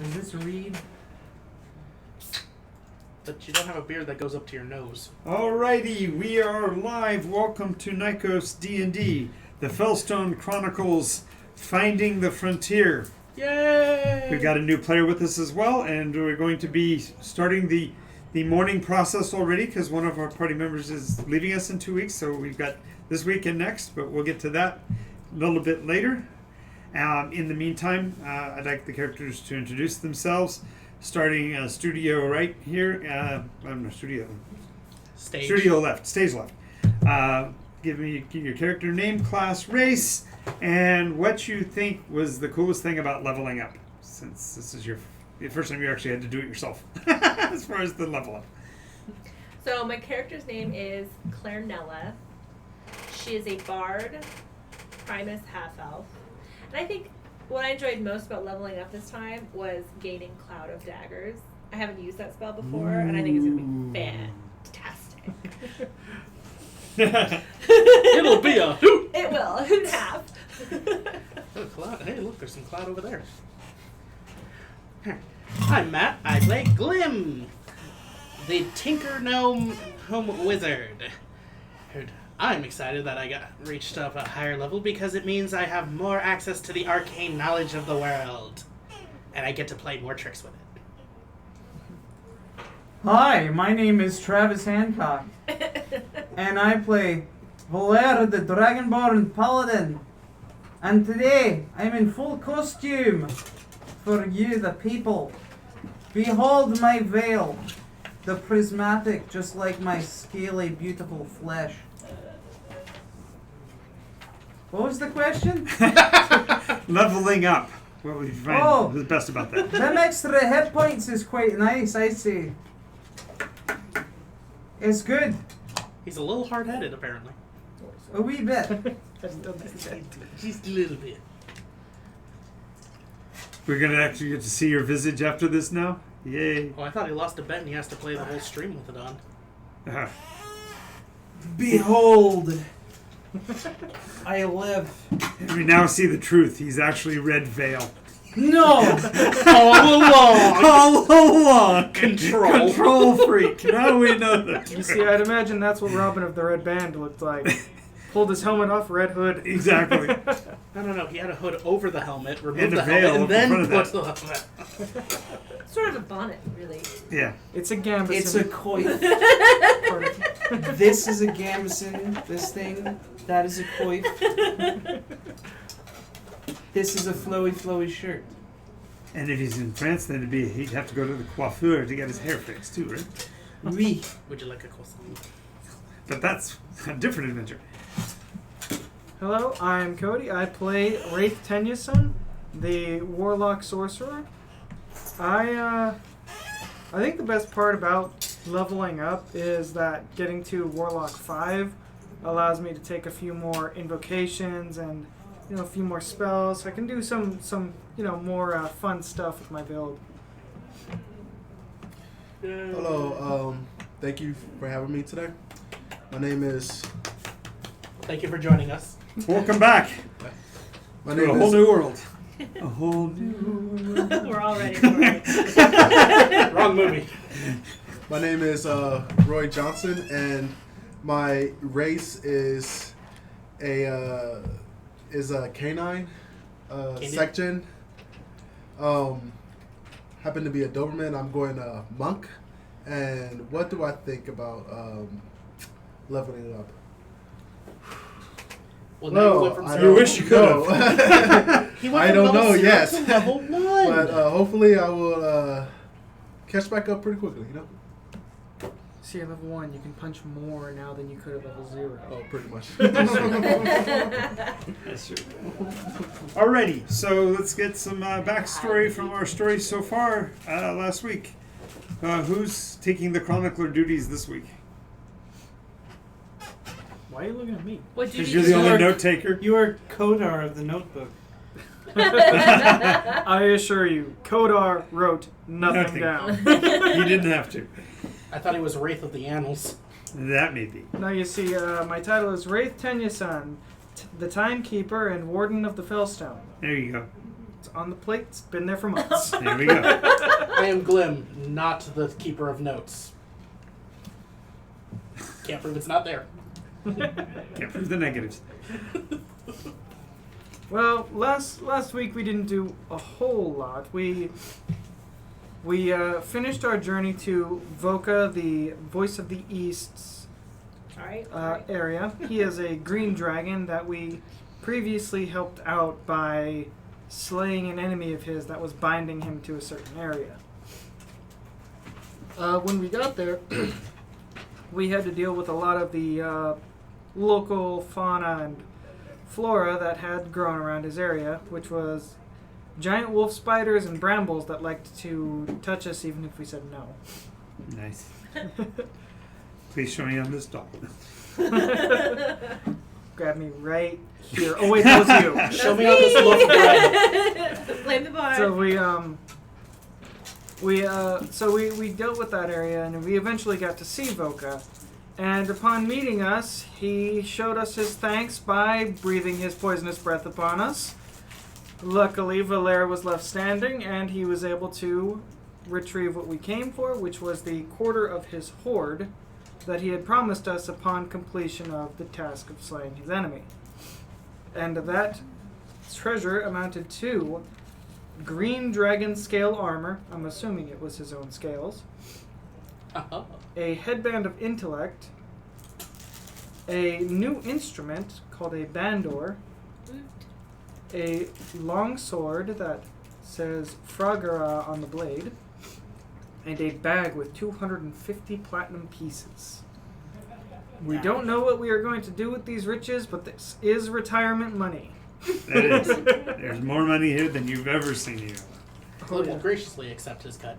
Is this Reed? But you don't have a beard that goes up to your nose. Alrighty, we are live. Welcome to Nikos D&D, the Fellstone Chronicles, Finding the Frontier. Yay! We've got a new player with us as well, and we're going to be starting the morning process already because one of our party members is leaving us in 2 weeks, so we've got this week and next, but we'll get to that a little bit later. In the meantime, I'd like the characters to introduce themselves, starting studio right here. Studio. Stage. Studio left. Stage left. Give your character name, class, race, and what you think was the coolest thing about leveling up, since this is the first time you actually had to do it yourself, as far as the level up. So my character's name is Clarinella. She is a bard, Primus half-elf. And I think what I enjoyed most about leveling up this time was gaining Cloud of Daggers. I haven't used that spell before, and I think it's going to be fantastic. It'll be a hoot! It will. A hoot and a half. Oh, cloud. Hey, look, there's some cloud over there. I'm Matt. I play Glim, the Tinker Gnome Home Wizard. I'm excited that I reached up a higher level because it means I have more access to the arcane knowledge of the world. And I get to play more tricks with it. Hi, my name is Travis Hancock, and I play Valere the Dragonborn Paladin. And today, I'm in full costume for you, the people. Behold my veil, the prismatic, just like my scaly, beautiful flesh. What was the question? Leveling up. What would you find the best about that? Them extra hit points is quite nice, I'd say. It's good. He's a little hard-headed, apparently. A wee bit. Just a little bit. We're going to actually get to see your visage after this now? Yay. Oh, I thought he lost a bet and he has to play the whole stream with it on. Behold, I live. And we now see the truth. He's actually Red Veil. No! All along! All along! Control. Control freak. Now we know that. You see, I'd imagine that's what Robin of the Red Band looked like. Pulled his helmet off, red hood. Exactly. No. He had a hood over the helmet, removed And a the veil helmet, and in then front put of the helmet. Sort of a bonnet, really. Yeah. It's a gambeson. It's a coif. This is a gambeson. This thing. That is a coif. This is a flowy shirt. And if he's in France, then he'd have to go to the coiffeur to get his hair fixed too, right? Oui. Would you like a croissant? But that's a different adventure. Hello, I'm Cody. I play Wraith Tennyson, the Warlock Sorcerer. I think the best part about leveling up is that getting to Warlock 5 allows me to take a few more invocations and a few more spells. I can do some more fun stuff with my build. Hello, thank you for having me today. My name is... Thank you for joining us. Welcome back My to a name whole is... new world. A whole new world. We're all ready for it. Wrong movie. My name is Roy Johnson, and my race is a canine section. Happen to be a Doberman. I'm going monk. And what do I think about leveling up? Well, now you went from You wish you could have. He went I from don't level know 0 yet. to level 1. But hopefully I will catch back up pretty quickly, See, at level 1, you can punch more now than you could at level 0. Oh, pretty much. That's true. Alrighty, so let's get some backstory from our story so far last week. Who's taking the chronicler duties this week? Why are you looking at me? What Because you're the only note taker. You are Kodar of the Notebook. I assure you, Kodar wrote nothing down. He didn't have to. I thought he was Wraith of the Annals. That may be. Now you see, my title is Wraith Tennyson, the Timekeeper and Warden of the Fellstone. There you go. It's on the plate. It's been there for months. There we go. I am Glim, not the keeper of notes. Can't prove it's not there. Can't prove the negatives. Well, last week we didn't do a whole lot. We finished our journey to Voka, the Voice of the East's Sorry. area. He is a green dragon that we previously helped out by slaying an enemy of his that was binding him to a certain area. When we got there, we had to deal with a lot of the local fauna and flora that had grown around his area, which was giant wolf spiders and brambles that liked to touch us even if we said no. Nice. Please show me on this doll. Grab me right here. Oh wait, that was you. Show me on this loaf of bread. Blame the bar. So we dealt with that area, and we eventually got to see Voka. And upon meeting us, he showed us his thanks by breathing his poisonous breath upon us. Luckily, Valera was left standing, and he was able to retrieve what we came for, which was the quarter of his hoard that he had promised us upon completion of the task of slaying his enemy. And that treasure amounted to green dragon scale armor, I'm assuming it was his own scales, a headband of intellect, a new instrument called a bandor, a long sword that says Fragara on the blade, and a bag with 250 platinum pieces. We don't know what we are going to do with these riches, but this is retirement money. That is. There's more money here than you've ever seen here. Glim will graciously accept his cut.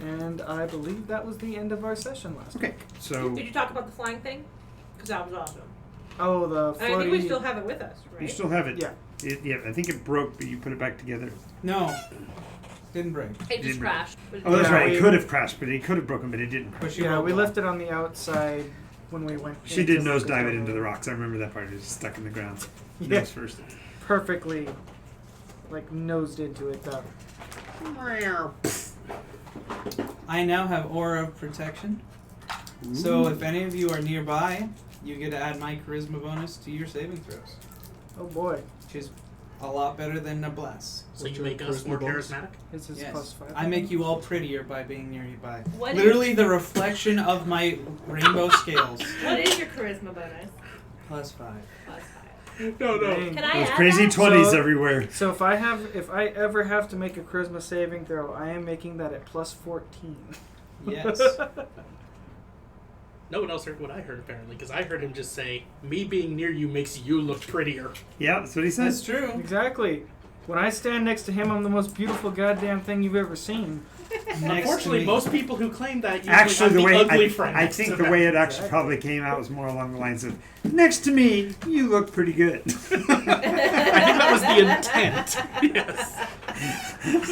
And I believe that was the end of our session last Okay, week. so Did you talk about the flying thing? Because that was awesome. Oh, the And I think we floaty... still have it with us, right? you still have it. Yeah. Yeah, I think it broke, but you put it back together. No, didn't break. It just Didn't- crashed. Oh, that's Yeah, right. we- It could have crashed, but it could have broken, but it didn't. But she Yeah, broke we off. left it on the outside when we went. She into did nosedive it the- into the rocks. I remember that part. It was stuck in the ground. Yeah. Nose first. Perfectly, like, nosed into it, though. I now have Aura of Protection. So if any of you are nearby, you get to add my Charisma bonus to your saving throws, Oh boy. which is a lot better than a Bless. So you make us more charismatic? This is Yes. +5. I make you all prettier by being near you by. What Literally the reflection of my rainbow scales. What is your charisma bonus? +5. Plus 5. No, Dang. Can I Those add crazy that? 20s So- everywhere. So if I ever have to make a charisma saving throw, I am making that at +14. Yes. No one else heard what I heard, apparently, because I heard him just say, me being near you makes you look prettier. Yeah, that's what he That's says. true. Exactly. When I stand next to him, I'm the most beautiful goddamn thing you've ever seen. Next to Unfortunately, me. most people who claim that usually Actually, have the the way ugly friend I next think to the them. way it actually Exactly. probably came out was more along the lines of, "Next to me, you look pretty good." I think that was the intent. Yes.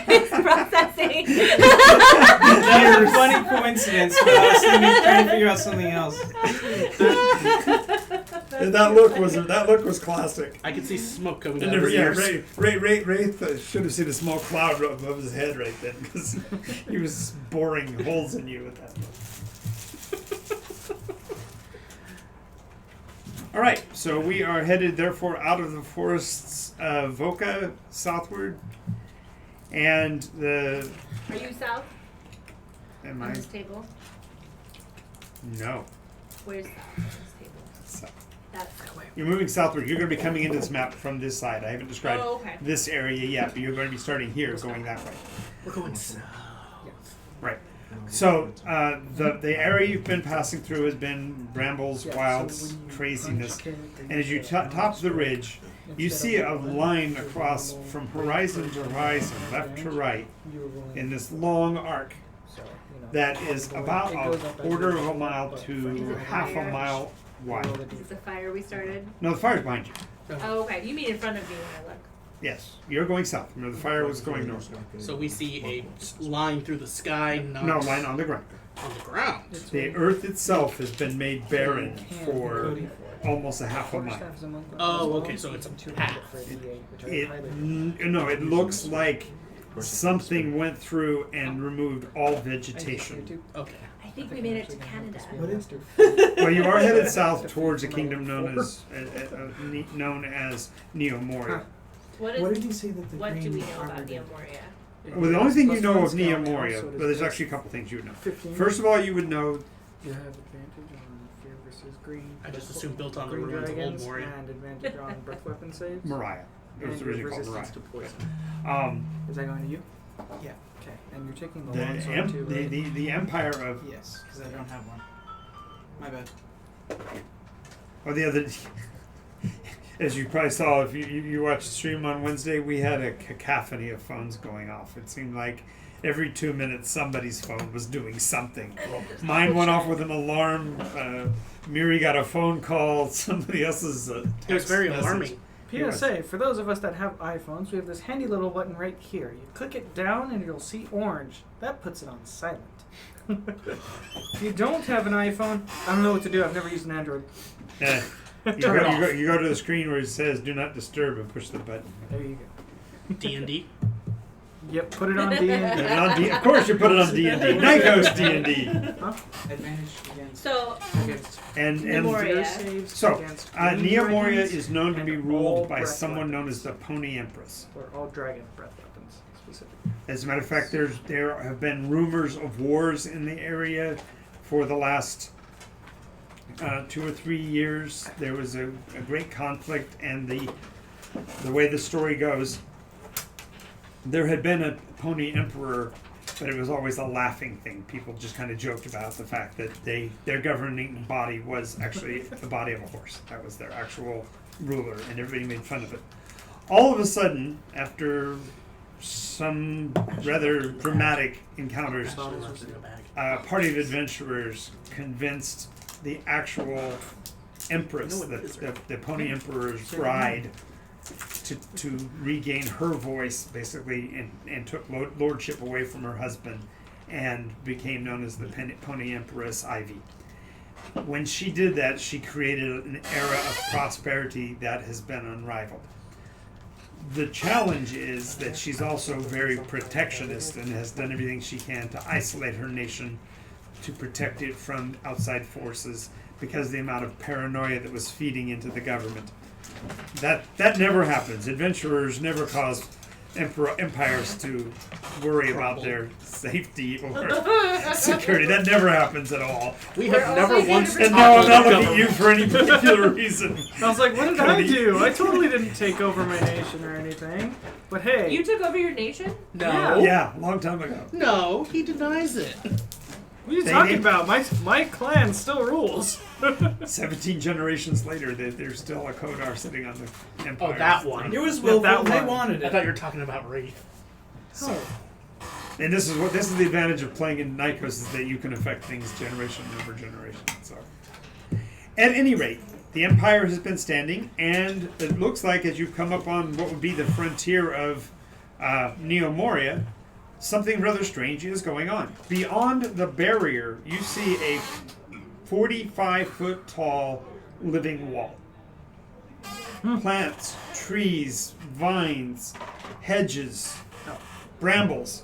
It's processing. That was a funny coincidence, but I was trying to figure out something else. And that look was classic. I could see smoke coming And out of his ears. Ray should have seen a small cloud above his head right then because he was boring holes in you with that. All right, so we are headed therefore out of the forests of Voka southward, and the Are you south am on I this table? no. Where's south on this table? So That's you're moving southward. You're going to be coming into this map from this side. I haven't described Oh, okay. this area yet, but you're going to be starting here, going that way. We're going south. Right. So the area you've been passing through has been brambles, Yeah, wilds, so when you craziness, punch, and as you top the ridge, you see a line across from horizon to horizon, left to right, in this long arc that is about a quarter of a mile to half a mile wide. Is this the fire we started? No, the fire's behind you. Oh, okay. You mean in front of me when I look. Yes, you're going south. Remember, the fire was going north. So we see a line through the sky, not No, line on the ground. on the ground. The earth itself has been made barren for almost a half a mile. Oh, okay, so it's a path. No, it looks like something went through and removed all vegetation. Okay. I think we made it to Canada. Well, you are headed south towards a kingdom known as Neomoria. What What is? did he say that the What do green we know about armor did? Neomoria? Well, the only thing you Plus know one of scale Neomoria, also does but there's this. actually a couple things you would know. 15. First of all, you would know You have advantage on fear versus green. I just assumed built on the green ruins of Old dragons Moria. and advantage on breath weapon saves. Mariah. It was And originally called resistance Mariah. to poison. Um, Is that going to you? Yeah. Okay. And you're taking the the, long sword too, right? the empire of Yes, because I don't have one. My bad. or the other. As you probably saw, if you watched the stream on Wednesday, we had a cacophony of phones going off. It seemed like every 2 minutes somebody's phone was doing something. Mine went off with an alarm. Miri got a phone call. Somebody else's It was text very message. alarming. PSA, for those of us that have iPhones, we have this handy little button right here. You click it down and you'll see orange. That puts it on silent. If you don't have an iPhone, I don't know what to do. I've never used an Android. Yeah. Turn it off. You go to the screen where it says "Do not disturb" and push the button. There you go. D&D. Yep, put it on D&D. Of course, you put it on D&D. Nikos D&D. Advantage against. So against And Neomoria. Saves so against green Neomoria dragons is known to be and ruled all by breath someone known weapons. as the Pony Empress. Or all dragon breath weapons, specifically. As a matter of fact, there have been rumors of wars in the area for the last 2 or 3 years. There was a great conflict, and the way the story goes, there had been a pony emperor, but it was always a laughing thing. People just kind of joked about the fact that their governing body was actually the body of a horse. That was their actual ruler, and everybody made fun of it. All of a sudden, after some rather dramatic encounters, a party of adventurers convinced the actual empress, the pony emperor's bride, to regain her voice, basically, and took lordship away from her husband and became known as the Pony Empress Ivy. When she did that, she created an era of prosperity that has been unrivaled. The challenge is that she's also very protectionist and has done everything she can to isolate her nation, to protect it from outside forces, because of the amount of paranoia that was feeding into the government. That never happens. Adventurers never cause empires to worry about their safety or security. That never happens at all. We have never always once in And a no, I'm not toppled looking at you for any particular reason. I was like, what did I Cody. do? I totally didn't take over my nation or anything. But hey, You took over your nation? No. Yeah, a long time ago. No, he denies it. what are you They talking did- about? My clan still rules. 17 generations later, there's still a Kodar sitting on the empire. Oh, that one. it was Yeah, willful. that They one. wanted I it. thought you were talking about Wraith. And this is the advantage of playing in Nikos, is that you can affect things generation over generation. So, at any rate, the empire has been standing, and it looks like as you come up on what would be the frontier of Neomoria, something rather strange is going on. Beyond the barrier, you see a 45-foot tall living wall. Plants, trees, vines, hedges, brambles.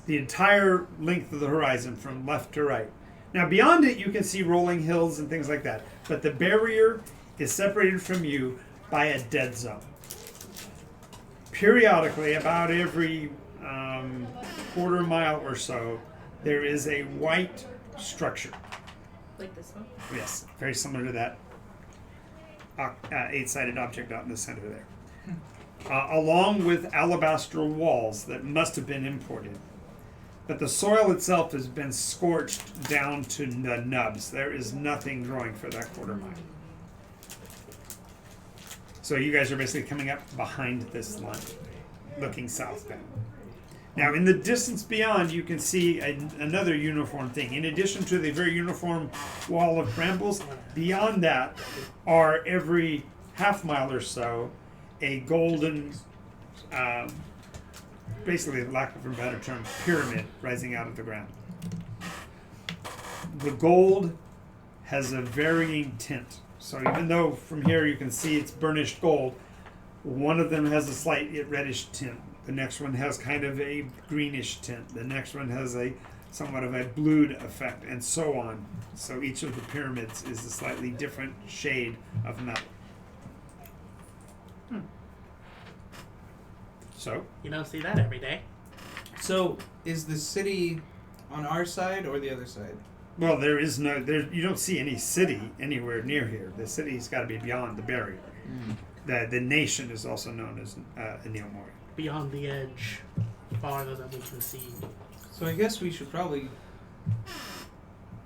The entire length of the horizon from left to right. Now beyond it you can see rolling hills and things like that, but the barrier is separated from you by a dead zone. Periodically, about every quarter mile or so, there is a white structure. Like this one? Yes, very similar to that 8-sided object out in the center there. Along with alabaster walls that must have been imported. But the soil itself has been scorched down to the nubs. There is nothing growing for that quarter mile. So you guys are basically coming up behind this line, looking southbound. Now, in the distance beyond, you can see another uniform thing. In addition to the very uniform wall of brambles, beyond that are every half mile or so a golden basically, lack of a better term, pyramid rising out of the ground. The gold has a varying tint. So even though from here you can see it's burnished gold, one of them has a slight reddish tint. The next one has kind of a greenish tint. The next one has a somewhat of a blued effect, and so on. So each of the pyramids is a slightly different shade of metal. So You don't see that every day. So, is the city on our side or the other side? well, there is no you don't see any city anywhere near here. The city's got to be beyond the barrier. The nation is also known as Anil Mori. Beyond the edge, farther than we can see. So I guess we should probably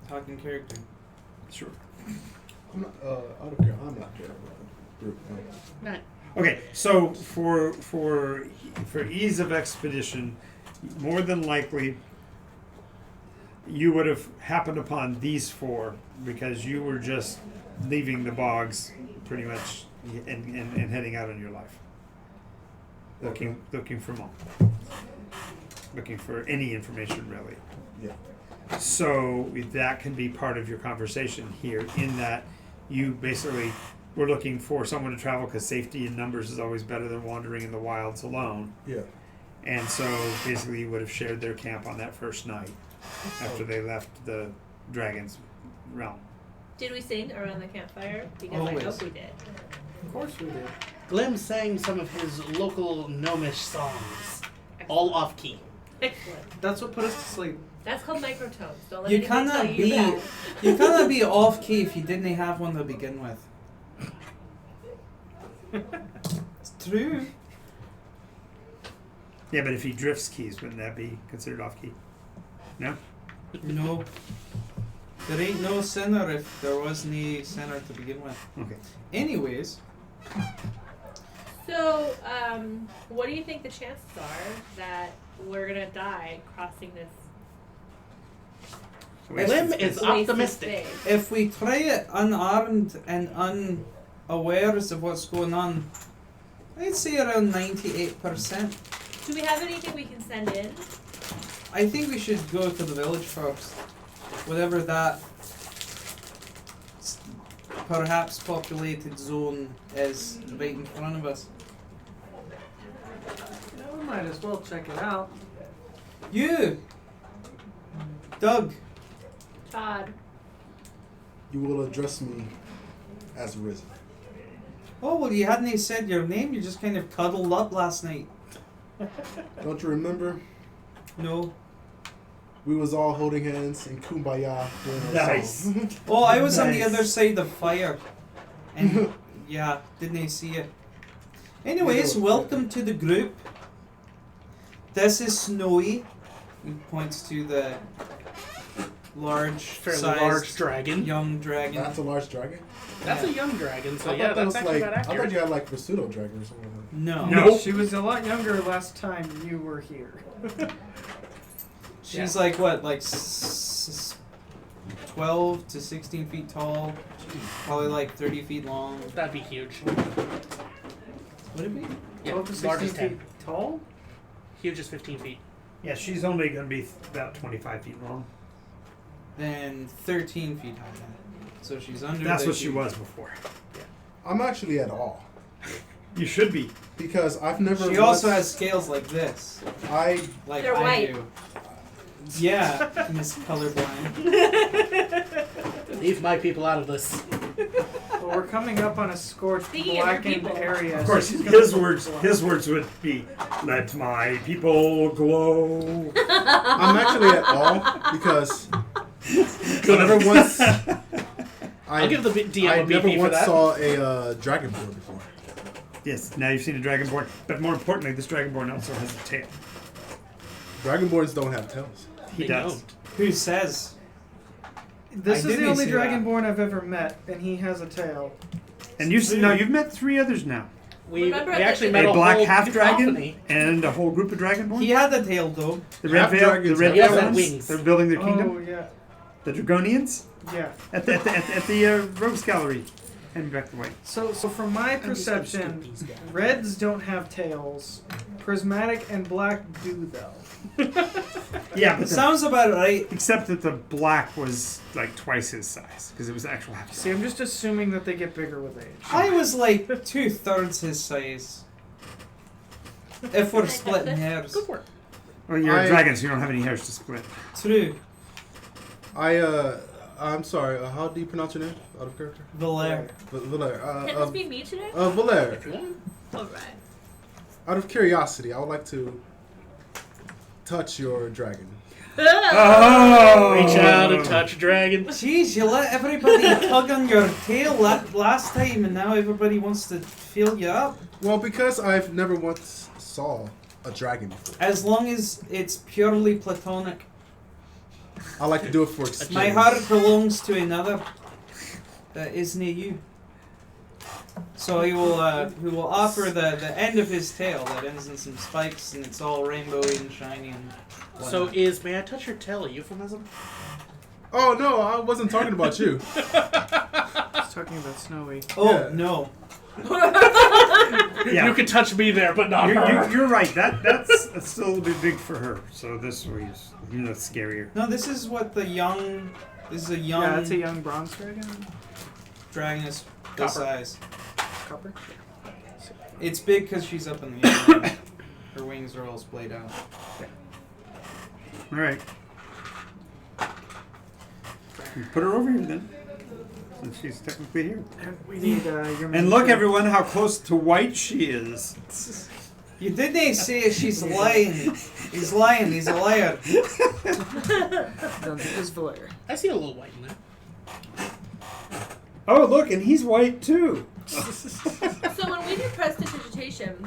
talk in character. Sure. I'm not, I don't care. I'm not there. Group. Not Okay, so for ease of expedition, more than likely you would have happened upon these four because you were just leaving the bogs pretty much and heading out on your life. Looking for more. Looking for any information really. Yeah. So that can be part of your conversation here in that you basically were looking for someone to travel because safety in numbers is always better than wandering in the wilds alone. Yeah. And so basically you would have shared their camp on that first night after they left the dragon's realm. Did we sing around the campfire? Because I Always. hope we did. Of course we did. Glim sang some of his local gnomish songs, all off key. Excellent. That's what put us to sleep. That's called microtones. Don't let You anyone tell cannot you be that. you cannot be off key if you didn't have one to begin with. It's true. Yeah, but if he drifts keys, wouldn't that be considered off key? No? No. There ain't no sinner if there wasn't a sinner to begin with. Okay. Anyways, So, what do you think the chances are that we're gonna die crossing this Glim is waste of optimistic. space? if we try it unarmed and unawares of what's going on, I'd say around 98%. Do we have anything we can send in? I think we should go to the village first. Whatever that perhaps populated zone is right in front of us. Yeah, we might as well check it out. You! Doug! Todd. You will address me as risen. Oh, well, you hadn't said your name, you just kind of cuddled up last night. Don't you remember? No. We was all holding hands in kumbaya doing our Nice. song. Oh, I was on the Nice. other side of fire. And yeah, didn't see it. Anyways, welcome to the group. This is Snowy. He points to the Fairly large large dragon. young dragon. That's a large dragon. That's a young dragon, so I yeah, thought that that's was actually like. about I thought accurate. you had like pseudo dragon or something. No. No. She was a lot younger last time you were here. She's like what, like 12 to 16 feet tall, probably like 30 feet long. That'd be huge. Would it be? Yeah, 12 to 16 largest feet 10. tall? Huge is 15 feet. Yeah, she's only going to be about 25 feet long. And 13 feet high. So she's under. That's the what she huge- was before. I'm actually at all You should be. because I've never. She also has scales like this, like They're I white. do. Yeah, Miss Colorblind. Leave my people out of this. Well, we're coming up on a scorched, Speaking of your blackened people. area. Of course, so she's gonna his put words blood. his words would be, "Let my people glow." I'm actually at all because I never once. I'll give the DM I a never BP for once that. saw a dragonborn before. Yes, now you've seen a dragonborn, but more importantly, this dragonborn also has a tail. Dragonborns don't have tails. He They does. don't. Who says? This I is didn't the only see that. Dragonborn I've ever met, and he has a tail. And you've met 3 others now. We Remember actually the- met A a black whole half dragon cacophony. and a whole group of dragonborn. He had a tail though. The Half red veil, the dragons red have veil wings. ones. They're building their kingdom. Oh, yeah. The Dragonians Yeah. at the Rogues Gallery. Hand back the white. So from my perception, reds don't have tails. Prismatic and black do though. Yeah, but Sounds about right. except that the black was like twice his size because it was actual half. See, I'm just assuming that they get bigger with age. I was like 2/3 his size. If we're splitting hairs. Go for it. Well, you're a dragon, so you don't have any hairs to split. True. I'm sorry. How do you pronounce your name? Out of character. Valere. Valere. Can this be me today? Valere. If you want. Alright. Out of curiosity, I would like to touch your dragon. Oh! Reach out and touch a dragon. Jeez, you let everybody tug on your tail last time, and now everybody wants to feel you up. Well, because I've never once saw a dragon before. As long as it's purely platonic. I like to do it for experience. My heart belongs to another that isn't you. So he will offer the end of his tail that ends in some spikes and it's all rainbowy and shiny and whatnot. So is may I touch your tail a euphemism? Oh no, I wasn't talking about you. I was talking about Snowy. Oh Yeah. no. Yeah. You can touch me there, but not her. You're right. That's still a bit big for her. So this way is that's scarier. No, this is what the young. This is a young. Yeah, that's a young bronze dragon. dragon is Copper. this size. Copper. It's big because she's up in the air. Her wings are all splayed out. All right. Put her over here then. Since she's technically here. And we need your. And look, everyone, how close to white she is. You didn't say she's lying. He's lying. He's a liar. Is Valere. I see a little white in there. Oh, look, and he's white too. So when we do prestidigitation,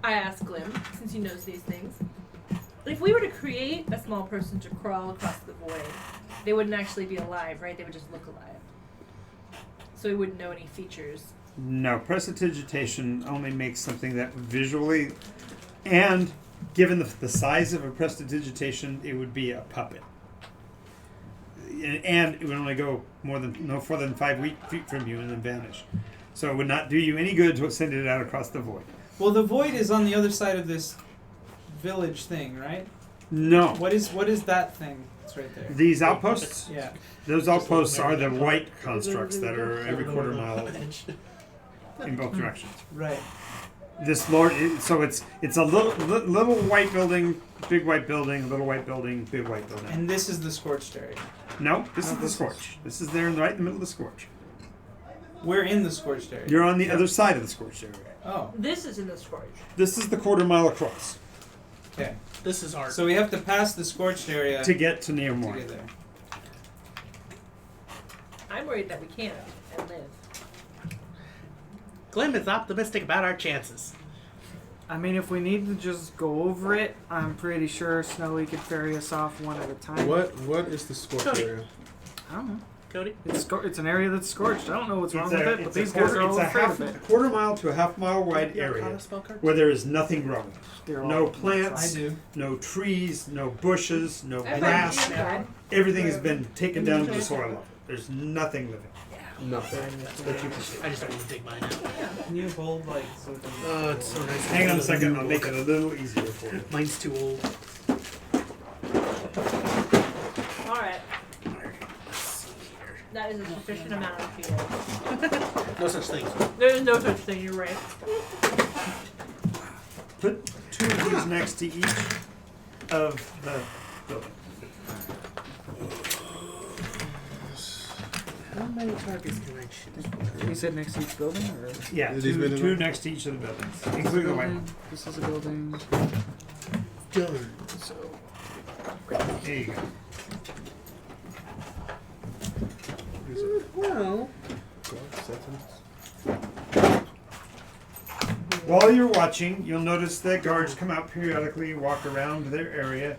I asked Glim, since he knows these things, if we were to create a small person to crawl across the void, they wouldn't actually be alive, right? They would just look alive. So we wouldn't know any features. No, prestidigitation only makes something that visually, and given the size of a prestidigitation, it would be a puppet. And it would only go no further than 5 feet from you and then vanish. So it would not do you any good to send it out across the void. Well, the void is on the other side of this village thing, right? No. What is that thing? It's right there. These outposts, Yeah. those outposts are the white constructs that are every quarter mile in both directions. Right. This lord, so it's a little white building, big white building, little white building, big white building. And this is the scorched area. No, this No, is the this scorch. This is there right in the middle of the scorch. We're in the scorched area. You're on the other side of the scorch area. Oh. This is in the scourge. This is the quarter mile across Okay. This is art. So we have to pass the scorched area to get to to Neomorn. get there. I'm worried that we can't and live. Glim is optimistic about our chances. I mean, if we need to just go over it, I'm pretty sure Snowy could ferry us off one at a time. What is the scorch Cody. area? I don't know. Cody? It's an area that's scorched. I don't know what's wrong It's with a- it, but it's a these quarter- guys are all it's a afraid half- of a it. quarter mile to a half mile wide You area Arcana spell cards? where there is nothing growing. They're all No I plants, do. no trees, no bushes, no Everybody grass. do that. Everything has been taken down to the soil level. There's nothing living. Nothing. That you can see. I just don't want to dig mine out. Can you hold like something? Oh, it's so nice. Hang on a second, I'll make it a little easier for you. Mine's too old. Alright, Let's see here. that is a sufficient amount of fuel. No such thing. There is no such thing, you're right. Put 2 of these next to each of the buildings. How many targets can I shoot? You said next to each building, or Yeah, These been in two there? next to each of the buildings, including the white one. This is a building. Done. So There you go. Well, While you're watching, you'll notice that guards come out periodically, walk around their area,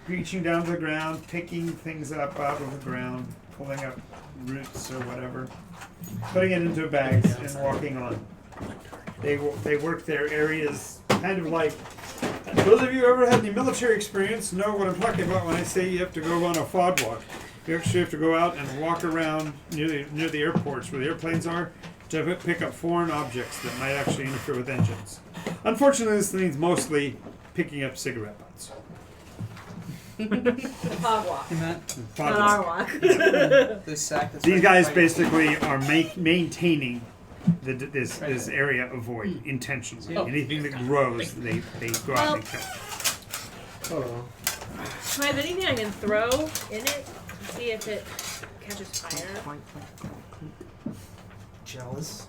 reaching down to the ground, picking things up out of the ground, pulling up roots or whatever, putting it into bags and walking on. They work their areas kind of like, those of you who ever had any military experience know what I'm talking about when I say you have to go on a fog walk. You actually have to go out and walk around near the airports where the airplanes are to pick up foreign objects that might actually interfere with engines. Unfortunately, this means mostly picking up cigarette butts. The pog walk. And that, Not our walk. this sack that's These right guys by- basically are maintaining this area of void intentionally. Oh. Anything that grows, they go out and kill. Oh. Do I have anything I can throw in it to see if it catches fire? Jealous.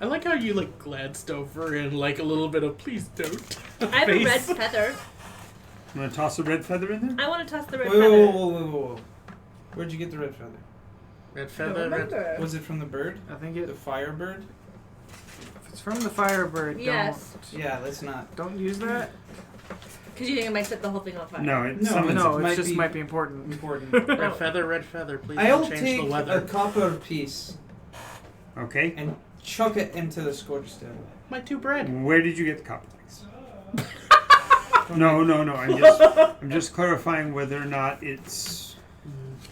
I like how you like glanced over and like a little bit of please don't. I have a red face. feather. You want to toss a red feather in there? I want to toss the red Whoa, feather. whoa, whoa, whoa, whoa. Where'd you get the red feather? Red I don't feather, red. remember. Was it from the bird? I think The it. firebird? If it's from the Firebird, Yes. Yeah, let's not. don't use that. Because you think it might set the whole thing on fire. No, it No, summons No, it. might it just be- might be important. Important. Red feather, please I'll don't change take the a weather. copper piece Okay. and chuck it into the scorchstone. My 2 bread. Where did you get the copper piece? From No. I'm just clarifying whether or not it's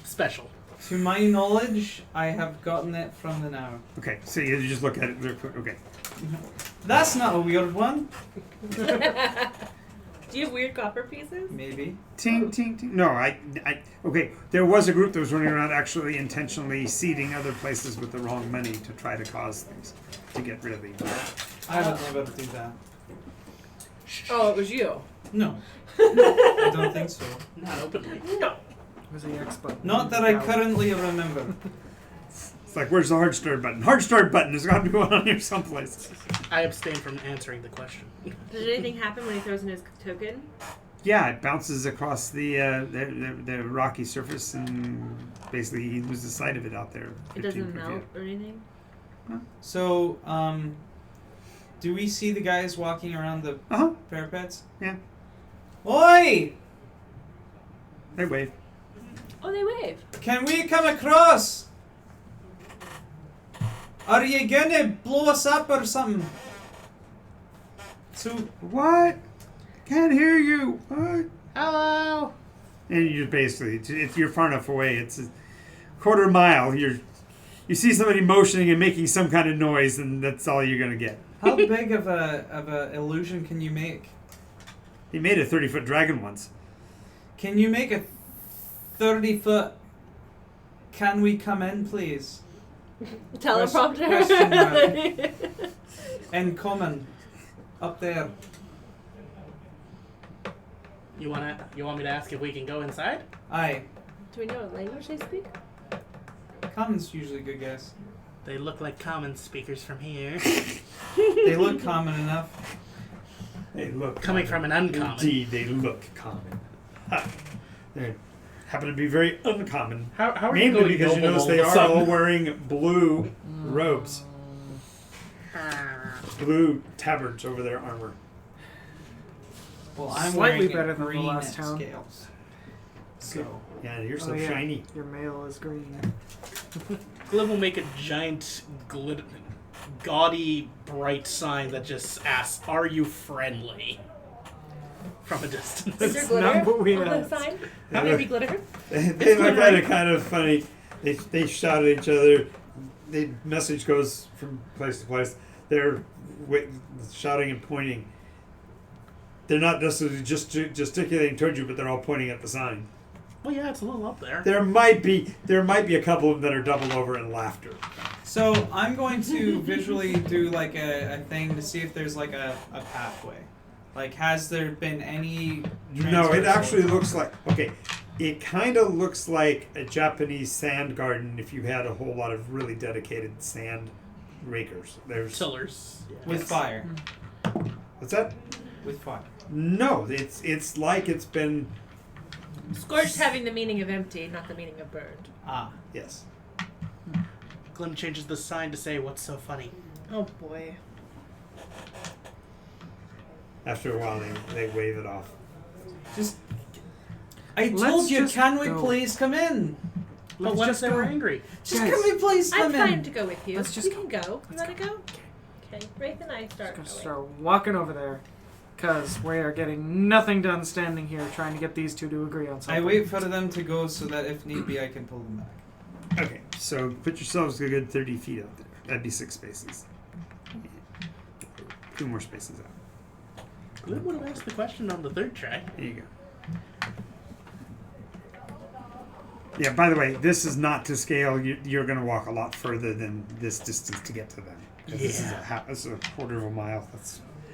Special. To my knowledge, I have gotten it from the now. okay. So you just look at it real quick. Okay. That's not a weird one. Do you have weird copper pieces? Maybe. Ting, ting, ting. No, okay. There was a group that was running around actually intentionally seeding other places with the wrong money to try to cause things to get rid of these. I would never do that. Oh, it was you. No. I don't think so. Not openly. No. Where's the X button? Not that I Out. currently remember. It's like, where's the hard start button? Hard start button. There's got to be one on here someplace. I abstain from answering the question. Did anything happen when he throws in his token? Yeah, it bounces across the rocky surface and basically he loses sight of it out there. It 15 doesn't foot melt view. or anything? So, do we see the guys walking around the Uh-huh. parapets? Yeah. Oi! They wave. Oh, they wave. Can we come across? Are you gonna blow us up or something? So, What? Can't hear you. What? Hello. And you basically, you're far enough away. It's a quarter mile. You see somebody motioning and making some kind of noise, and that's all you're gonna get. how big of a illusion can you make? He made a 30-foot dragon once. Can you make a 30-foot? Can we come in, please? Teleprompter. Question mark. And coming up there. You want me to ask if we can go inside? Aye. Do we know what language they speak? Common's usually a good guess. They look like common speakers from here. They look common enough. They look Coming from an uncommon. Indeed, they look common. Ha. They happen to be very uncommon. How are you Mainly going because you noble notice all they of a are sudden? all wearing blue robes, blue tabards over their armor. Well, I'm Slightly wearing better a than the green last at town. scales. So, Yeah, you're so Oh, yeah. shiny. Your mail is green. Glib will make a giant, gaudy, bright sign that just asks, "Are you friendly?" From a distance. Is there That's glitter not what we on the asked. sign? Yeah. Maybe glitter? They look at it kind of funny. They shout at each other. The message goes from place to place. They're shouting and pointing. They're not necessarily just gesticulating towards you, but they're all pointing at the sign. Well, yeah, it's a little up there. There might be a couple of them that are doubled over in laughter. so I'm going to visually do like a thing to see if there's like a pathway. Like, has there been any? No, it transversal- actually looks like it kind of looks like a Japanese sand garden if you had a whole lot of really dedicated sand rakers. There's Tillers. Yeah. with fire. what's that? With fire. No, it's like it's been Scorched having the meaning of empty, not the meaning of burned. Ah. yes. Glim changes the sign to say, "What's so funny?" Oh boy. After a while, they wave it off. Just. I Let's told you, just can we go. please come in? But Let's what if just they go. were angry? Just Guys. can we please I'm come fine in? to go with you. Let's just you go. can go. You Let's wanna go? Okay. Wraith and I start Just gonna going. start walking over there. Because we are getting nothing done standing here trying to get these two to agree on something. I wait for them to go so that if need be, I can pull them back. Okay, so put yourselves a good 30 feet out there. That'd be 6 spaces. 2 more spaces out. Glenn would have asked the question on the third try. There you go. Yeah, by the way, this is not to scale. You're going to walk a lot further than this distance to get to them. 'Cause this is a quarter of a mile.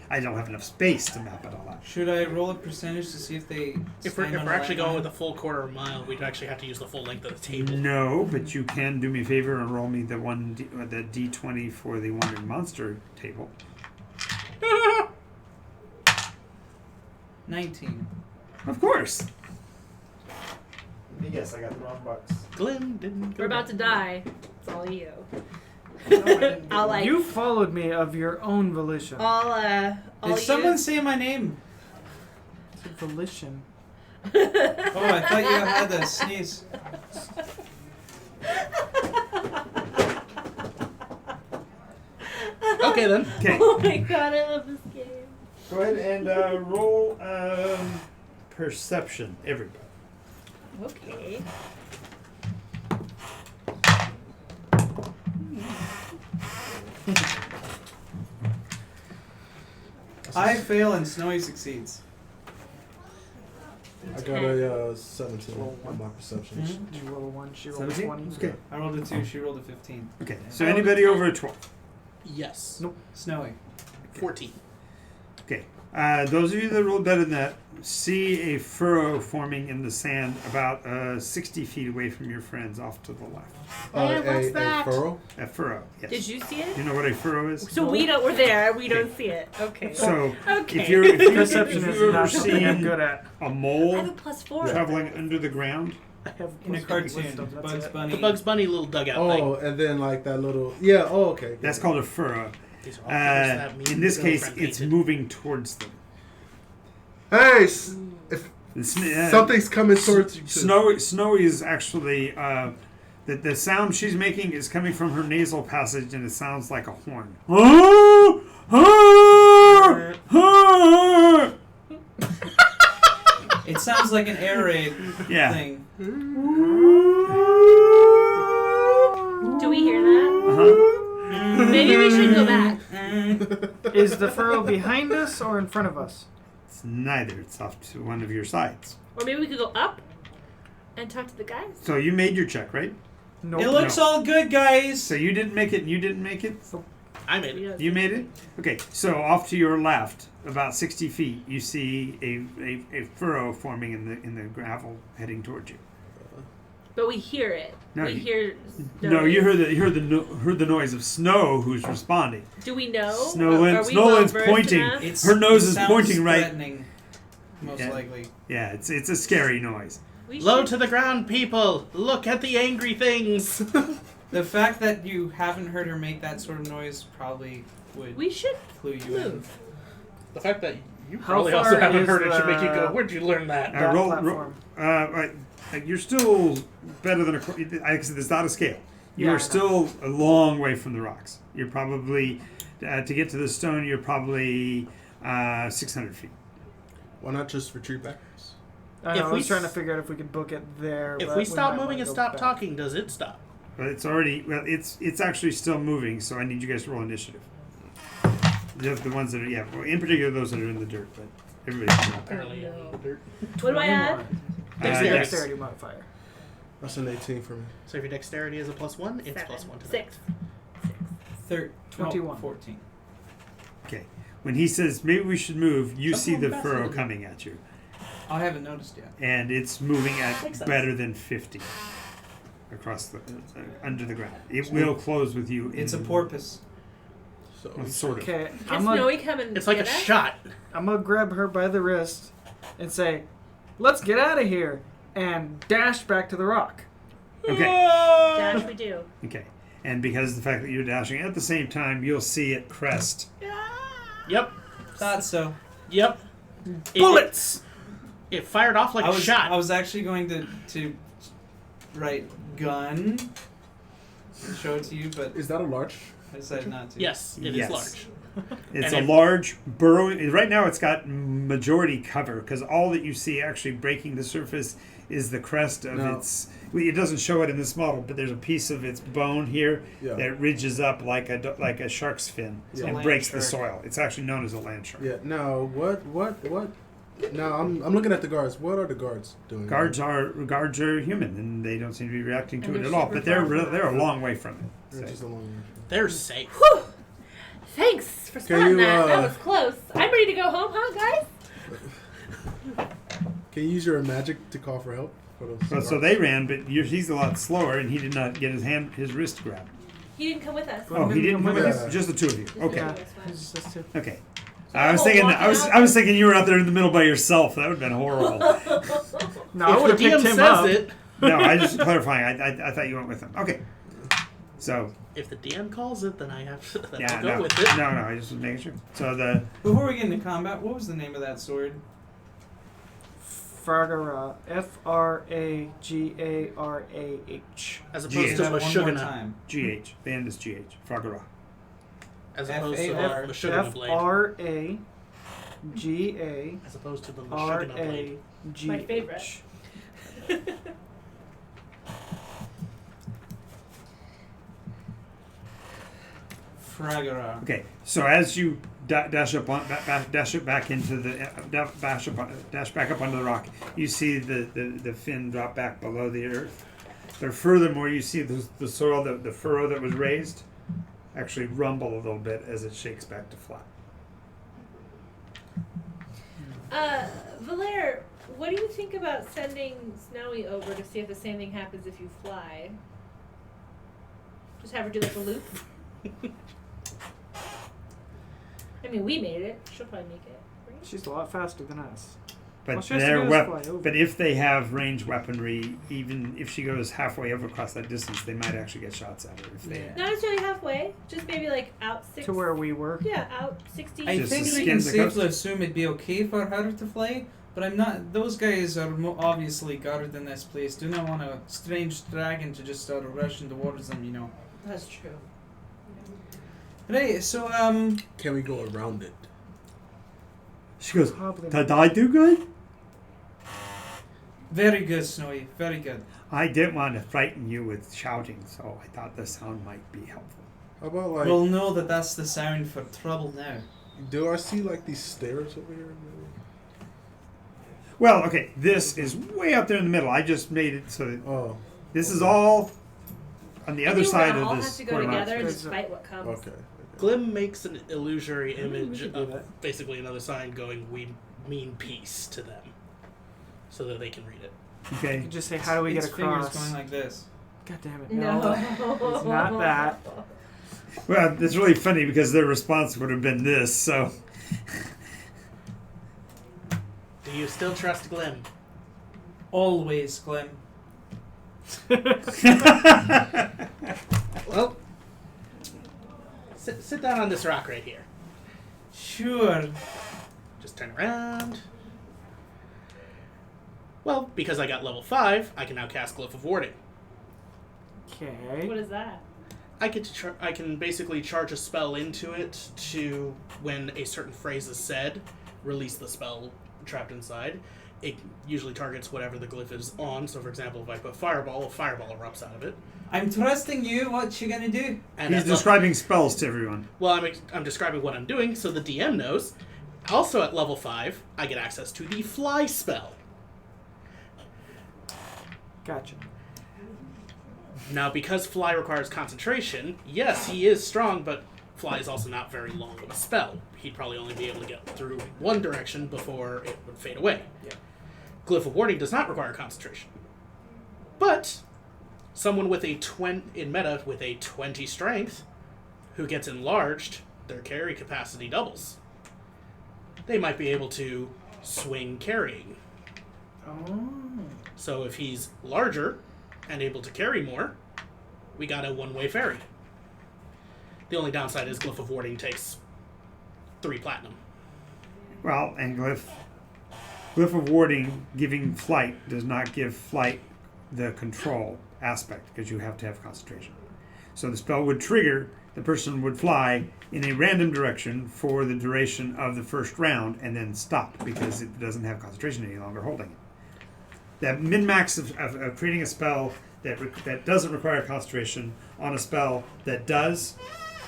I don't have enough space to map it all out. Should I roll a percentage to see if they? If we're stand on actually line? going with a full quarter of a mile, we'd actually have to use the full length of the table. No, but you can do me a favor and roll me the D20 for the Wandering Monster table. 19. Of course. Yes, I got the wrong box. Glenn didn't go We're about down. to die. It's all you. No, I didn't get I'll it. like. You followed me of your own volition. All Did someone say my name? Volition. Oh, I thought you had to sneeze. Okay then. Okay. Oh my god, I love this game. Go ahead and roll perception, everybody. Okay. I fail and Snowy succeeds. I got a 17 on my perception. You roll a 1, she rolled a 17? 20. Okay. I rolled a 2, she rolled a 15. Okay. So anybody over a 12? Yes. Nope. Snowy. 14. Okay. Those of you that rolled better than that see a furrow forming in the sand about 60 feet away from your friends off to the left. What's that? A furrow? A furrow, yes. Did you see it? You know what a furrow is? So we don't. We're there. We don't see it. Okay. So Okay. if you've Perception is ever not something I'm seen good at. a I have a mole +4. traveling under the ground, I have In a plus cartoon, wisdom, that's Bugs it. Bunny. The Bugs Bunny little dugout Oh, thing. and then like that little. Yeah, oh, okay. that's called a furrow. These are all things that me In and this case, girlfriend it's painted. moving towards them. Hey, if something's coming towards you. Too. Snowy is actually the sound she's making is coming from her nasal passage, and it sounds like a horn. It sounds like an air raid Yeah. thing. Do we hear that? Uh-huh. Maybe we should go back. Is the furrow behind us or in front of us? It's neither. It's off to one of your sides. Or maybe we could go up and talk to the guys. So you made your check, right? No. It looks all good, guys. So you didn't make it, and you didn't make it? I made it. You made it? Okay, so off to your left, about 60 feet, you see a furrow forming in the gravel heading towards you. But we hear it. No, we you- hear. No, you heard the noise of Snow, who's responding. Do we know? Snowland- Are we Snowland's well-versed pointing. enough? Her nose it is sounds pointing right- threatening, most Yeah. likely. Yeah, it's a scary noise. We Low should- to the ground, people! Look at the angry things! The fact that you haven't heard her make that sort of noise probably would We should clue you in. move. The fact that you How probably far also haven't is heard it should make you the- go, where'd you learn that? That roll, platform. right, you're still better than I said, it's not a scale. You Yeah, I are know. still a long way from the rocks. You're probably, to get to the stone, you're probably 600 feet. Why not just retreat backwards? I If know, I we was trying to s- figure out if we could book it there. If but we stop might moving wanna and go stop back. talking, does it stop? But it's already, it's actually still moving, so I need you guys to roll initiative. Just the ones that are, yeah, well, in particular those that are in the dirt, but everybody's in the dirt. Apparently, no. dirt. What do I add? Dexterity. Yes. Dexterity modifier. That's an 18 for me. So if your dexterity is a +1, it's 7. +1 to 6. 21. 14. Okay. When he says, maybe we should move, you see the Someone furrow faster than coming at you. I haven't noticed yet. And it's moving at Makes sense. better than 50 across the under the ground. It will close with you. It's a in- porpoise. So well, sort of. Okay, Can I'm gonna Snowy come and It's like a get us? shot. grab her by the wrist and say, "Let's get out of here," and dash back to the rock. Okay. Dash we do. Okay. And because of the fact that you're dashing at the same time, you'll see it crest. Yep. Thought so. Yep. Bullets. It fired off like I a was shot. I was actually going to write gun show it to you, but Is that a large? I decided not to. Yes, it is Yes. large. It's And a large burrow. Right now, it's got majority cover because all that you see actually breaking the surface is the crest of No. its. Well, it doesn't show it in this model, but there's a piece of its bone here Yeah. that ridges up like a shark's fin Yeah. and Land breaks the shark. soil. It's actually known as a land shark. Yeah. Now what? Now I'm looking at the guards. What are the guards doing? Guards are human, and they don't seem to be reacting to And it they're at all. super But they're far from they're a us. long way from it. They're So. just along. They're safe. Whew. Thanks for Can spotting you, that. That uh, was close. I'm ready to go home, huh, guys? Can you use your magic to call for help? For those Well, so guards? they ran, but he's a lot slower, and he did not get his wrist grabbed. He didn't come with us. Oh, he didn't come with Yeah. us? Just the two of you. Okay. Yeah. It's just a- Okay. So I was we'll thinking. walk I was. out. I was thinking you were out there in the middle by yourself. That would have been horrible. No, I If would the have DM picked him says up. it, No, I just clarifying. I thought you went with him. Okay. So if the DM calls it, then I have to. Then yeah, I'll go no, with it. no, I just was making sure. So the Before we get into combat, what was the name of that sword? Fragara. F-R-A-G-A-R-A-H. As G. opposed Say to that a one more Shugana. time. GH. The end is GH. Fragara. As opposed to F-A-R. the Shugana blade. F-R-A-G-A-R-A-G-H. As opposed to the Shugana blade. My favorite. Fragara. Okay. So as you dash up on dash it back into the dash back up onto the rock, you see the fin drop back below the earth. But furthermore, you see the soil, the furrow that was raised, actually rumble a little bit as it shakes back to flat. Valere, what do you think about sending Snowy over to see if the same thing happens if you fly? Just have her do like a loop. I mean, we made it. She'll probably make it. Right? She's a lot faster than us. But All she has to their do is fly over. but if they have ranged weaponry, even if she goes halfway over across that distance, they might actually get shots at her. If they Yeah. Not necessarily halfway. Just maybe like out 6. To where we were. Yeah, out 60. I Just think to we skin can the safely coast. assume it'd be okay for her to fly, but I'm not. Those guys are obviously guarded in this place. Do not want a strange dragon to just start rushing towards them, you know. That's true. Right. So Can we go around it? she goes, Probably did I do good? very good, Snowy. Very good. I didn't want to frighten you with shouting, so I thought the sound might be helpful. How about like? We'll know that that's the sound for trouble now. Do I see like these stairs over here? Well, okay, this is way up there in the middle. I just made it so that Oh, this is all on the I other think side we'll of all this have to go corner. together and There's just a- fight what comes. okay. Glim makes an illusory we image could do of that. basically another sign going, "We mean peace" to them, so that they can read it. You Okay, could just say, how do we Its get fingers across? going like this. God damn it. No. It's not that. well, it's really funny because their response would have been this. So, Do you still trust Glim? Always, Glim. Well, sit down on this rock right here. Sure. Just turn around. Well, because I got level 5, I can now cast Glyph of Warding. Okay. What is that? I can basically charge a spell into it to, when a certain phrase is said, release the spell trapped inside. It usually targets whatever the glyph is on. So, for example, if I put Fireball, a fireball erupts out of it. I'm trusting you. What you gonna do? And he's at describing spells to everyone. well, I'm describing what I'm doing, so the DM knows. Also, at level 5, I get access to the Fly spell. Gotcha. Now, because Fly requires concentration, yes, he is strong, but Fly is also not very long of a spell. He'd probably only be able to get through one direction before it would fade away. Yeah. Glyph of Warding does not require concentration. But someone with a in meta with a 20 strength who gets enlarged, their carry capacity doubles. They might be able to swing carrying. Oh. So if he's larger and able to carry more, we got a one-way ferry. The only downside is Glyph of Warding takes 3 platinum. Well, and glyph of warding giving flight does not give flight the control aspect because you have to have concentration. So the spell would trigger, the person would fly in a random direction for the duration of the first round and then stop because it doesn't have concentration any longer holding it. That min-max of creating a spell that doesn't require concentration on a spell that does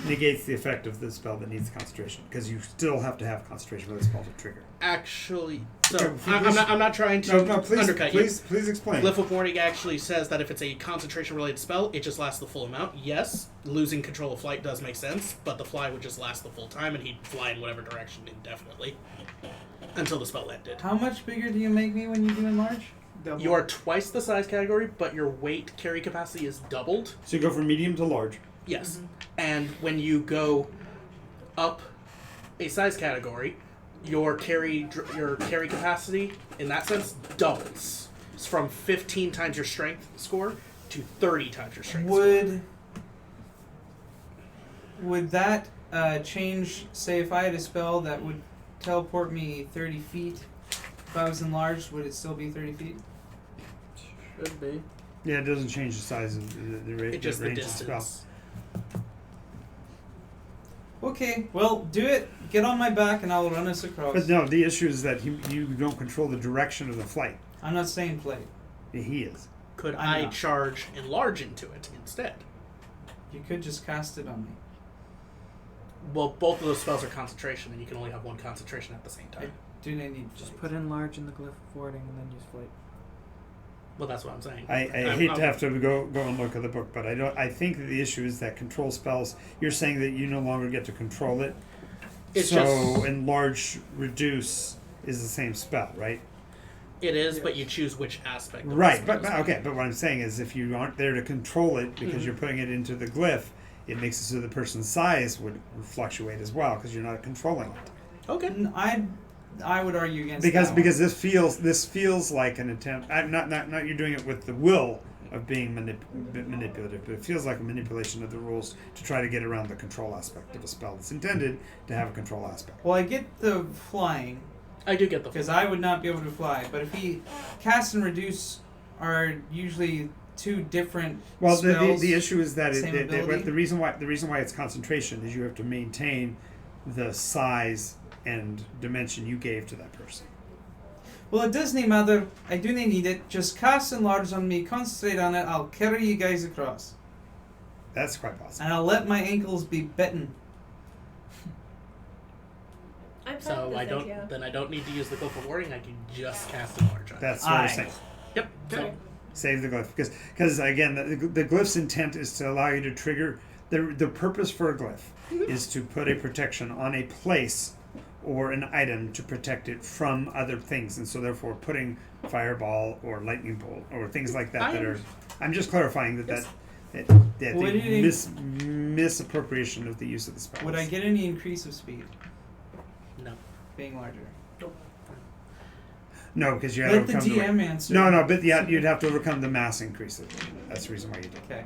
negates the effect of the spell that needs concentration because you still have to have concentration for the spell to trigger. Actually, so Okay, I'm not trying to please, undercut you. Please explain. Glyph of Warning actually says that if it's a concentration-related spell, it just lasts the full amount. Yes, losing control of flight does make sense, but the fly would just last the full time, and he'd fly in whatever direction indefinitely until the spell ended. How much bigger do you make me when you do enlarge? Double. You are twice the size category, but your weight carry capacity is doubled. So you go from medium to large. Yes. And when you go up a size category, your carry capacity, in that sense, doubles. It's from 15 times your strength score to 30 times your strength score. Would that change, say if I had a spell that would teleport me 30 feet, if I was enlarged, would it still be 30 feet? Should be. Yeah, it doesn't change the size of the It's just the range of the spell. distance. Okay, well, do it. Get on my back and I'll run us across. But no, the issue is that you don't control the direction of the flight. I'm not saying play. He is. Could I'm I not. charge enlarge into it instead? You could just cast it on me. Well, both of those spells are concentration, and you can only have one concentration at the same time. Do they need Just put enlarge in the glyph of warding and then use flight. Well, that's what I'm saying. I hate to have to go and look at the book, but I think that the issue is that control spells. You're saying that you no longer get to control it. It's so just- enlarge, reduce is the same spell, right? It is, but you choose which aspect. Of Right, the but spell. okay. But what I'm saying is, if you aren't there to control it because you're putting it into the glyph, it makes it so the person's size would fluctuate as well because you're not controlling it. Okay. I would argue against Because that because this feels like an attempt. Not you're doing it with the will of being manipulative, but it feels like a manipulation of the rules to try to get around the control aspect of a spell. It's intended to have a control aspect. Well, I get the flying I do get the because I would not be able to fly. But if he cast and reduce are usually two different Well, spells. the issue is that same ability. the reason why it's concentration is you have to maintain the size and dimension you gave to that person. Well, it doesn't matter. I do not need it. Just cast enlarge on me. Concentrate on it. I'll carry you guys across, That's quite possible. and I'll let my ankles be bitten. I'm fine So with I this don't. idea. Then I don't need to use the Glyph of Warning. I can just cast enlarge on it. That's what I'm Aye. saying. Yep. So Save the glyph because again the glyph's intent is to allow you to trigger the purpose for a glyph is to put a protection on a place or an item to protect it from other things, and so therefore putting fireball or lightning bolt or things like that that are. I'm just clarifying that the Would it- misappropriation of the use of the spell. Would I get any increase of speed no. being larger? No, because you have to Let the overcome DM answer. No, but yeah, you'd have to overcome the mass increase. That's the reason why you do it. Okay.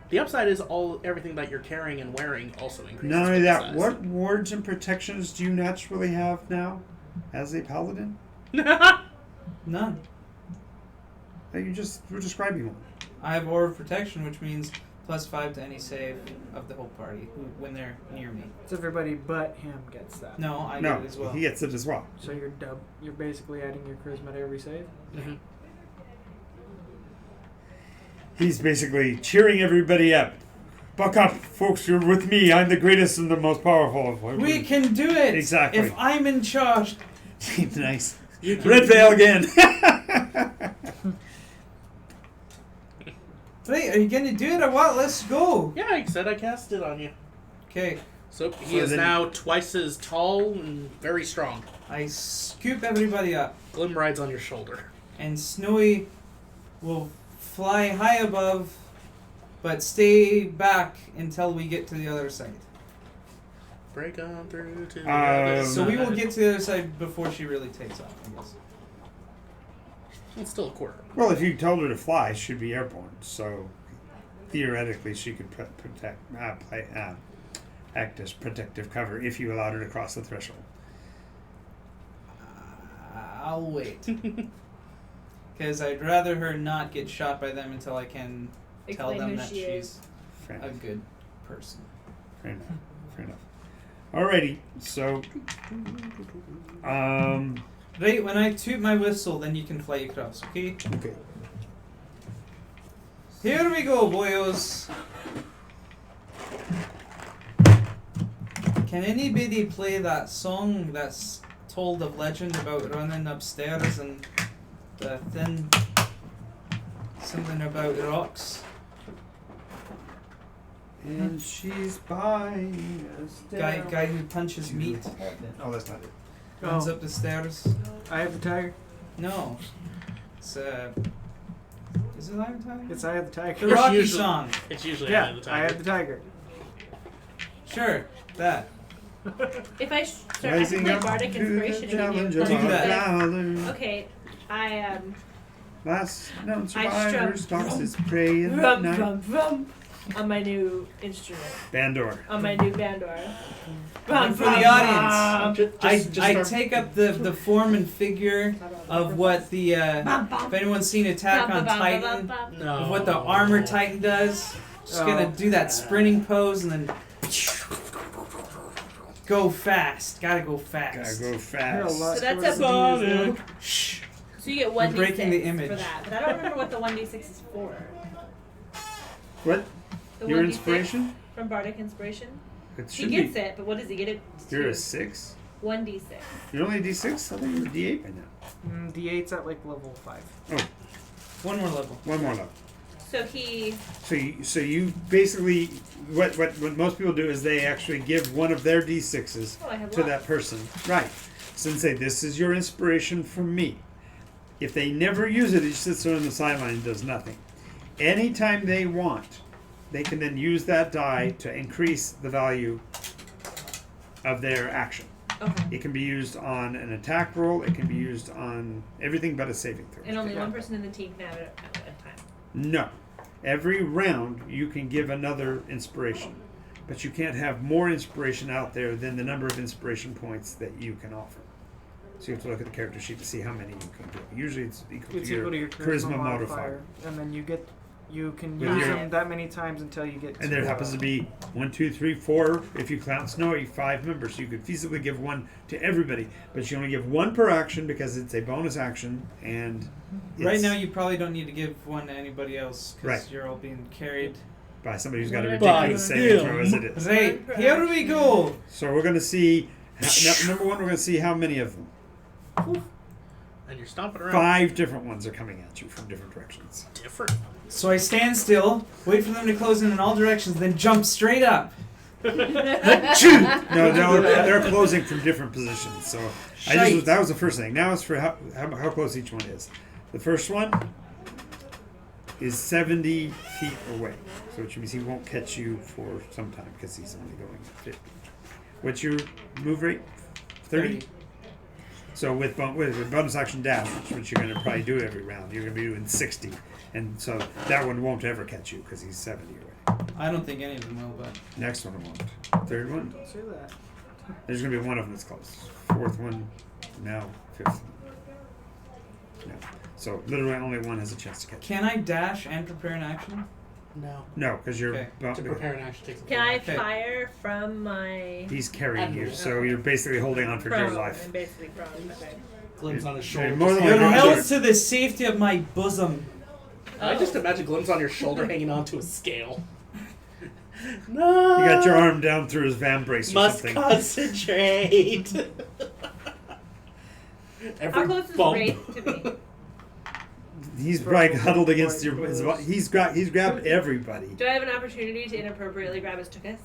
The upside is everything that you're carrying and wearing also increases. Not only with that, size. what wards and protections do you naturally have now as a paladin? None. You just were describing one. I have Aura of Protection, which means +5 to any save of the whole party when they're near me. So everybody but him gets that. No, I No, get it as well. he gets it as well. So you're basically adding your charisma to every save. Mhm. He's basically cheering everybody up. Buck up, folks, you're with me. I'm the greatest and the most powerful. We can do it! Exactly. If I'm in charge. Nice. You can- Red Veil again. Right, are you gonna do it or what? Let's go! Yeah, I said I cast it on you. Okay, So he So is then- now twice as tall and very strong. I scoop everybody up, Glim rides on your shoulder. and Snowy will fly high above, but stay back until we get to the other side. Break on through to the Um, other So we will side. get to the other side before she really takes off, I guess. It's still a quarter. Well, if you told her to fly, she'd be airborne. So theoretically, she could act as protective cover if you allowed her to cross the threshold. I'll wait. Because I'd rather her not get shot by them until I can tell Explain them who that she is. Fair a enough. good person. Fair enough. Fair enough. Alrighty. So, Right, when I toot my whistle, then you can fly across, okay? okay. Here we go, boyos. Can anybody play that song that's told of legend about running upstairs and the thin something about rocks? And she's by us. Guy who punches meat Oh, that's not it. runs Oh. up the stairs. Eye of the Tiger. No, it's is it Iron Tiger? It's Eye of the The Tiger. Rocky usually- song. It's usually Yeah, Eye of the Eye Tiger. of the Tiger. Sure, that. If I start, I can Rising play up Bardic to Inspiration the and give challenge you of Do that. valor. Okay, I Last known I survivor strum. stalks his prey in the rum night. rum rum on my new instrument, Bandor. on my new bandor. And for the audience, Just I start- take up the form and figure of what the if anyone's seen Attack on Titan, No. of what the armor Titan does. Just gonna do that sprinting pose and then go fast. Gotta go Gotta fast. go You're a fast. lot So that's shorter a than you Sonic. is now. Shh. So you get You're 1d6 breaking the image. for that, but I don't remember what the 1d6 is for. What? The Your 1d6 inspiration? from Bardic Inspiration. It He should gets be. it, but what does he get it? You're to? a 6? 1d6. You're only a D6? I thought you were D8 by now. D8's at like level 5. Oh, One more level. one more level. So he. So you basically what most people do is they actually give one of their D6s Oh, I have to lots. that person. Right. So say this is your inspiration from me. If they never use it, he sits there on the sideline and does nothing. Anytime they want, they can then use that die to increase the value of their action. Okay. It can be used on an attack roll. It can be used on everything but a saving throw. And only one person in the team can have it at a time. No. Every round you can give another inspiration, but you can't have more inspiration out there than the number of inspiration points that you can offer. So you have to look at the character sheet to see how many you can give. Usually it's equal It's to equal to your your charisma modifier. and then you can With use your- them that many times until you get. And there to, happens to be 1, 2, 3, 4. If you count Snowy, 5 members. So you could feasibly give one to everybody, but you only give one per action because it's a bonus action. And Right it's now, you probably don't need to give one to anybody else because Right. you're all being carried. by somebody who's got a By ridiculous saving throw as it is. Right, here we go. So we're going to see. Number one, we're going to see how many of them. And you're stomping around. 5 different ones are coming at you from different directions. Different. So I stand still, wait for them to close in all directions, then jump straight up. No, they're closing from different positions. So Shite. that was the first thing. Now it's for how close each one is. The first one is 70 feet away, so which means he won't catch you for some time because he's only going 50. What's your move rate? 30? So with bonus action dash, which you're going to probably do every round, you're going to be doing 60. And so that one won't ever catch you because he's 70 away. I don't think any of them will, but Next one won't. Third one, Don't say that. there's going to be one of them that's close. Fourth one, no. Fifth one, no. So literally only one has a chance to catch you. can I dash and prepare an action? No. No, because you're Okay. To prepare an action takes a Can I Okay. fire from my he's carrying you, Admiral. so you're basically holding on for dear prone? life. I'm basically prone. Okay. Glimpse on his You're shoulder. more than You're likely held to- to the safety of my bosom. I just imagine glimpse on your shoulder hanging onto a scale. No. You got your arm down through his vambrace or Must something. concentrate. Every How close is bump. Wraith to me? He's right huddled against your. He's grabbed everybody. Do I have an opportunity to inappropriately grab his tuchus?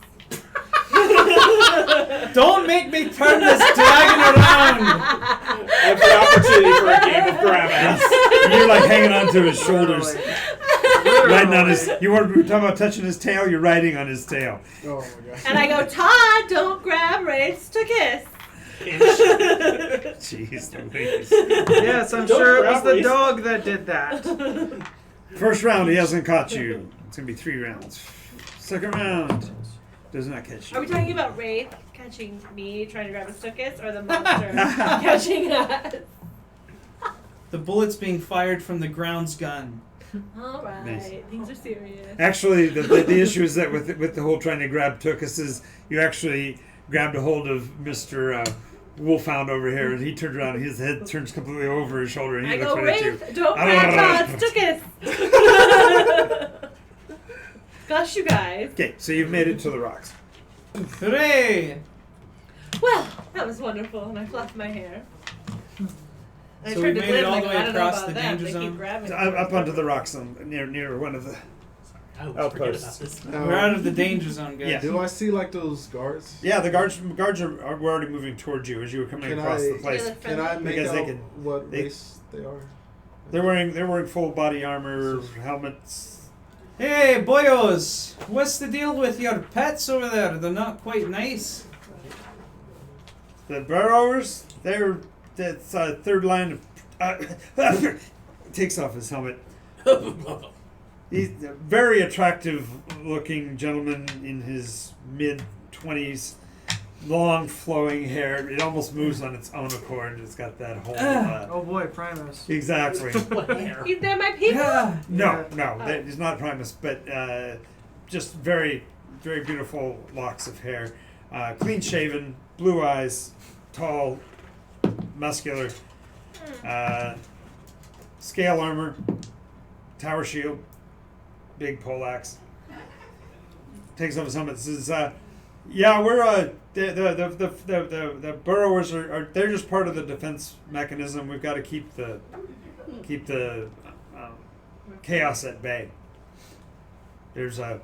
Don't make me turn this dragon around! Every opportunity for a game of grab ass. You're like hanging onto his shoulders, Literally. riding on his. You were talking about touching his tail. You're riding on his tail. Oh my gosh. And I go, Todd, don't grab Wraith's tuchus. Jeez Louise. Yes, I'm Don't sure it was grab the Reese. dog that did that. First round, he hasn't caught you. It's gonna be 3 rounds. Second round, does not catch you. Are we talking about Wraith catching me trying to grab his tuchus, or the monster catching us? The bullet's being fired from the ground's gun. All right, Nice. things are serious. Actually, the issue is that with the whole trying to grab Tookus is you actually grabbed a hold of Mr. Wolfhound over here, and he turns around, and his head turns completely over his shoulder, and he I looks go, right at you. Wraith, don't I don't grab know. Todd, Took it. Gosh, you guys. Okay, so you've made it to the rocks. Hooray! Well, that was wonderful, and I fluffed my hair. I So turned we to made it Glenn, all like, the I way don't know across about the them. danger They zone. keep grabbing So me. up onto the rocks near one of the. I always forget Outposts. about this. Now, We're out of the danger zone, guys. Yeah. do I see like those guards? Yeah, the guards are were already moving towards you as you were coming Can across I- the place. Yeah, Can I make Because out they can- what they- race they are? They're wearing full body armor, helmets. Hey, boyos! What's the deal with your pets over there? They're not quite nice. The burrowers, that's third line of. Takes off his helmet. He's a very attractive looking gentleman in his mid-20s. Long flowing hair. It almost moves on its own accord. It's got that whole. Oh boy, Primus. Exactly. What hair? They're my people. Yeah. No, Yeah. no, he's not Primus, but just very, very beautiful locks of hair. Clean shaven, blue eyes, tall, muscular. Scale armor, tower shield, big poleaxe. Takes off his helmet. Says, "Yeah, we're the burrowers are they're just part of the defense mechanism. We've got to keep the chaos at bay. There's a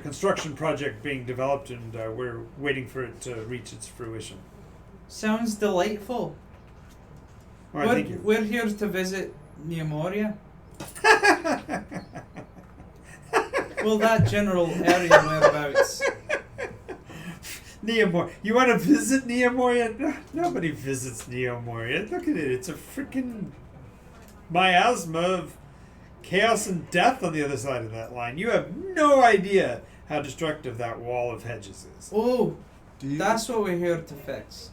construction project being developed, and we're waiting for it to reach its fruition." Sounds delightful. All right, thank you. We're here to visit Neomoria. Well, that general area whereabouts. Neomor. You want to visit Neomoria? No, nobody visits Neomoria. Look at it. It's a freaking miasma of chaos and death on the other side of that line. You have no idea how destructive that wall of hedges is. Oh, Do you? that's what we're here to fix.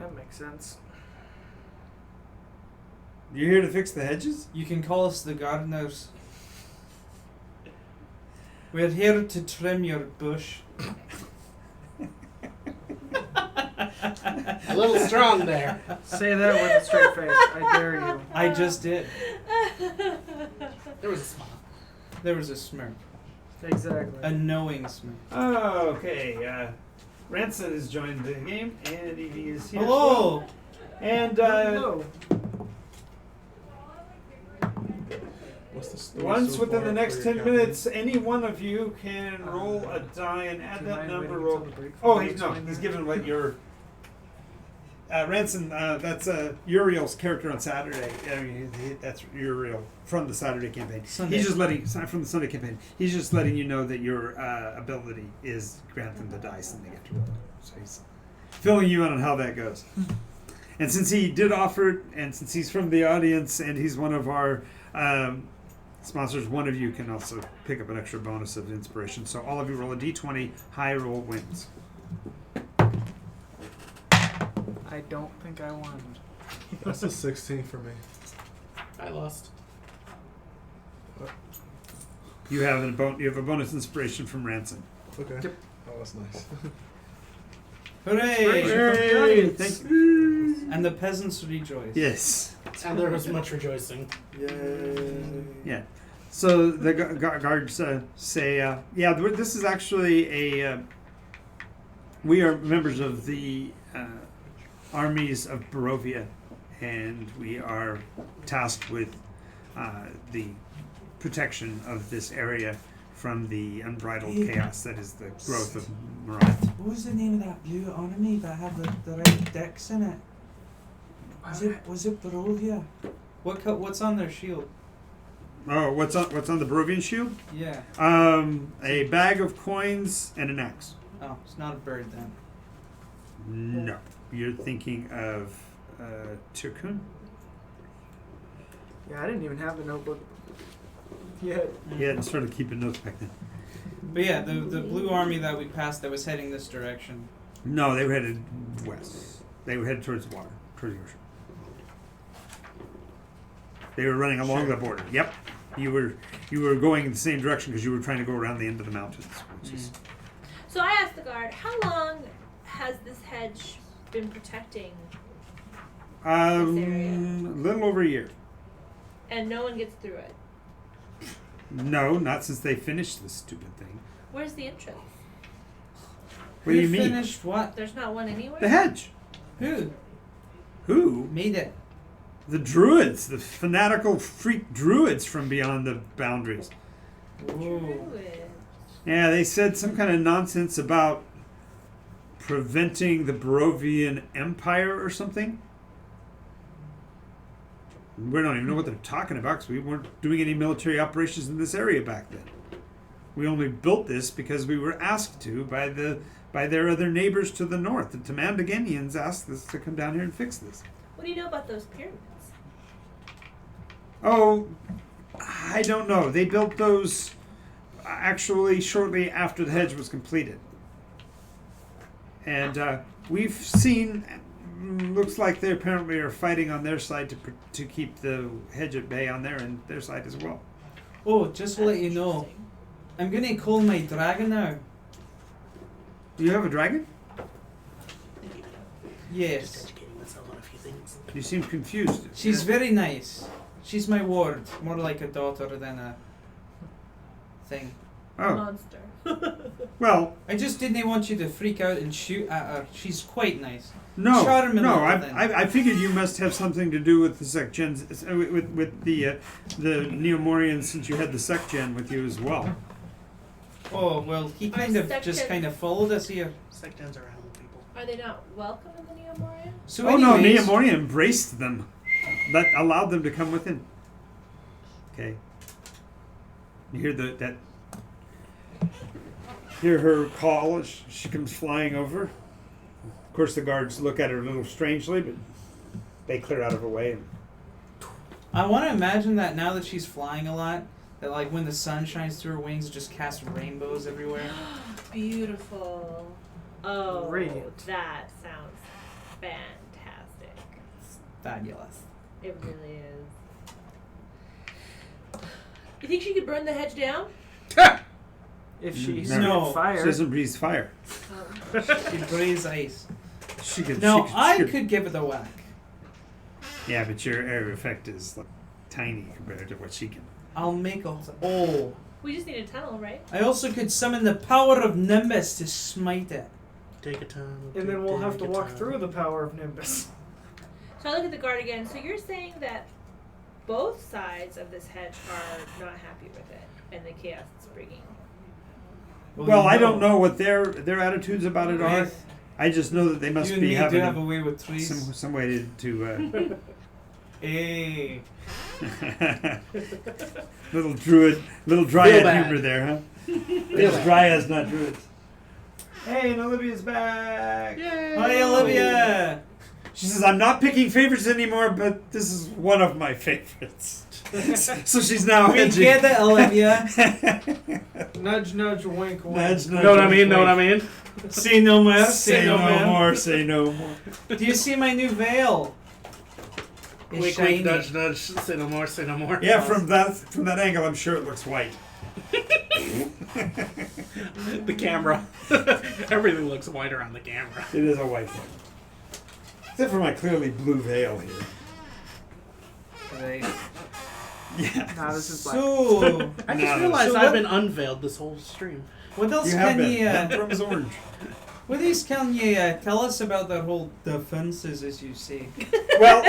That makes sense. You're here to fix the hedges? You can call us the gardeners. We're here to trim your bush. A little strong there. Say that with a straight face. I dare you. I just did. There was a smile. There was a smirk. Exactly. A knowing smirk. Okay. Ranson has joined the game, and he is here. Hello! And Hello. What's the story once so within far the next for 10 your minutes, any one of you can roll a die and add Do you that mind number. waiting Roll. until the break Oh, for me he's to no. explain He's that? given what your Ranson. That's Uriel's character on Saturday. I mean, that's Uriel from the Saturday campaign. Sunday. He's just letting from the Sunday campaign. He's just letting you know that your ability is grant them the dice and they get to roll it. So he's filling you in on how that goes. And since he did offer it, and since he's from the audience, and he's one of our sponsors, one of you can also pick up an extra bonus of inspiration. So all of you roll a d20. High roll wins. I don't think I won. That's a 16 for me. I lost. You have a bonus inspiration from Ransom. Okay. Yep. Oh, that's nice. Hooray! Hooray! Thank you. And the peasants rejoice. Yes. And there was much rejoicing. Yay. Yeah. So the guards say, yeah, this is actually a. We are members of the armies of Barovia, and we are tasked with the protection of this area from the unbridled chaos that is the growth of Marath. What was the name of that blue army that had the red dicks in it? Was it Barovia? What's on their shield? Oh, what's on the Barovian shield? Yeah. A bag of coins and an axe. Oh, it's not a bird then. No, you're thinking of Tikkun. Yeah, I didn't even have the notebook yet. He hadn't started keeping notes back then. But yeah, the blue army that we passed that was heading this direction. No, they were headed west. They were headed towards the water, towards the ocean. They were running along Sure. the border. Yep. You were going in the same direction because you were trying to go around the end of the mountains. Which is, So I asked the guard, how long has this hedge been protecting, area. a little over a year. and no one gets through it? No, not since they finished this stupid thing. Where's the entrance? What do you mean? Finished what? There's not one anywhere? The hedge. Who? Who? Made it. The druids, the fanatical freak druids from beyond the boundaries. Whoa. Druid. Yeah, they said some kind of nonsense about preventing the Barovian Empire or something. We don't even know what they're talking about because we weren't doing any military operations in this area back then. We only built this because we were asked to by their other neighbors to the north. The Tamandaganians asked us to come down here and fix this. What do you know about those pyramids? Oh, I don't know. They built those actually shortly after the hedge was completed. And we've seen, looks like they apparently are fighting on their side to keep the hedge at bay on their side as well. Oh, just to let you know, Interesting. I'm gonna call my dragon now. Do you have a dragon? Just Yes. educating myself on a few things. You seem confused. She's very nice. She's my ward, more like a daughter than a thing. Oh, Monster. well, I just didn't want you to freak out and shoot at her. She's quite nice. no, Charming no. little thing. I figured you must have something to do with the sect gens, with the Neomorians, since you had the sect gen with you as well. Oh well, he kind of just second- kind of followed us here. Sectons are helping people. Are they not welcome in the Neomorian? So Oh no, anyways, Neomoria embraced them. That allowed them to come within. Okay. You hear that. Hear her call as she comes flying over. Of course, the guards look at her a little strangely, but they clear out of her way. I want to imagine that now that she's flying a lot, that like when the sun shines through her wings, it just casts rainbows everywhere. Beautiful. Oh, Radiant. that sounds fantastic. Fabulous. It really is. You think she could burn the hedge down? If she No. started fire. She doesn't breathe fire. She breathes ice. She could. No, she I she could give it a whack. Yeah, but your area of effect is like, tiny compared to what she can. I'll make a hole. We just need a tunnel, right? I also could summon the power of Nimbus to smite it. Take a time. And then we'll have to walk through the power of Nimbus. So I look at the guard again. So you're saying that both sides of this hedge are not happy with it and the chaos it's bringing. Well, you I don't know what their attitudes about it are. Wraith, I just know that they must you and be me having do have a way with trees. some way to Hey. little dryad bad. humor there, huh? It's dryads, not druids. Hey, and Olivia's back. Yay! Hi, Olivia. She says, "I'm not picking favorites anymore, but this is one of my favorites." So she's now We hedging. get it, Olivia. Nudge, nudge, wink, wink. Nudge, nudge, Know what I wink, mean? Know what I wink. mean? Say no more. Say no more. Say no more. Do you see my new veil? It's Wink, shiny. wink, nudge, nudge. Say no more. Say no more. Yeah, from that angle, I'm sure it looks white. The camera. Everything looks whiter on the camera. It is a white one. Except for my clearly blue veil here. Right. Yeah. Nah, this is black. So, I No, just realized so I've what- been unveiled this whole stream. what else You have can been. you? That room is orange. What else can you tell us about their whole defenses, as you say? Well,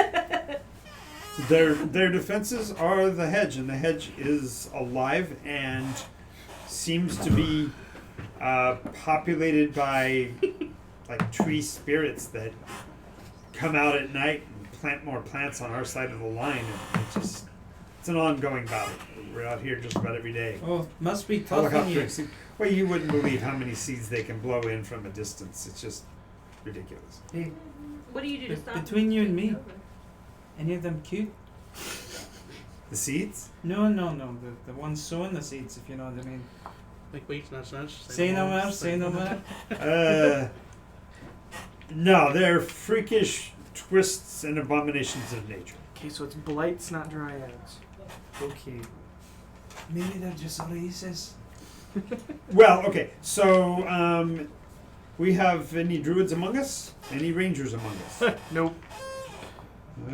their defenses are the hedge, and the hedge is alive and seems to be populated by like tree spirits that come out at night and plant more plants on our side of the line, and it's an ongoing battle. We're out here just about every day. Oh, must be tough on you. Helicopters. Well, you wouldn't believe how many seeds they can blow in from a distance. It's just ridiculous. Hey, What do you do to Be- stop between them you and from me. taking over? any of them cute? The seeds? No. The ones sowing the seeds, if you know what I mean. Like, wait, nudge, nudge. Say no more. Say no more. No, they're freakish twists and abominations of nature. Okay, so it's blights, not dryads. Okay. Maybe they're just racist. Well, okay. So we have any druids among us? Any rangers among us? Nope.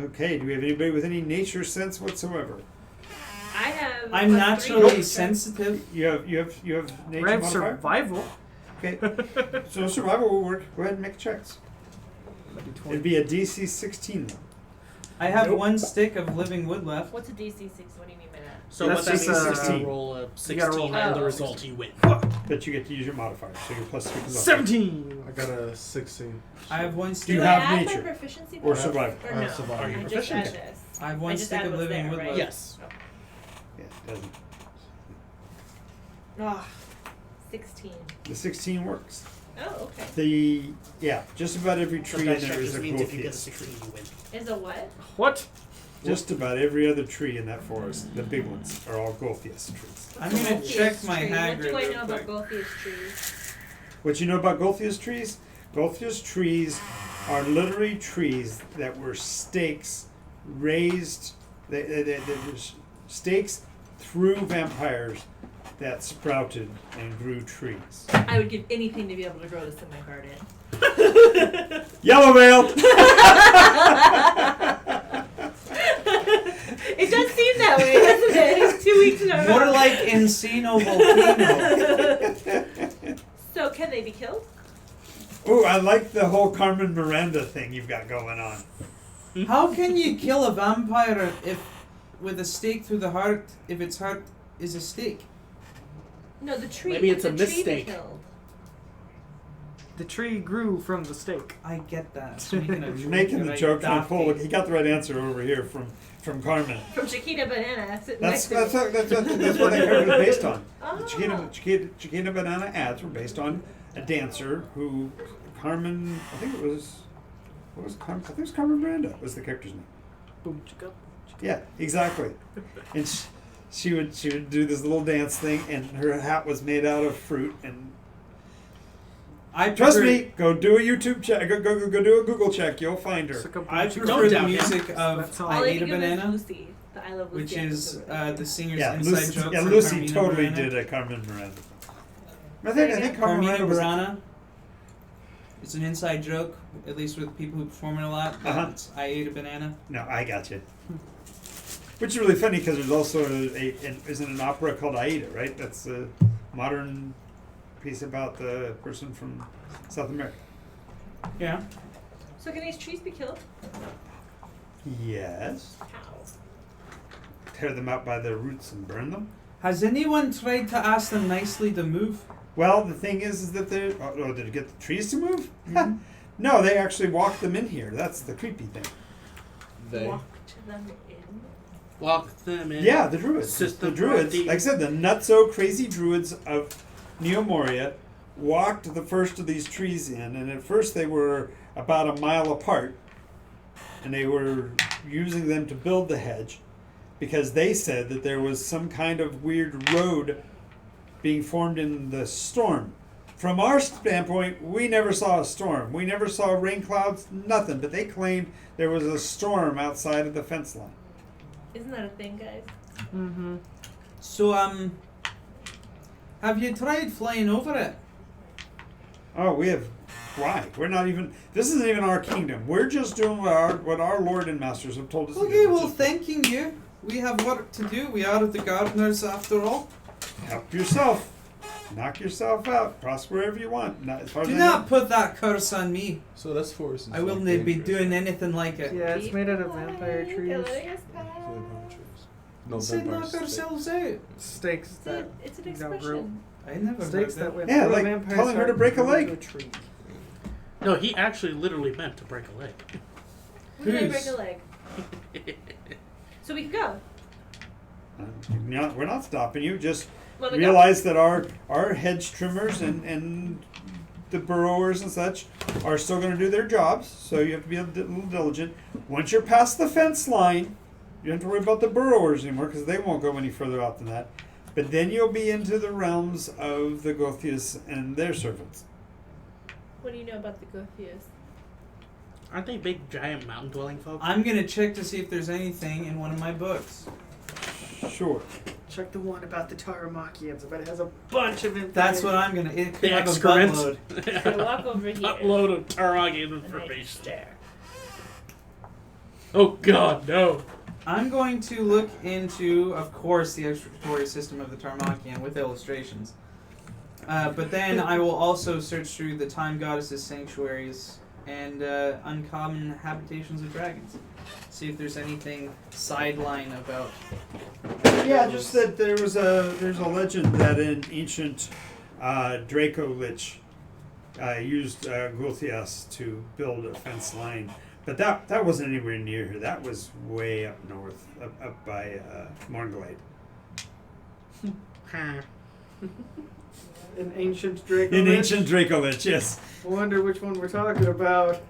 Okay. Do we have anybody with any nature sense whatsoever? I have. I'm +3 naturally nature. sensitive. You have nature I have modifier? survival. Okay. So survival will work. Go ahead and make checks. That'd be It'd be a DC 16 though. I have Nope. 1 stick of living wood left. What's a DC 6? What do you mean by that? So That's what that just, means is you 16. roll a gotta 16 roll and the high. result you win. But you get to use your modifier, so you're plus 3 plus 17. I got a 16. I have 1 Do stick. you Do have I add nature? my proficiency Or bonus? survival? Or I have no? survival. Are you I just proficient? add this. I have I 1 just stick add of what's living there, wood right? left. Yes. Yeah, it doesn't. Oh, 16. The 16 works. Oh, okay. Just about every So tree in dice there check is just a means if you get a Gulfius 16 tree. you win. Is a what? What? Just about every other tree in that forest, the big ones, are all Gulfius trees. I'm gonna Gulfius check my tree. Hagrid What do I real know about quick. Gulfius trees? What you know about Gulfius trees? Gulfius trees are literally trees that were stakes raised, they were stakes through vampires that sprouted and grew trees. I would give anything to be able to grow this in my garden. Yellow Veil! It does seem that way, doesn't it? 2 weeks in a row. More like Encino Volcano. So, can they be killed? Ooh, I like the whole Carmen Miranda thing you've got going on. How can you kill a vampire if with a stake through the heart if its heart is a stake? No, the tree. Maybe it's the a tree mistake. Be killed. The tree grew from the stake. I get that. Making a He's joke, making the right, joke trying to pull. Daphne? He got the right answer over here from Carmen. From Chiquita Banana. Sitting That's next to me. what that character was based on. Oh. The Chiquita Banana ads were based on a dancer who Carmen. I think it was. What was Carmen? I think it was Carmen Miranda. Was the character's name? Boom, chicka. Yeah, exactly. And she would do this little dance thing, and her hat was made out of fruit. And I trust prefer- me, go do a YouTube check. Go do a Google check. You'll find her. Suck up I boom, chicka. prefer the doubt it. music of That's all. I All I Ate a think of is Banana, Lucy. The I Love Lucy which is episode. the singer's Yeah, inside Lucy. joke Yeah, for Lucy Carmina totally Burana. did a Carmen Miranda. I Say think again? Carmen Carmina Miranda was. Burana. It's an inside joke, at least with people who perform it a lot. Uh-huh. It's I ate a banana. No, I got you. Which is really funny because there's also isn't an opera called Aida, right? That's a modern piece about the person from South America. Yeah. So can these trees be killed? Yes. How? Tear them out by their roots and burn them. Has anyone tried to ask them nicely to move? Well, the thing is that they're. Oh, did it get the trees to move? Mhm. No, they actually walked them in here. That's the creepy thing. They. Walk to them in. Walk them in. Yeah, the druids. System The druids. party. Like I said, the nutso crazy druids of Neo Moria walked the first of these trees in, and at first they were about a mile apart, and they were using them to build the hedge because they said that there was some kind of weird road being formed in the storm. From our standpoint, we never saw a storm. We never saw rain clouds, nothing, but they claimed there was a storm outside of the fence line. Isn't that a thing, guys? Mm-hmm. So, have you tried flying over it? Oh, we have. Why? We're not even. This isn't even our kingdom. We're just doing what our lord and masters have told us to do. Okay, which well, is thanking you. We have work to do. We are the gardeners after all. help yourself. Knock yourself out. Cross wherever you want. Not as far Do as I not know. put that curse on me. So that's forest. is I will like not be dangerous. doing anything like it. Yeah, it's made out of vampire They're trees. letting us pass. Vampire trees. No We said vampire knock stakes. ourselves out. Stakes that It's an outgrew. expression. I never Stakes heard that went Yeah, through like a vampire's telling her to heart break a and leg. into a tree. No, he actually literally meant to break a leg. Who did I Whose? break a leg? So we can go. We're not stopping you. Just Want to go? realize that our hedge trimmers and the burrowers and such are still going to do their jobs. So you have to be a little diligent. Once you're past the fence line, you don't have to worry about the burrowers anymore because they won't go any further out than that. But then you'll be into the realms of the Gothias and their servants. What do you know about the Gothias? Aren't they big, giant mountain dwelling folk? I'm gonna check to see if there's anything in one of my books. Sure. Check the one about the Taramakians. I bet it has a bunch of information. That's what I'm gonna. It could The have a excrement. buttload. So walk over here. Upload of Taragi And I information. stare. Oh God, no. I'm going to look into, of course, the extractory system of the Tarmakian with illustrations. But then I will also search through the Time Goddess's sanctuaries and uncommon habitations of dragons. See if there's anything sideline about. Yeah, just that there's a legend that an ancient Draco Lich used Gulthias to build a fence line, but that wasn't anywhere near here. That was way up north, up by Mornglade. An ancient Draco. An Lich? ancient Draco Lich, yes. I wonder which one we're talking about.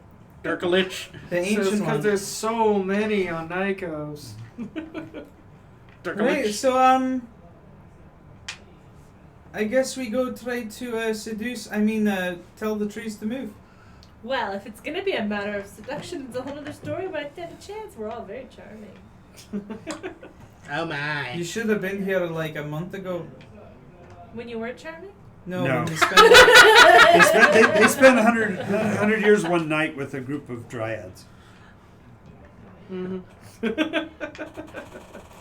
Durkalich. The ancient Because one. there's so many on Nikos. Right, Durkalich. so I guess we go try to tell the trees to move. Well, if it's gonna be a matter of seduction, it's a whole other story, but I stand a chance. We're all very charming. Oh my. You should have been here like a month ago. When you weren't charming? No, No. when we spent They spent 100 years one night with a group of dryads. Mm-hmm.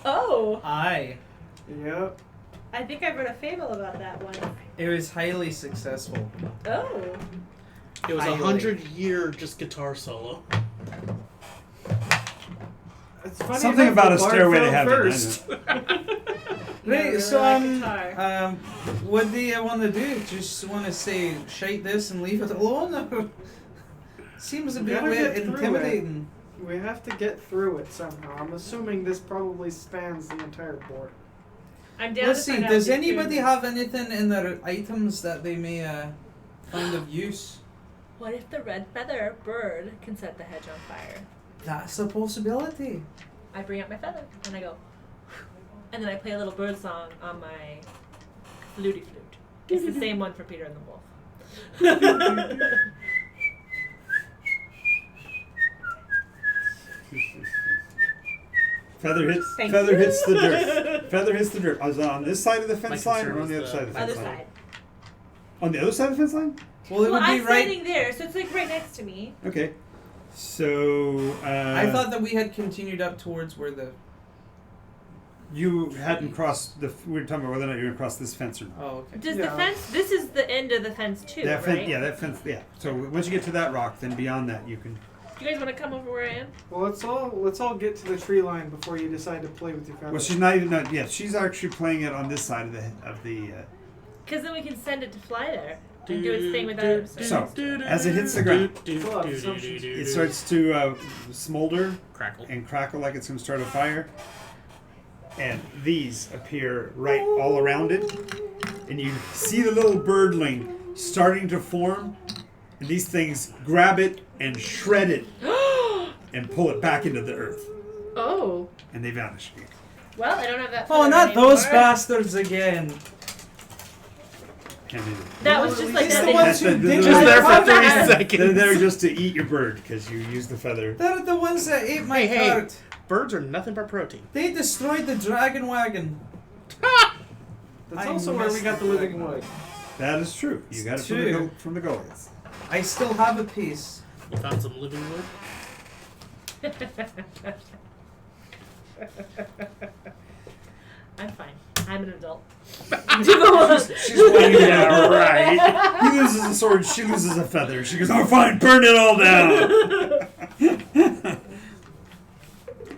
Oh! Aye. Yep. I think I've read a fable about that one. It was highly successful. Oh. It was a Highly. 100-year just guitar solo. It's funny Something enough, about the a bard stairway to fell heaven. I first. know. Right, really so like guitar. what do you want to do? Just want to say shite this and leave it alone? Or seems a We bit gotta get through intimidating. We have to get through it somehow. I'm assuming this probably spans the entire board. I'm down Let's to see. find out Does if anybody there's- have anything in their items that they may find of use? What if the red feather bird can set the hedge on fire? That's a possibility. I bring out my feather and I go, and then I play a little bird song on my fluty flute. It's the same one for Peter and the Wolf. Feather hits Thank feather you. hits the dirt. Feather hits the dirt. Was it on this side of the fence My line or concern on the other was side of the fence Other line? side. On the other side of the fence line? Well, it Well, would be I'm right. standing there, so it's like right next to me. Okay. So I thought that we had continued up towards where the. you hadn't crossed the. We were talking about whether or not you were going to cross this fence or not. Oh, okay. Does the Yeah. fence? This is the end of the fence too, That right? fence, yeah, that fence, yeah. So once you get to that rock, then beyond that, you can. Do you guys want to come over where I am? Well, let's all get to the tree line before you decide to play with your feathers. Well, she's not even. Not, yeah, she's actually playing it on this side of the. Because then we can send it to fly there and do its thing without it. So as it hits the ground, it starts to smolder Crackle. and crackle like it's going to start a fire. And these appear right all around it, and you see the little birdling starting to form. And these things grab it and shred it and pull it back into the earth, Oh. and they vanish. Well, I don't have that. Oh, feather not those anymore. bastards again. And That Well, was just at like least that. the They- ones who That's the- did just my there for feather. 3 seconds. they're there just to eat your bird because you use the feather. They're the ones that ate my Hey, cart. Birds are nothing but protein. They destroyed the dragon wagon. That's I also where we missed got the the living dragon. wood. That is true. You got it True. from the goalies. I still have a piece. You found some living wood? I'm fine. I'm an adult. She's like, yeah, right. He loses a sword, she loses a feather. She goes, oh, fine, burn it all down.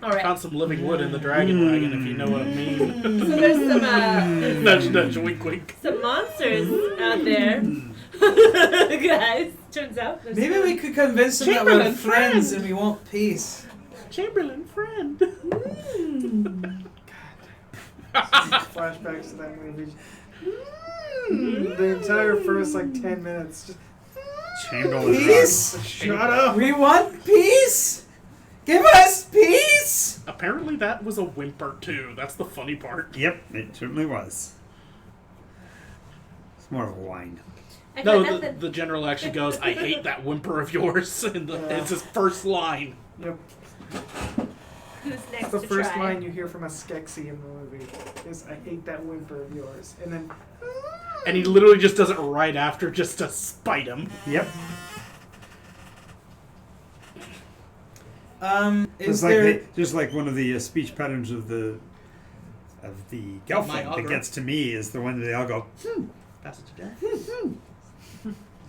All right. Found some living wood in the dragon wagon, if you know what I mean. So there's some Nudge, nudge, wink, wink. some monsters out there, guys. Turns out. There's Maybe some- we could convince them that we're Chamberlain friends friend. and we want peace. Chamberlain friend. Flashbacks to that movie. The entire first 10 minutes. Just Chamberlain. Peace? shut up. We want peace. Give us peace. Apparently that was a whimper too. That's the funny part. Yep, it certainly was. It's more of a whine. I No, got the nothing. general actually goes, "I hate that whimper of yours." And it's his first line. Yep. Who's next The to first try? line you hear from a Skeksis in the movie is, "I hate that whimper of yours," and then And he literally just does it right after, just to spite him. Yep. Is there? Just like one of the speech patterns of the Gelfling My that augur. gets to me is the one that they all go, Pass it to Jack. just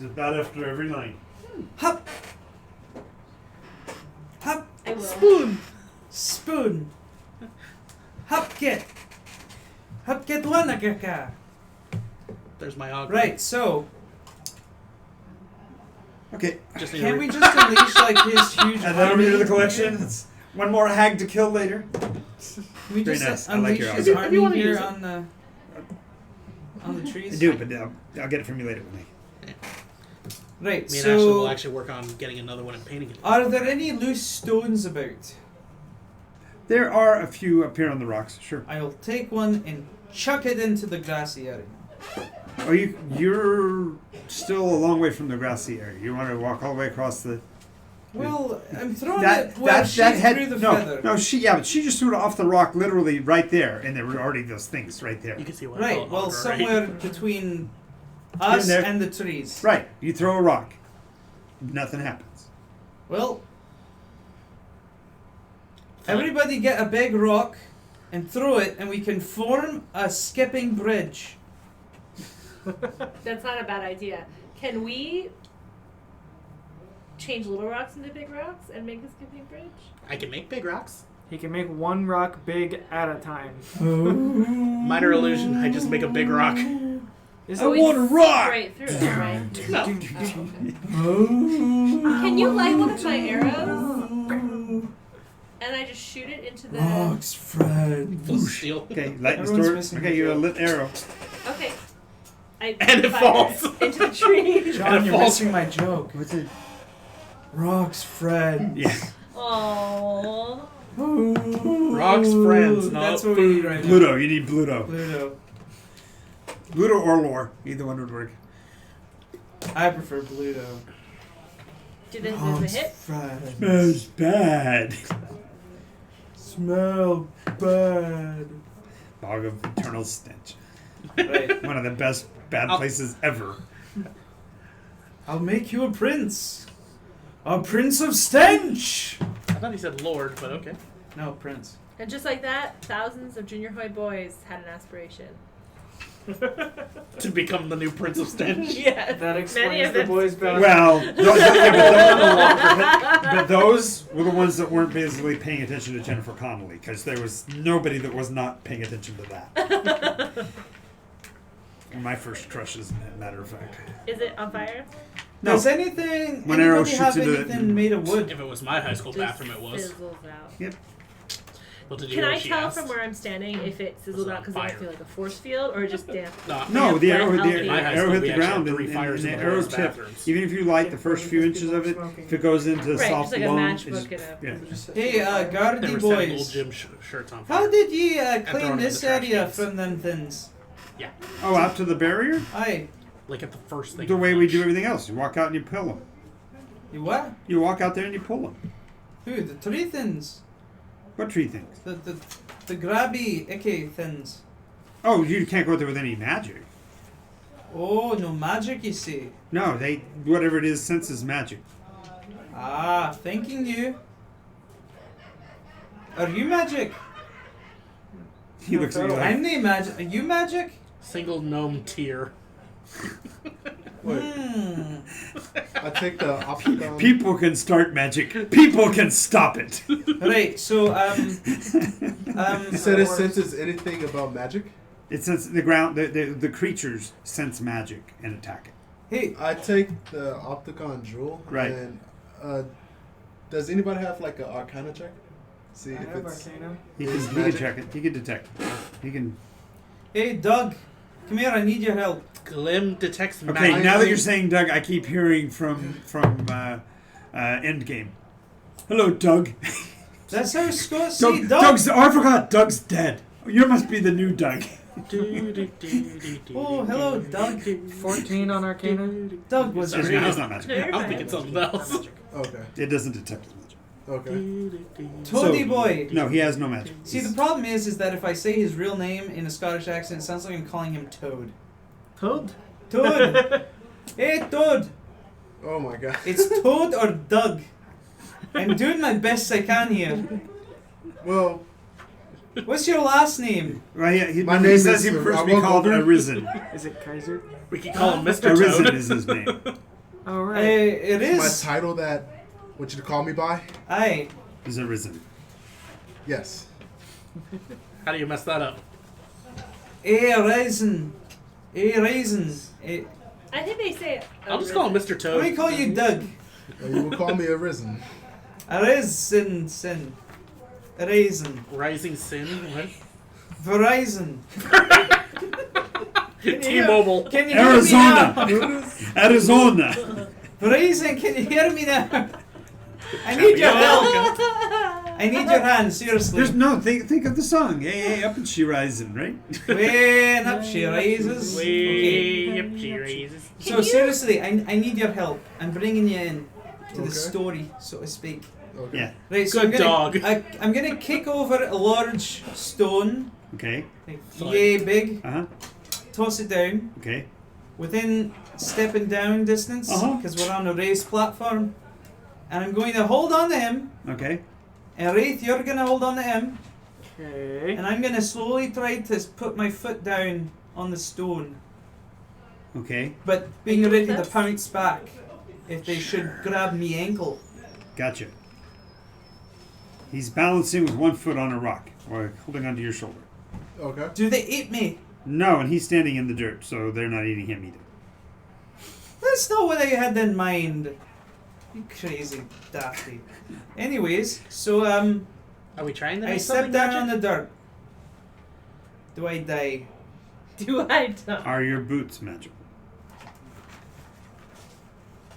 about after every line. Hop. Hop. I will. Spoon. Spoon. Hop get. Hop get one agaka. There's my augur. Right. So Okay, Just need can't to we just unleash like his huge add that over army? to the collection. It's one more hag to kill later. Can we Very just nice. I unleash like your his idea. If you wanna army here use it. on the trees? I do, but I'll get it from you later. Right. Me and Ashley will So actually work on getting another one and painting it. are there any loose stones about? There are a few up here on the rocks, sure. I'll take one and chuck it into the grassy area. Oh, you're still a long way from the grassy area. You want to walk all the way across the... Well, I'm throwing it where that she head, threw the no, feather. no, but she just threw it off the rock literally right there, and there were already those things right there. You can see what I Right, call well, augur, somewhere between us there. and the trees. Right, you throw a rock, nothing happens. Well, everybody get a big rock and throw it, and we can form a skipping bridge. That's not a bad idea. Can we change little rocks into big rocks and make a skipping bridge? I can make big rocks. he can make one rock big at a time. Minor illusion. I just make a big rock. Is I it- want a rock! Right through it, right? No. Can you light one of my arrows? And I just shoot it into the. Rocks, friend. Full steel. Okay, light the Everyone's store. missing Okay, the you have a joke. lit arrow. Okay. I And it fire falls. into the tree. John, And it you're falls. missing my joke. What's it? Rocks, friend. Yeah. Aww. Rocks, friends, not That's what we need right now. Bluto, you need Bluto. Pluto. Bluto or lore, either one would work. I prefer Pluto. Did this Rocks, hit? friend. Smells bad. Smell bad. Bog of eternal stench. Right. One of the best bad Oh. places ever. I'll make you a prince. A prince of stench. I thought he said Lord, but okay. No, prince. And just like that, thousands of junior high boys had an aspiration. To become the new Prince of Stench. Yes. That Many explains of the them. boys' back. Well, but those were the ones that weren't basically paying attention to Jennifer Connelly, because there was nobody that was not paying attention to that. My first crush, as a matter of fact. Is it on fire? No. Does anything? One arrow anybody shoots have into the- anything made of wood? If it was my high school bathroom, it was. Fizzles out. Yep. Well, did you Can hear I what she tell asked? from where I'm standing if it sizzled Was it out on because I fire? feel like a force field or just damp? No, the Yeah, arrow, healthy. the My high arrow school, hit we the actually ground, had three and fires the in the arrow's boys' tipped. bathrooms. Even if you light the first few inches of it, if it goes into Right, soft just like a loam, matchbook it's- in a- yeah. Hey, They Gardy were setting old boys. gym shirts on fire. How did ye throwing clean them in this the trash area cans. from them things? Yeah, Oh, out to the barrier? Aye. like at the first thing. The of way we lunch. do everything else. You walk out and you pull them. You what? You walk out there and you pull them. Who? The tree thins. What tree things? The grabby, icky thins. Oh, you can't go there with any magic. Oh, no magic, you see. No, whatever it is senses magic. Ah, thanking you. Are you magic? He looks at you like, I'm the magic. Are you magic? Single gnome tier. Hmm. I take the octagon. people can start magic. People can stop it. Right. So You said it senses anything about magic? It senses the ground. The creatures sense magic and attack it. Hey, I take the Opticon jewel. Right. And does anybody have like an Arcana check? See I if have it's. Arcana. He Is can magic- check it. He can detect it. He can. hey, Doug, come here. I need your help. Glim detects Okay, magic. now that you're saying Doug, I keep hearing from Endgame. Hello, Doug. That's how Scott say Doug. Doug's. Oh, I forgot. Doug's dead. You must be the new Doug. Oh, hello, Doug. 14 on Arcana. Doug was Excuse me, it's not magic. I'm thinking something else. Okay. It doesn't detect as magic. Okay. Toady boy. No, he has no magic. See, the problem is that if I say his real name in a Scottish accent, it sounds like I'm calling him Toad. Toad? Toad! Hey, Toad! Oh my god. It's Toad or Doug. I'm doing my best I can here. Well, What's your last name? Right, he My name says is- he prefers I to be won't called over. Arisen. Is it Kaiser? We can call him Mr. Arisen Toad. is his name. Oh, right. It my is. title that want you to call me by? Aye. He's Arisen. Yes. How do you mess that up? Raisin. Raisin. I think they say. I'll just call him Mr. Let Toad. me call you Doug. You will call me Arisen. Raisin. Sin. Raisin. Rising Sin? What? Verizon. T-Mobile. Can you hear me now? Arizona. Arizona. Verizon, can you hear me now? I need your help. I need your hand, seriously. There's no think of the song. Hey, up and she rising, right? Way up she rises. Okay. Way up she raises. So seriously, I need your help. I'm bringing you in to Okay. the story, so to speak. Okay. Yeah. Right, so Good dog. I'm gonna kick over a large stone, Okay. like Fine. yay big, Uh-huh. toss it down Okay. within stepping down distance, Uh-huh. because we're on a raised platform, and I'm going to hold on to him. Okay. And Wraith, you're gonna hold on to him, Okay. and I'm gonna slowly try to put my foot down on the stone, Okay. but being ready to That's- pounce back if they should grab me ankle. Gotcha. He's balancing with one foot on a rock or holding onto your shoulder. Okay. Do they eat me? No, and he's standing in the dirt, so they're not eating him either. That's not what I had in mind. You crazy dafty. Anyways, so Are we trying to I make step something down on magic? the dirt. Do I die? Do I not? Are your boots magical?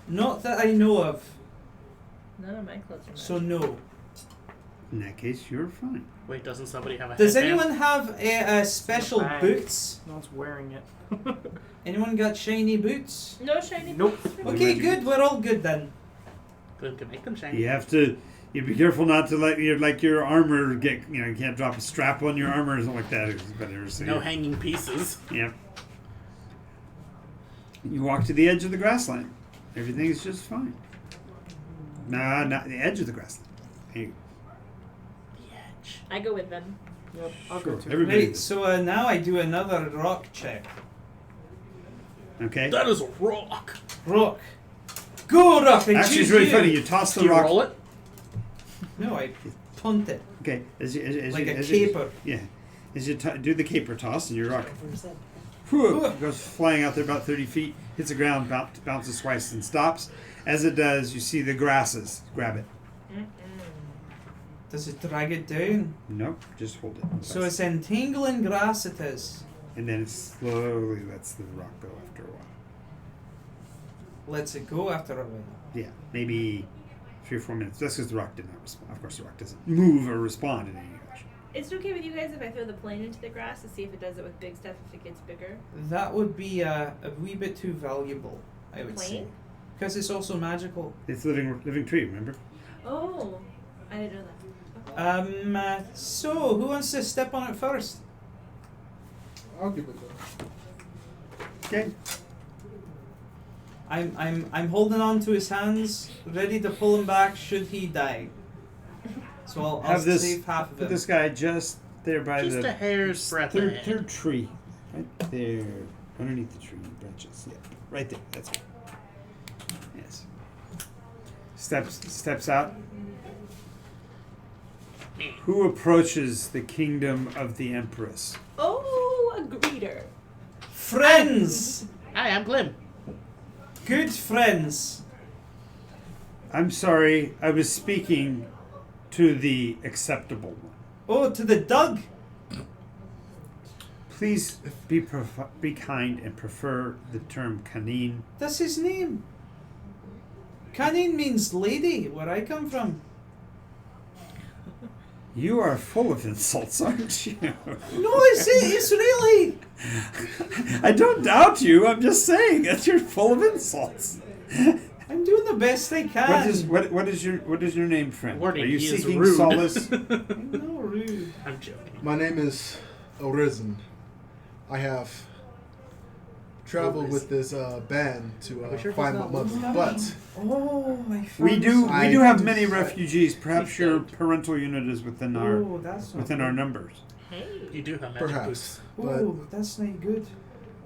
Not that I know of. None of my clothes are So no. In that case, you're fine. Wait, doesn't somebody have a Does headband? anyone have a special Bag. boots? No one's wearing it. Anyone got shiny boots? No shiny Nope. boots for me. Okay, good. We're all good then. Glenn can make them shiny. You have to. You be careful not to let your armor get. You can't drop a strap on your armor or something like that. It's better. So No hanging pieces. Yeah. You walk to the edge of the grassland. Everything is just fine. Nah, not the edge of the grassland. Hey, I go with them. Yep, I'll sure, go too. everybody. Right, so now I do another rock check. Okay. That is a rock. Rock. Go, rock! I Actually, it's choose really you. funny. You toss the Do you rock. roll it? No, I punt it. Okay. As Like you, a as you- caper. yeah. As you do the caper toss, and your rock whew, goes flying out there about 30 feet, hits the ground, bounces twice, and stops. As it does, you see the grasses grab it. Does it drag it down? Nope, just hold it. So it's entangling grass it is. And then it slowly lets the rock go after a while. Lets it go after a while. Yeah, maybe 3 or 4 minutes. That's because the rock did not respond. Of course, the rock doesn't move or respond in any fashion. Is it okay with you guys if I throw the plane into the grass to see if it does it with big stuff if it gets bigger? That would be a wee bit too valuable, I would say. Plane? Because it's also magical. It's a living tree, remember? Oh, I didn't know that. So who wants to step on it first? I'll give it to him. Okay. I'm holding on to his hands, ready to pull him back should he die. So I'll Have this. save half of Put him. this guy just there by Just the a hair's breadth third ahead. tree, right there, underneath the tree branches. Yeah, right there. That's good. Yes. Steps out. Who approaches the kingdom of the Empress? Oh, a greeter. Friends! Hi, I'm Glim. Good friends. I'm sorry, I was speaking to the acceptable one. Oh, to the Doug. Please be kind and prefer the term Canine. That's his name. Canine means lady, where I come from. You are full of insults, aren't you? No, it's really. I don't doubt you. I'm just saying that you're full of insults. I'm doing the best I can. What is your name, friend? Warning, Are you he is seeking rude. solace? I'm no rude. I'm joking. My name is Arisen. I have traveled with this band to find my mother, but Oh, my friend. We do I- have many refugees. Perhaps your parental unit is within our Oh, that's not within good. our numbers. Hey, you do have magic perhaps. boots. But Oh, that's not good.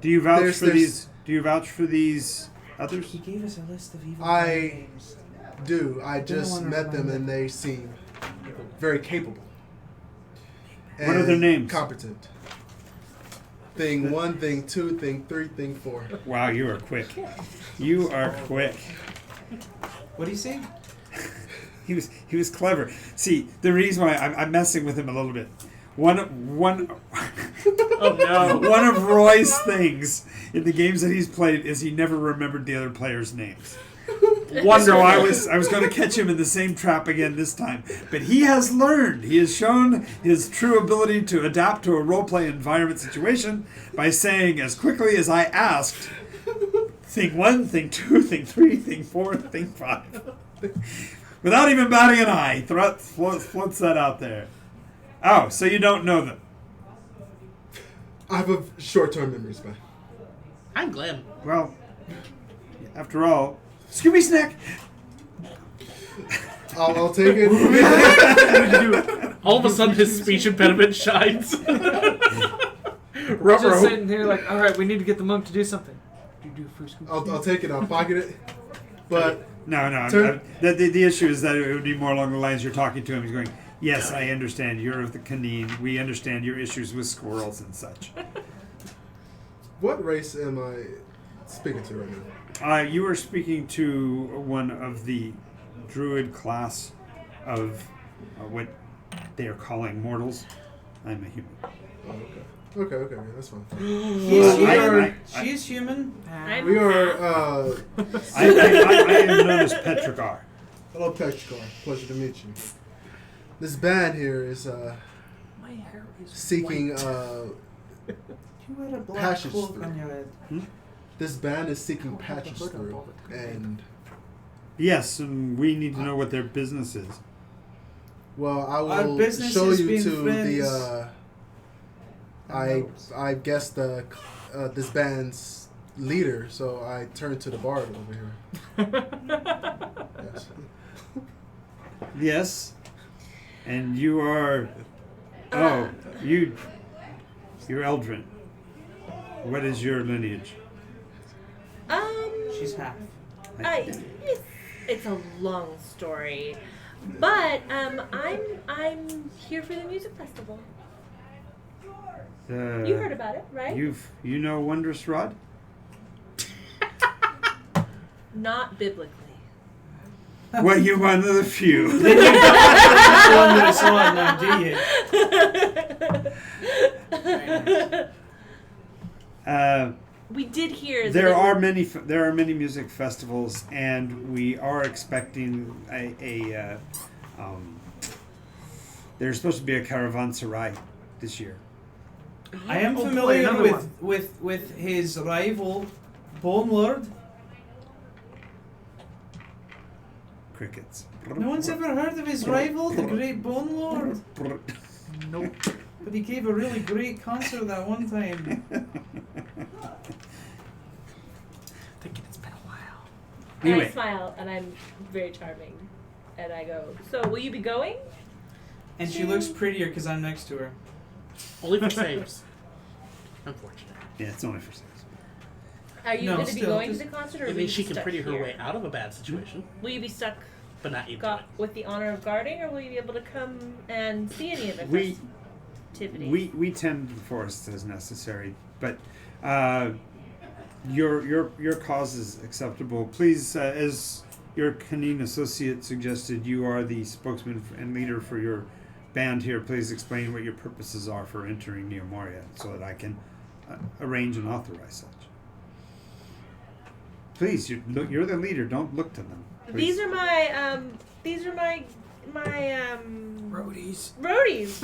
Do you vouch There's- for there's- these? Do you vouch for these others? He gave us a list of evil I- names. I just wanna met them remind and they seem very capable. What are their and names? Competent. Thing 1, thing 2, thing 3, thing 4. Wow, you are quick. You are quick. What do you say? He was clever. See, the reason why I'm messing with him a little bit. One Oh no. one of Roy's things in the games that he's played is he never remembered the other players' names. So I was going to catch him in the same trap again this time, but he has learned. He has shown his true ability to adapt to a roleplay environment situation by saying as quickly as I asked, thing 1, thing 2, thing 3, thing 4, thing 5, without even batting an eye. Floats that out there. Oh, so you don't know them? I have a short-term memory span. I'm Glim. Well, after all, Scooby Snack. I'll take it. All of a sudden, his speech impediment shines. We're just sitting here like, all right, we need to get the monk to do something. You do first. I'll take it. I'll pocket it. But No. Turn- The issue is that it would be more along the lines you're talking to him. He's going, yes, I understand. You're of the Canine. We understand your issues with squirrels and such. what race am I speaking to right now? You are speaking to one of the druid class of what they are calling mortals. I'm a human. Oh, okay, that's fine. He's human. I- She's human. I'm We are, I am known as Petrigar. hello Petrichor, pleasure to meet you. This band here is, My hair is seeking, white. You wear a black Passage cloak through. on your head. this band is seeking patches through, and, Yes, and we need to know what their business is. well, I Our will business show is you being to friends. the, I guess this band's leader, so I turned to the bard over here. Yes. Yes. And you are. You're Eldrin. What is your lineage? She's half. It's a long story, but I'm here for the music festival. You heard about it, right? You know Wondrous Rod? Not biblically. Well, you're one of the few. Then you don't have one that I saw now, do you? We did hear that There are many music festivals, and we are expecting there's supposed to be a caravanserai this year. I am Oh, boy, familiar another with his rival, Bone Lord. Crickets. No one's ever heard of his rival, the Great Bone Lord. Nope. But he gave a really great concert that one time. Thinking it's been a while. And Anyway. I smile, and I'm very charming. And I go, so will you be going? And she looks prettier because I'm next to her. Only for saves. Unfortunate. Yeah, it's only for six. Are you No, going to be still, going to just- the concert, or I will mean, you she be can stuck pretty her here? way out of a bad situation, Will you be stuck but not into it. with the honor of guarding, or will you be able to come and see any of the We- festivities? We tend to forest as necessary, but your cause is acceptable. Please, as your Canine associate suggested, you are the spokesman and leader for your band here. Please explain what your purposes are for entering Neo Moria, so that I can arrange and authorize such. Please, you're the leader. Don't look to them. Please. These are my Roadies. roadies.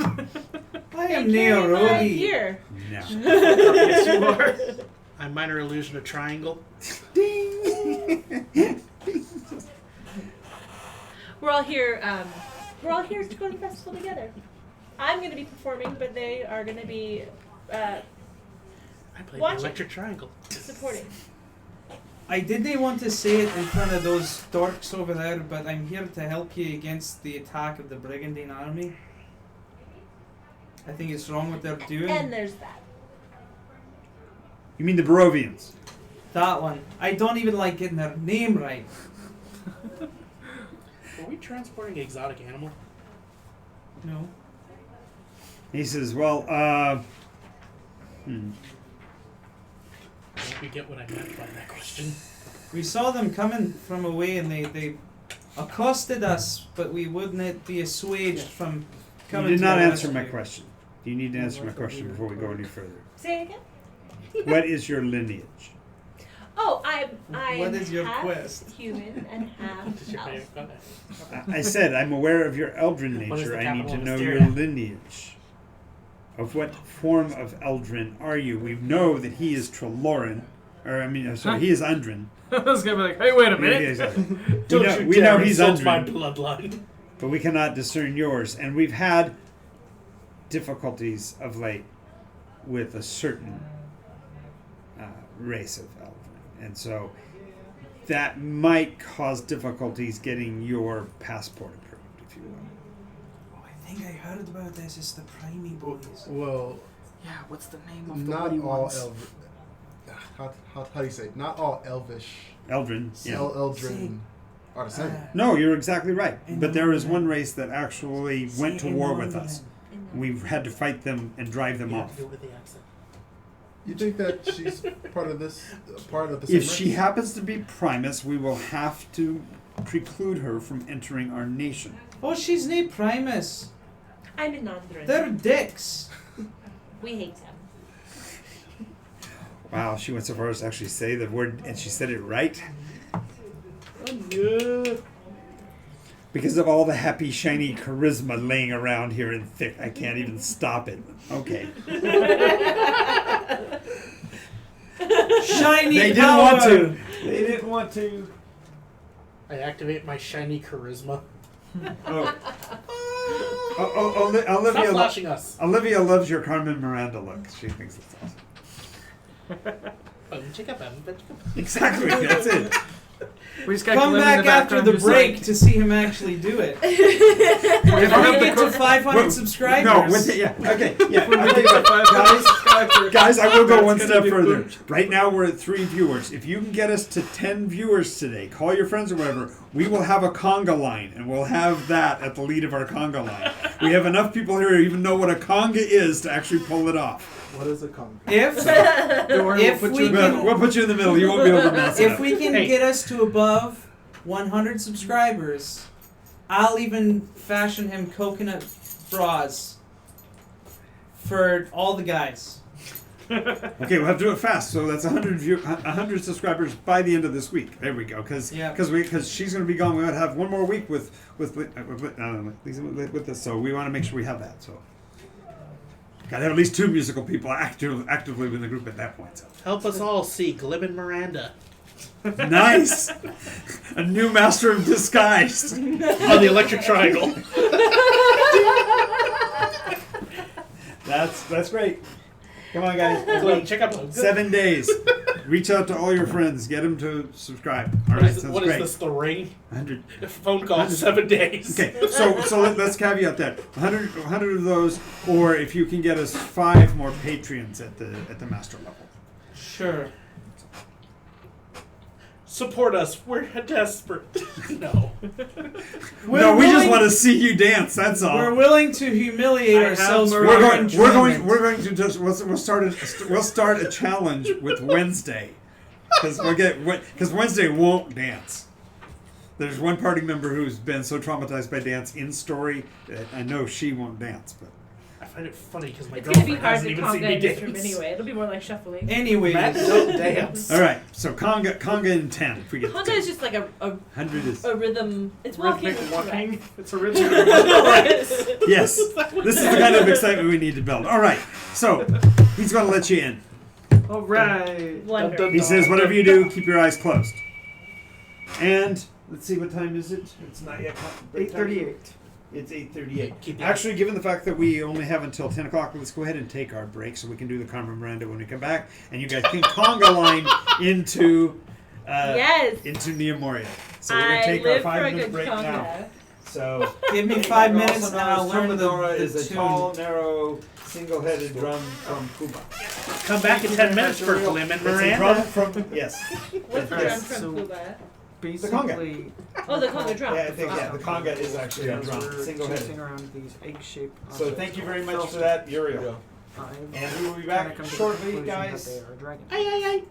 I am They Neo carry my Rodi. gear. No. Yes, you are. I'm minor illusion of triangle. Ding. We're all here. We're all here to go to the festival together. I'm going to be performing, but they are going to be I played Watch the it. electric triangle. supporting. I didn't want to say it in front of those dorks over there, but I'm here to help you against the attack of the Brigandine army. I think it's wrong what they're doing. And there's that. You mean the Barovians? That one. I don't even like getting their name right. Are we transporting an exotic animal? No. He says, well, I hope you get what I meant by that question. We saw them coming from away and they accosted us, but we wouldn't be assuaged from you coming did to not our answer my rescue. question. Do you need to answer my question before we go any further? Say it again. What is your lineage? Oh, I'm What is your half quest? human and half What is your elf. favorite color? I said I'm aware of your Eldrin What is nature. the I need to capital of know Mysteria? your lineage. Of what form of Eldrin are you? We know that he is Troloran, he is Undrin. I was gonna be like, hey, wait a Yeah, minute. exactly. Don't we you know dare he's insult my Undrin, bloodline. but we cannot discern yours. And we've had difficulties of late with a certain race of Eldrin, and so that might cause difficulties getting your passport approved, if you will. Oh, I think I heard about this. It's the Primey boys. Well, Yeah, what's the name of the not woody all ones? how do you say it? Not all Elvish. Eldrin, yeah. Eldrin are the same. No, you're exactly right. In But there is Northern. one race that actually went to war with us. We've had to fight them and drive them You have off. to do it with the accent. You think that she's part of the same If race? she happens to be Primus, we will have to preclude her from entering our nation. Oh, she's named Primus. I'm a non-threat. They're dicks. We hate him. Wow, she went so far as to actually say the word, and she said it right. Yeah. Because of all the happy, shiny charisma laying around here in thick, I can't even stop it. Okay. Shiny They didn't power. want to. They didn't want to. I activate my shiny charisma. Oh. Stop Olivia, flashing us. Olivia loves your Carmen Miranda look. She thinks it's awesome. Exactly, that's it. We just got Come Glim in back the after background the just break like- to see him actually do it. If If we we have get the to 500 Wait, subscribers. No, with it, yeah. Okay, yeah. when I'll we tell get you to what, 500 subscribers, Guys, I will go that's one gonna step be further. booked. Right now we're at 3 viewers. If you can get us to 10 viewers today, call your friends or whatever, we will have a conga line, and we'll have that at the lead of our conga line. We have enough people here who even know what a conga is to actually pull it off. What is a conga? If Don't worry, If we'll put we you in the can- middle. We'll put you in the middle. You won't be able to mess it if up. we can Hey. get us to above 100 subscribers, I'll even fashion him coconut bras for all the guys. Okay, we'll have to do it fast. So that's 100 subscribers by the end of this week. There we go. Because she's going to be gone. We got to have one more week with this. So we want to make sure we have that. So got to have at least 2 musical people actively in the group at that point. So. Help us all see Glib and Miranda Nice, a new master of disguise. on the electric triangle. That's great. Come on, guys. Glib, check out 7 days. Reach out to all your friends. Get them to subscribe. All right, sounds what great. is this, the ring? 100. Phone call 7 days. Okay, so let's caveat that 100 of those, or if you can get us 5 more Patreons at the master level. Sure. Support us. We're desperate. No. No, we just want to see you dance. That's all. We're willing to humiliate I have ourselves for We're our We're enjoyment. going to just we'll start a challenge with Wednesday, because Wednesday won't dance. There's one party member who's been so traumatized by dance in story that I know she won't dance, but. find it funny because my It's gonna be girlfriend hard hasn't to even seen conga me in this room dance. anyway. It'll be more like shuffling. Anyways, Don't dance. All right, so conga in 10. If we get to Conga 10. is just like a 100 is. rhythm. It's walking. Rhythmic walking. correct. It's a rhythm. Yes, this is the kind of excitement we need to build. All right, so he's going to let you in. All right. Wonderful. He says, whatever you do, keep your eyes closed. And let's see, what time is it? It's not yet. break time. 8:38. It's 8:38. Keep it- Actually, given the fact that we only have until 10 o'clock, let's go ahead and take our break so we can do the Carmen Miranda when we come back. And you guys can conga line into Yes. into Nia Moria. So we're going I to take our live for a 5-minute good break conga. now. So give me 5 minutes Also and known I'll as learn the Troubadour is a tune. tall, narrow, single-headed drum from Cuba. Come back in 10 minutes for Glim and it's a drum Miranda. from yes. What's the Yes, drum from so- Cuba? Basically. Oh, the conga drum. Yeah, I think the conga is actually a drum, We're single-headed. chasing around these egg-shaped So objects thank you very called much for that, There we Uriel. go. I've And we will be kinda back come to the shortly, conclusion that guys. they are a dragon. Aye, aye, aye.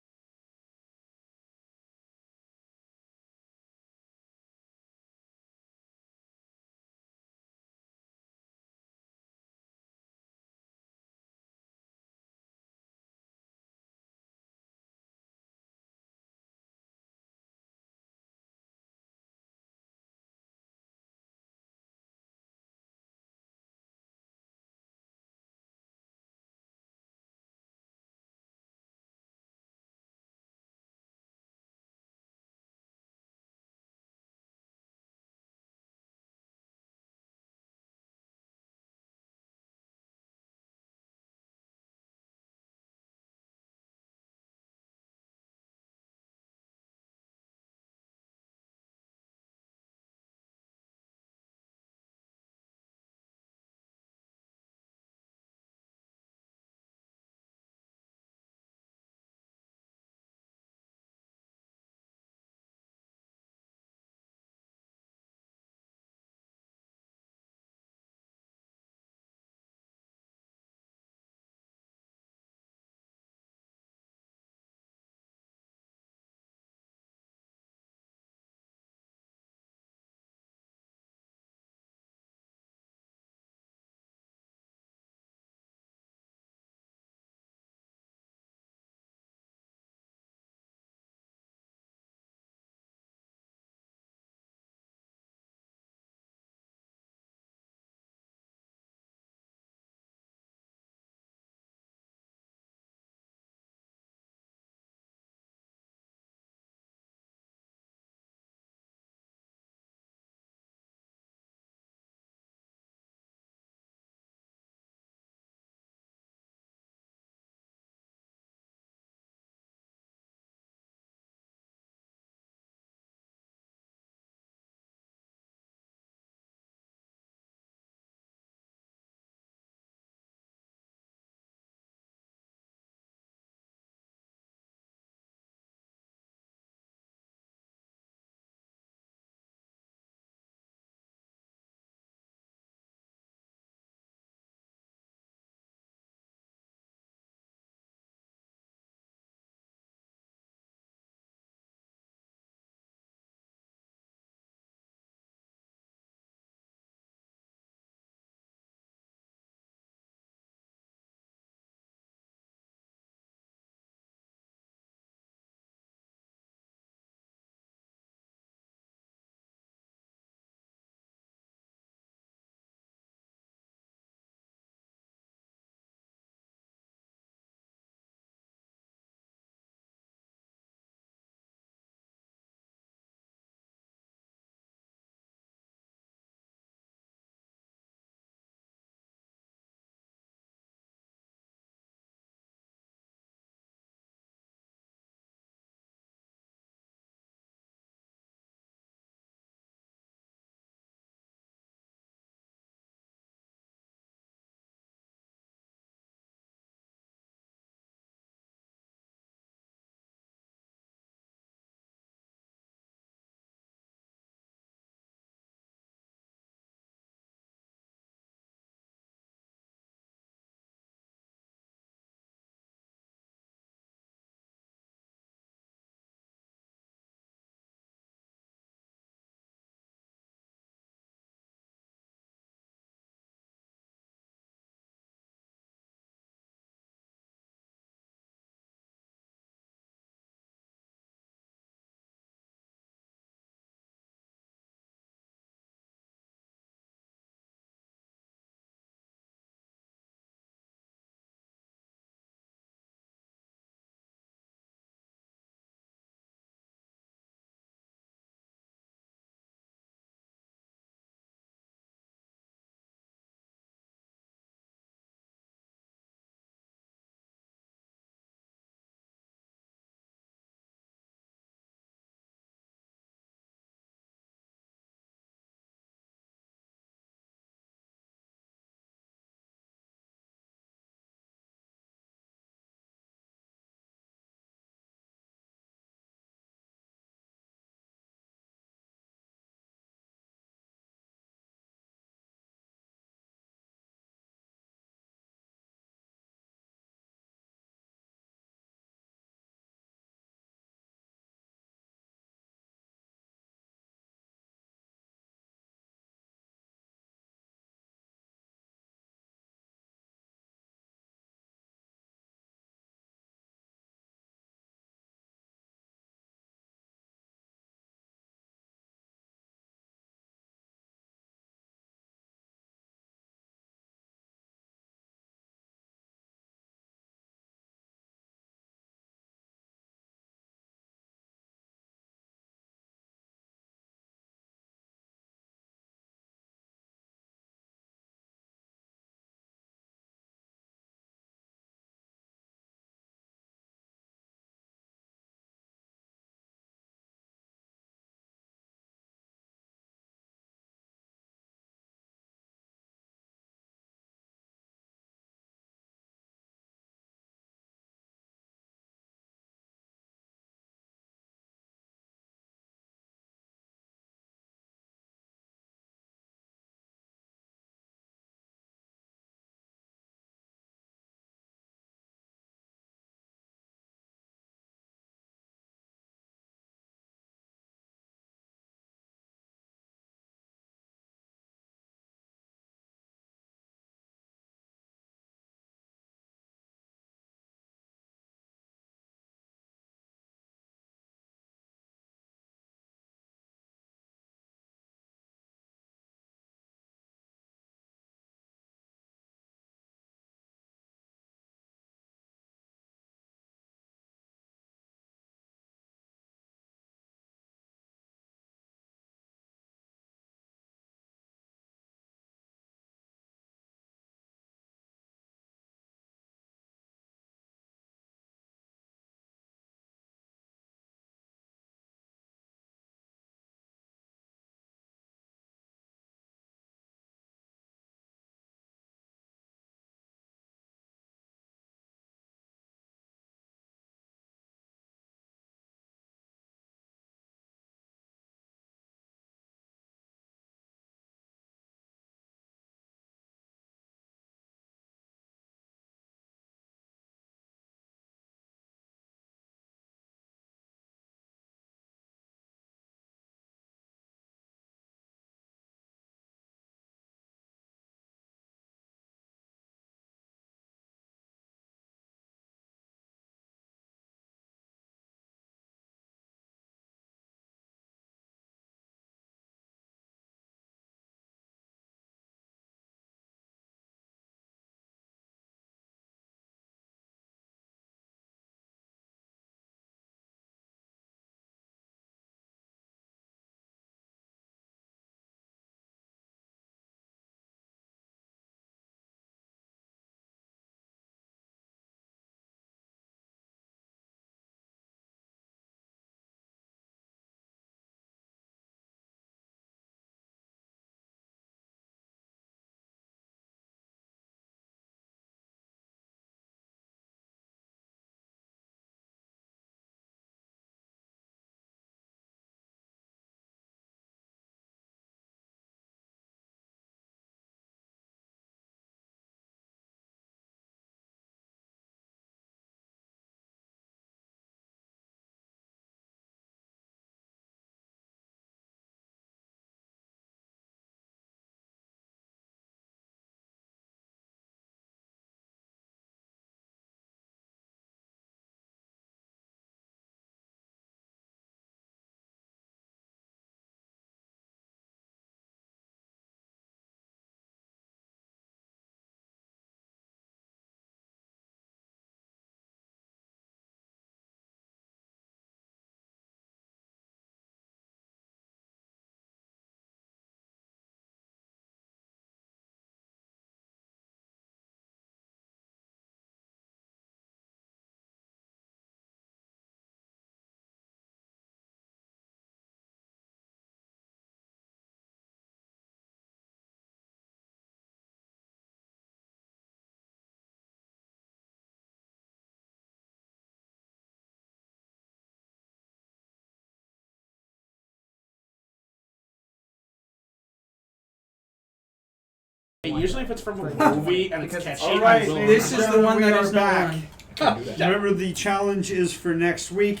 Usually if it's from a movie and it's Because it's- catchy, All right, I will This is remember. the one We that are is back. not on. Remember, the challenge is for next week.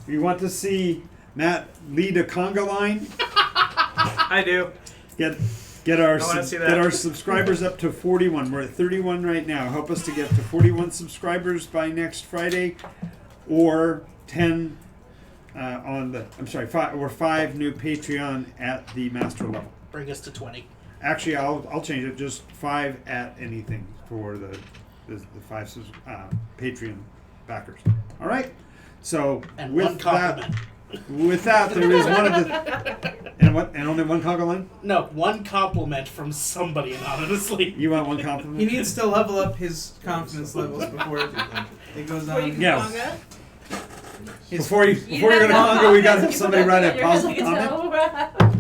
You want to see Matt lead a conga line? I do. Get our I wanna see that. get our subscribers up to 41. We're at 31 right now. Help us to get to 41 subscribers by next Friday, or 10 on the. I'm sorry, 5 new Patreon at the master level. Bring us to 20. Actually, I'll change it. Just 5 at anything for the 5 Patreon backers. All right. So And with one compliment. with that, there is one of the and only one conga line. No, one compliment from somebody anonymously. You want one compliment? He needs to level up his confidence levels before it goes Before you on. can Yeah. manga. Before you're You gonna don't have conga, we gotta have confidence, somebody you write a put that on positive your comment. guitar.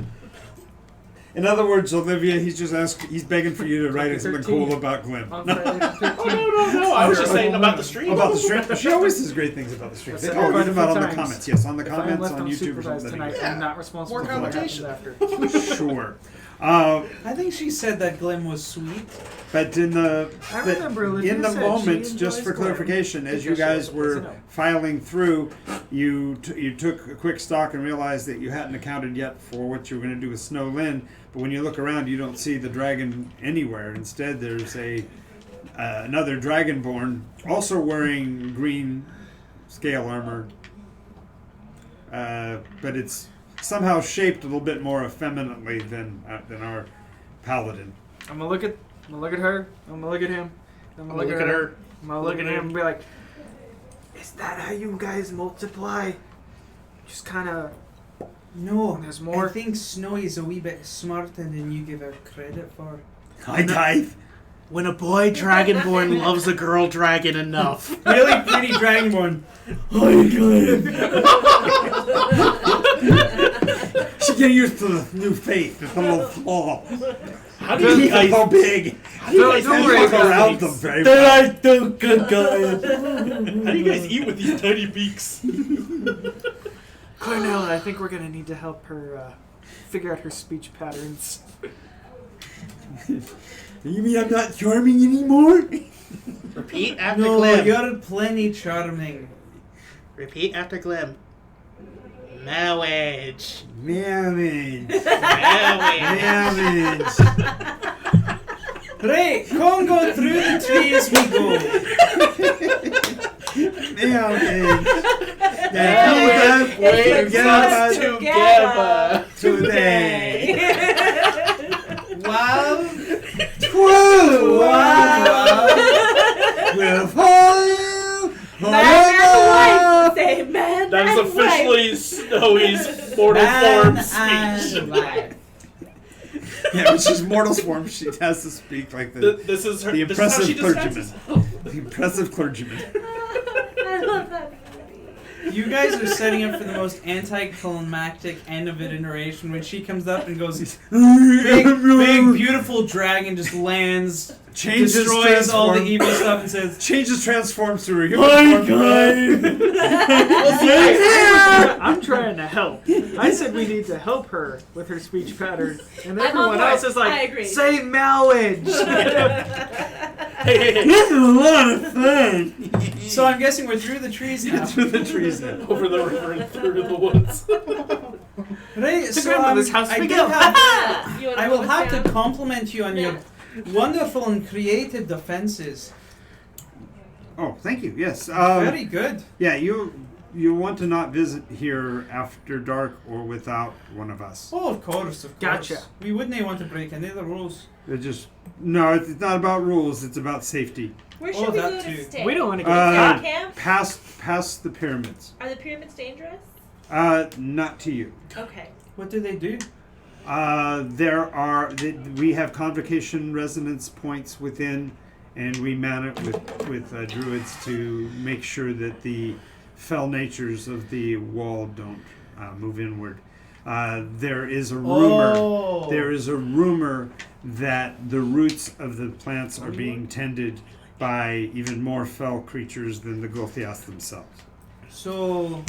In other words, Olivia, he's begging for you to write something 13. cool about Glim. On Friday the 13th. Oh, no. I was just saying about the stream. About the stream. She always says great things about the stream. I've said Oh, it quite even a few about on the times. comments. Yes, on the If I am comments left on YouTube or unsupervised something. tonight, Yeah. I'm not responsible More for what conversation. happens after. Sure. I think she said that Glim was sweet. But in the I but remember Olivia in the said moment, she just for enjoys Glim. clarification, as you Because guys she were doesn't know. filing through, you took a quick stock and realized that you hadn't accounted yet for what you were going to do with Snow Lynn. But when you look around, you don't see the dragon anywhere. Instead, there's another dragonborn, also wearing green scale armor, but it's somehow shaped a little bit more effeminately than our paladin. I'm gonna look at her. I'm gonna look at him. I'm gonna look at her. I'm gonna look at him and be like, "Is that how you guys multiply?" Just kind of. No, There's more. I think Snowy's a wee bit smarter than you give her credit for. High dive. When a boy dragonborn loves a girl dragon enough. Really pretty dragonborn. She get used to the new faith. It's a little flaw. How do you He's guys so big. Don't worry, Walk around guys. them very well. How do you guys eat with these tiny beaks? Cornell, I think we're gonna need to help her figure out her speech patterns. You mean I'm not charming anymore? Repeat after No, Glim. you're plenty charming. Repeat after Glim. Marriage. Marriage. Marriage. Marriage. Right, Congo through the trees we go. Marriage. Marriage. Wait, Us together. today. Wow. Whoa! Wow. We'll follow Man and forever. wife. Say man That is and wife. officially Snowy's mortal form speech. Life. Yeah, which is mortal form. She has to speak like the This is her. the This is how she impressive describes clergyman. herself. The impressive clergyman. I love that movie. You guys are setting up for the most anticlimactic end of an iteration when she comes up and goes, big, beautiful dragon just lands, Changes, destroys all the transform- evil stuff, and says, Changes, transforms to a human form. I'm trying to help. I said we need to help her with her speech pattern, and I'm on everyone board. else is I like, agree. say marriage. Hey. This is a lot of fun. so I'm guessing we're through the trees now. Through the trees now. Over the river and through the woods. Right, To so grandmother's house I we do go. have- You wanna I will move us have down? to compliment you on your wonderful and creative defenses. Oh, thank you. Yes. Very good. Yeah, you want to not visit here after dark or without one of us. Oh, of course, of course. Gotcha. We wouldn't want to break any of the rules. It's not about rules. It's about safety. Where Oh, should we that go too. to stay? We don't want to get Uh, caught. Camp? Past the pyramids. Are the pyramids dangerous? Not to you. Okay. What do they do? We have convocation resonance points within, and we man it with druids to make sure that the fell natures of the wall don't move inward. There is a rumor. Oh. There is a rumor that the roots of the plants are being tended by even more fell creatures than the Gothias themselves. So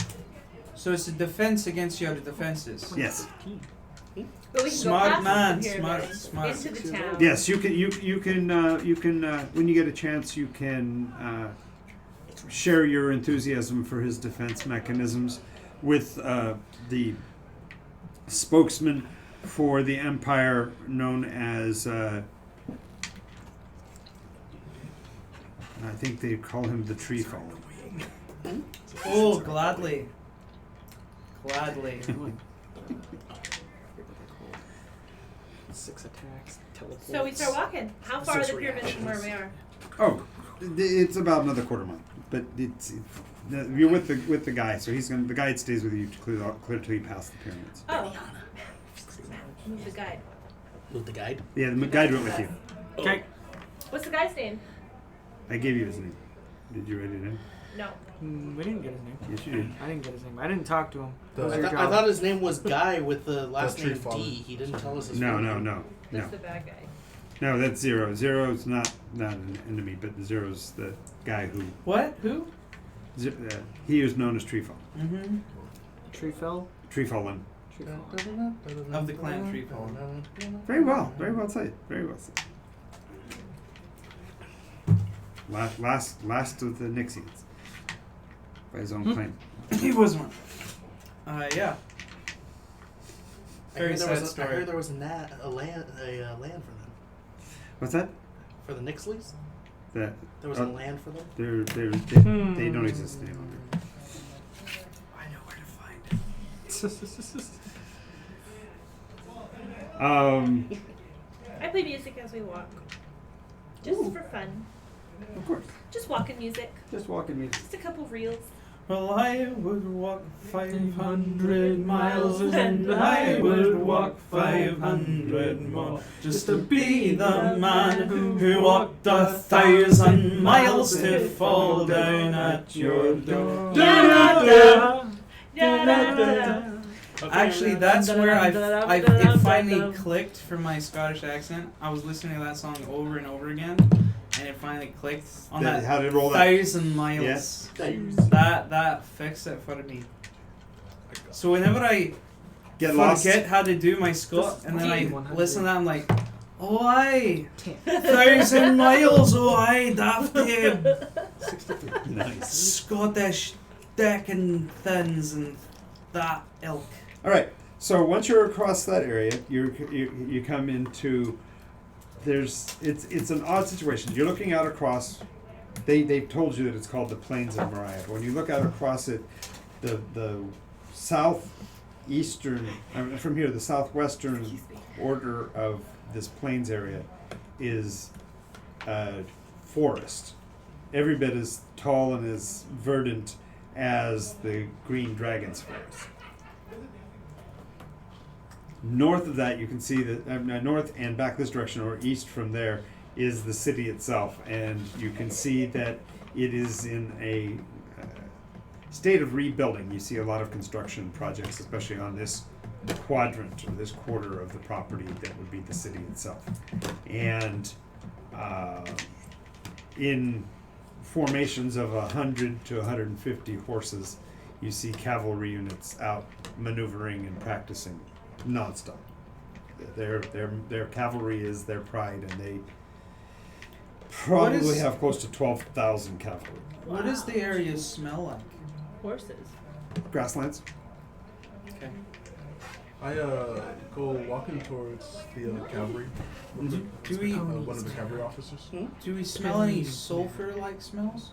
it's a defense against your defenses. Yes. But we can Smart go past man, the pyramid smart. into the town. Yes, you can when you get a chance, you can share your enthusiasm for his defense mechanisms with the spokesman for the empire known as I think they call him the Tree Fallen. Oh, gladly. Gladly. 6 attacks, teleport. So we start walking. How far are the pyramids from where we are? Oh, it's about another quarter mile, but you're with the guy, so the guide stays with you to clear till you pass the pyramids. Oh. Move the guide. With the guide. Yeah, the guide went with you. Okay. What's the guy's name? I gave you his name. Did you write it in? No. We didn't get his name. Yes, you did. I didn't get his name. I didn't talk to him. That was I, your I job. thought his name was Guy with the last Tree name Fallen. D. He didn't tell us his No, full no, name. no, That's no. the bad guy. No, that's Zero. Zero's not an enemy, but Zero's the guy who What? Who? he is known as Tree Fallen. Mm-hmm. Tree fell. Tree Fallen. Tree fell. Of the clan tree. Very well said. Very well said. Last of the Nixians, by his own claim. He was one. Yeah. I Very heard there sad was story. I heard there was a land for them. What's that? For the Nixleys? That There was a land for them? they don't exist any longer. I know where to find it. I play music as we walk. Just for fun. Of course. Just walking music. Just walking me. Just a couple reels. Well, I would walk 500 miles and I would walk 500 more just to be the man who walked 1,000 miles to fall down at your door. Da-da-da. Da-da-da. Actually, that's where it finally clicked for my Scottish accent. I was listening to that song over and over again, and it finally clicked on that How did it roll that? 1,000 miles. Yes. That fixed it for me. So whenever I Get lost. forget how to do my Scot, and then I 100. listen to that, I'm like, oh aye, 1,000 miles, oh aye, daft Nice. Scottish dick and thins and that ilk. All right. So once you're across that area, you come into it's an odd situation. You're looking out across. They've told you that it's called the Plains of Moria. When you look out across it, the southeastern from here, the southwestern border of this plains area is forest, every bit as tall and as verdant as the Green Dragon's forest. North of that, you can see that north and back this direction, or east from there, is the city itself, and you can see that it is in a state of rebuilding. You see a lot of construction projects, especially on this quadrant or this quarter of the property that would be the city itself, and in formations of 100 to 150 horses, you see cavalry units out maneuvering and practicing nonstop. Their cavalry is their pride, and they probably have close to 12,000 cavalry. What does the area smell like? Horses. Grasslands. Okay. I go walking towards the cavalry. Mhm. Do we One of the cavalry officers. do we smell any sulfur-like smells?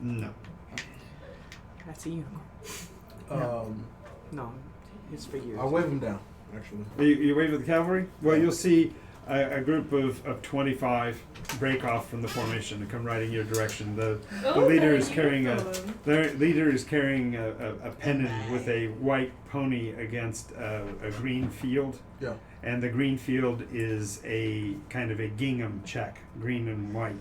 No. That's a unicorn. No, his figure. I'll wave him down, actually. You wave at the cavalry? Well, you'll see a group of 25 break off from the formation and come right in your direction. The leader is carrying a pennon with a white pony against a green field. Yeah. And the green field is a kind of a gingham check, green and white.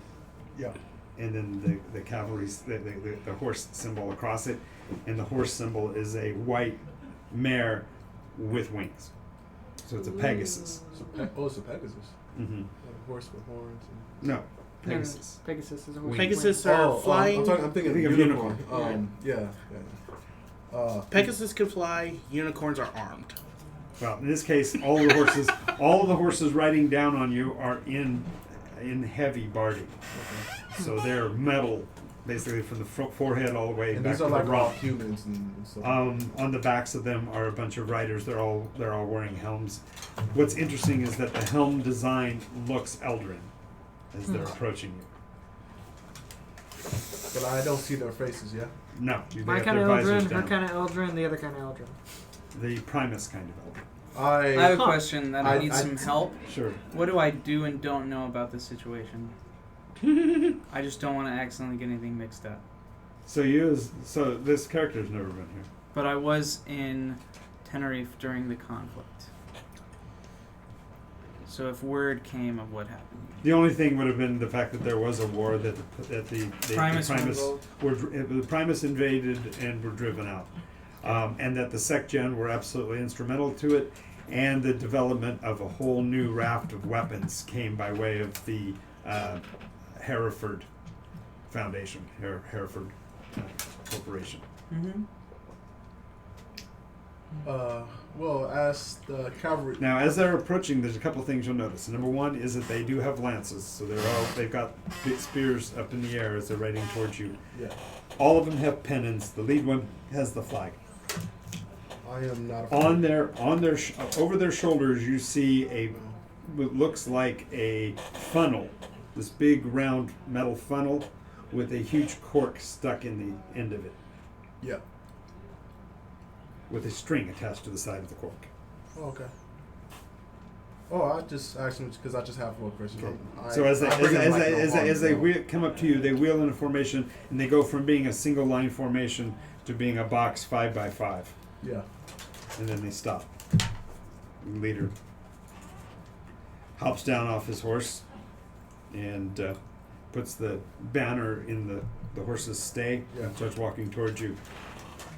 Yeah. And then the cavalry's the horse symbol across it, and the horse symbol is a white mare with wings. So it's a Pegasus. It's a Pegasus. Mm-hmm. A horse with horns. No, Pegasus. Pegasus is a horse. Wings. Pegasus are flying. I'm thinking Think of of unicorn. unicorn. Yeah. Pegasus can fly. Unicorns are armed. Well, in this case, all of the horses riding down on you are in heavy barding. So they're metal, basically from the forehead all the way And back these to are the like all rump. humans and stuff. On the backs of them are a bunch of riders. They're all wearing helms. What's interesting is that the helm design looks Eldrin as they're approaching you. But I don't see their faces yet. No, they My have kind of their visors Eldrin, her down. kind of Eldrin, the other kind of Eldrin. The Primus kind of Eldrin. I have a Huh. question that I need some help. Sure. What do I do and don't know about this situation? I just don't want to accidentally get anything mixed up. So this character's never been here. But I was in Tenerife during the conflict. So if word came of what happened. The only thing would have been the fact that there was a war that the Primus the Primus invaded and were driven out, and that the Sec-Gen were absolutely instrumental to it, and the development of a whole new raft of weapons came by way of the Hereford Foundation, Hereford Corporation. Mm-hmm. Well, as the cavalry. Now, as they're approaching, there's a couple of things you'll notice. Number one is that they do have lances, so they've got big spears up in the air as they're riding towards you. Yeah. All of them have pennons. The lead one has the flag. I am not. Over their shoulders, you see what looks like a funnel, this big round metal funnel with a huge cork stuck in the end of it, Yeah. with a string attached to the side of the cork. Oh, okay. Oh, I just asked him because I just have one question. Okay. So as they come up to you, they wheel in a formation, and they go from being a single line formation to being a box 5x5, Yeah. and then they stop. The leader hops down off his horse and puts the banner in the horse's stay and starts walking towards you.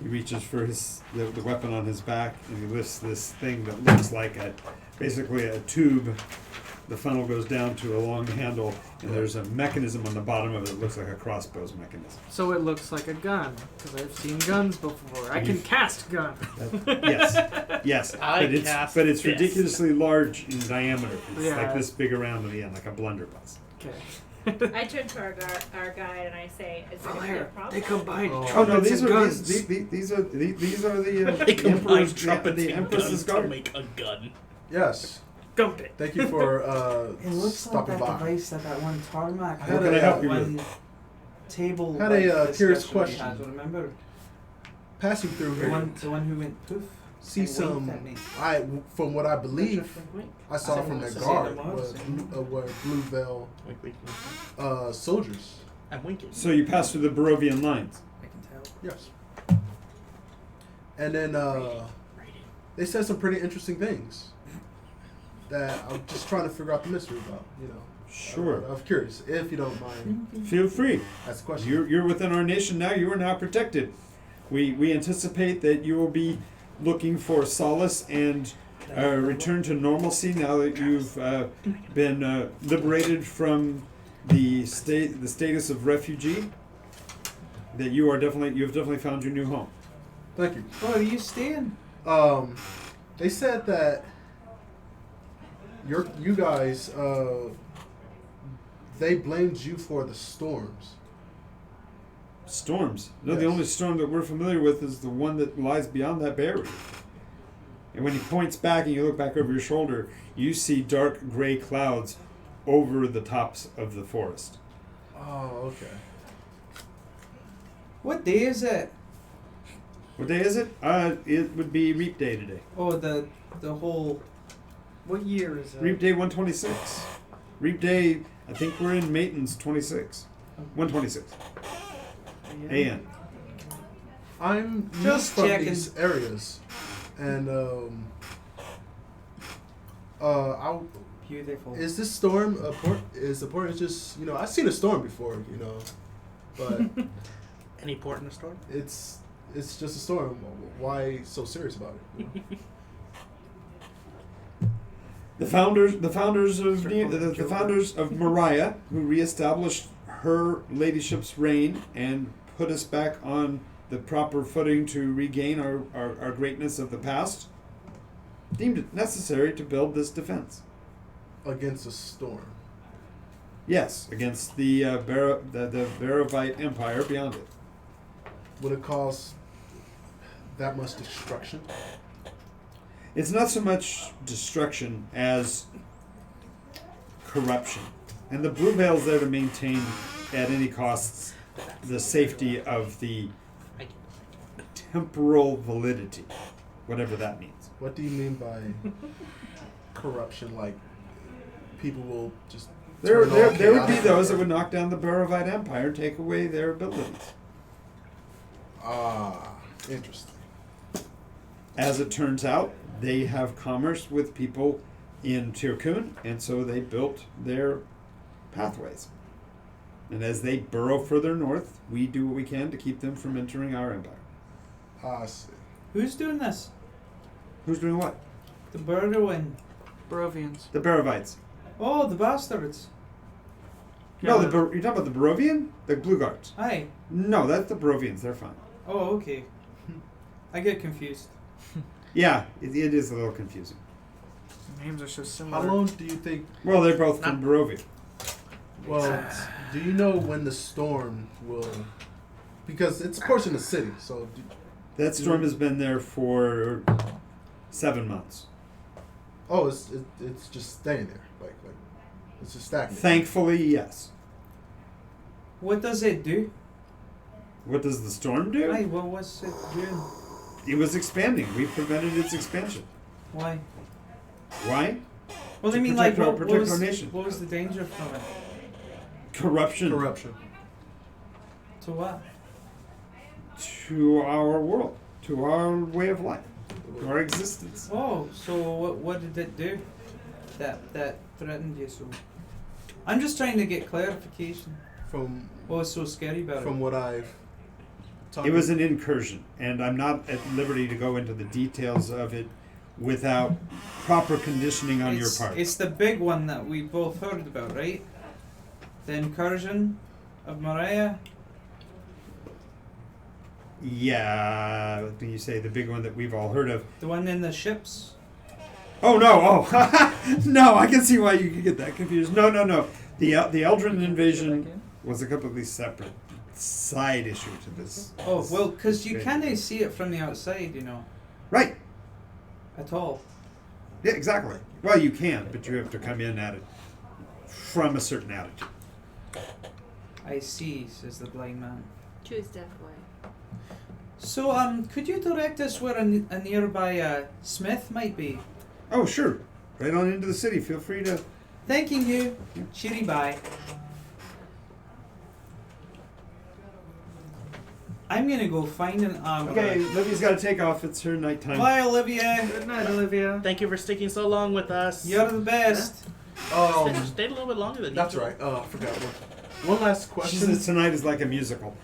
He reaches for the weapon on his back, and he lifts this thing that looks like basically a tube. The funnel goes down to a long handle, and there's a mechanism on the bottom of it that looks like a crossbow's mechanism. So it looks like a gun, because I've seen guns before. I can cast gun. Yes, but it's ridiculously large in diameter. It's like this big around at the end, like a blunderbuss. Okay. I turn to our guide and I say, "Is there gonna be a problem?" They combine Oh no, trumpets these and are guns. these are the They combine Emperor's trumpets the and Empress's guns to guard. make a gun. Yes. Gump it. Thank you for It looks like stopping that by. device that one tarmac. What can I help you with? One table. Had a, like curious discussion we question. had, remember Passing through the here. one who went poof. See and some. winked at me. From what I believe, I saw from the See guard them were blue veil Wink, wink, wink. soldiers. I'm winking. So you pass through the Barovian lines. I can tell. Yes. And then they said some pretty interesting things that I'm just trying to figure out the mystery about. You know. Sure. I'm curious, if you don't mind. Feel free. That's the question. You're within our nation now. You are now protected. We anticipate that you will be looking for solace and return to normalcy now that you've been liberated from the status of refugee. That you've definitely found your new home. Thank you. Oh, are you staying? They said that you guys they blamed you for the storms. Storms. No, Yes. the only storm that we're familiar with is the one that lies beyond that barrier. And when he points back and you look back over your shoulder, you see dark gray clouds over the tops of the forest. Oh, okay. What day is it? What day is it? It would be Reap Day today. Oh, the whole. What year is it? Reap Day 126. Reap Day, I think we're in Matins 26. 126. A.M. I'm Just just from checking. these areas, and Beautiful. is this storm a port? Is the port just I've seen a storm before, but Any port in a storm? it's just a storm. Why so serious about it? The founders of Mariah, who reestablished her ladyship's reign and put us back on the proper footing to regain our greatness of the past. deemed it necessary to build this defense. Against a storm. Yes, against the Barovite Empire beyond it. Would it cause that much destruction? It's not so much destruction as corruption. And the Blue Veil's there to maintain at any costs the safety of the temporal validity, whatever that means. What do you mean by corruption? Like, people will just... There turn would on be chaotic those that or- would knock down the Barovite Empire and take away their abilities. Ah, interesting. As it turns out, they have commerce with people in Tirkun, and so they built their pathways. And as they burrow further north, we do what we can to keep them from entering our empire. Ah, I see. Who's doing this? Who's doing what? The Burrowin. Barovians. The Barovites. Oh, the bastards. No, you're talking about the Barovian? The Blue Guards. Aye. No, that's the Barovians. They're fine. Oh, okay. I get confused. Yeah, it is a little confusing. Names are so similar. How long do you think... Well, they're both from Barovia. Well, do you know when the storm will... Because it's, of course, in the city, so... That storm has been there for 7 months. Oh, it's just staying there. Like it's just stagnant. Thankfully, yes. What does it do? What does the storm do? Aye, what was it doing? It was expanding. We prevented its expansion. Why? Why? Well, To I mean, like, protect our- what protect was, our nation. what was the danger from it? Corruption Corruption. To what? to our world, to our way of life, to our existence. Oh, so what did it do? That threatened you so? I'm just trying to get clarification. From What was so scary about from it? what I've talked It was an incursion, and I'm not at liberty to go into the details of it without proper conditioning on your part. It's the big one that we both heard about, right? The incursion of Mariah. Yeah, when you say the big one that we've all heard of. The one in the ships. Oh no! Oh no! I can see why you could get that confused. No. The Eldrin invasion was a completely separate side issue to this. Oh, well, because you Okay. can't see it from the outside, you know, Right. at all. Yeah, exactly. Well, you can, but you have to come in at it from a certain attitude. I see, says the blind man. Choose death way. So, could you direct us where a nearby smith might be? Oh, sure. Right on into the city. Feel free to. Thanking you. Cheery bye. I'm gonna go find an armor. Okay, Livy's got to take off. It's her nighttime. Bye, Olivia. Good night, Olivia. Thank you for sticking so long with us. You're the best. Stayed a little bit longer than That's you. right. I forgot one last She question. says tonight is like a musical.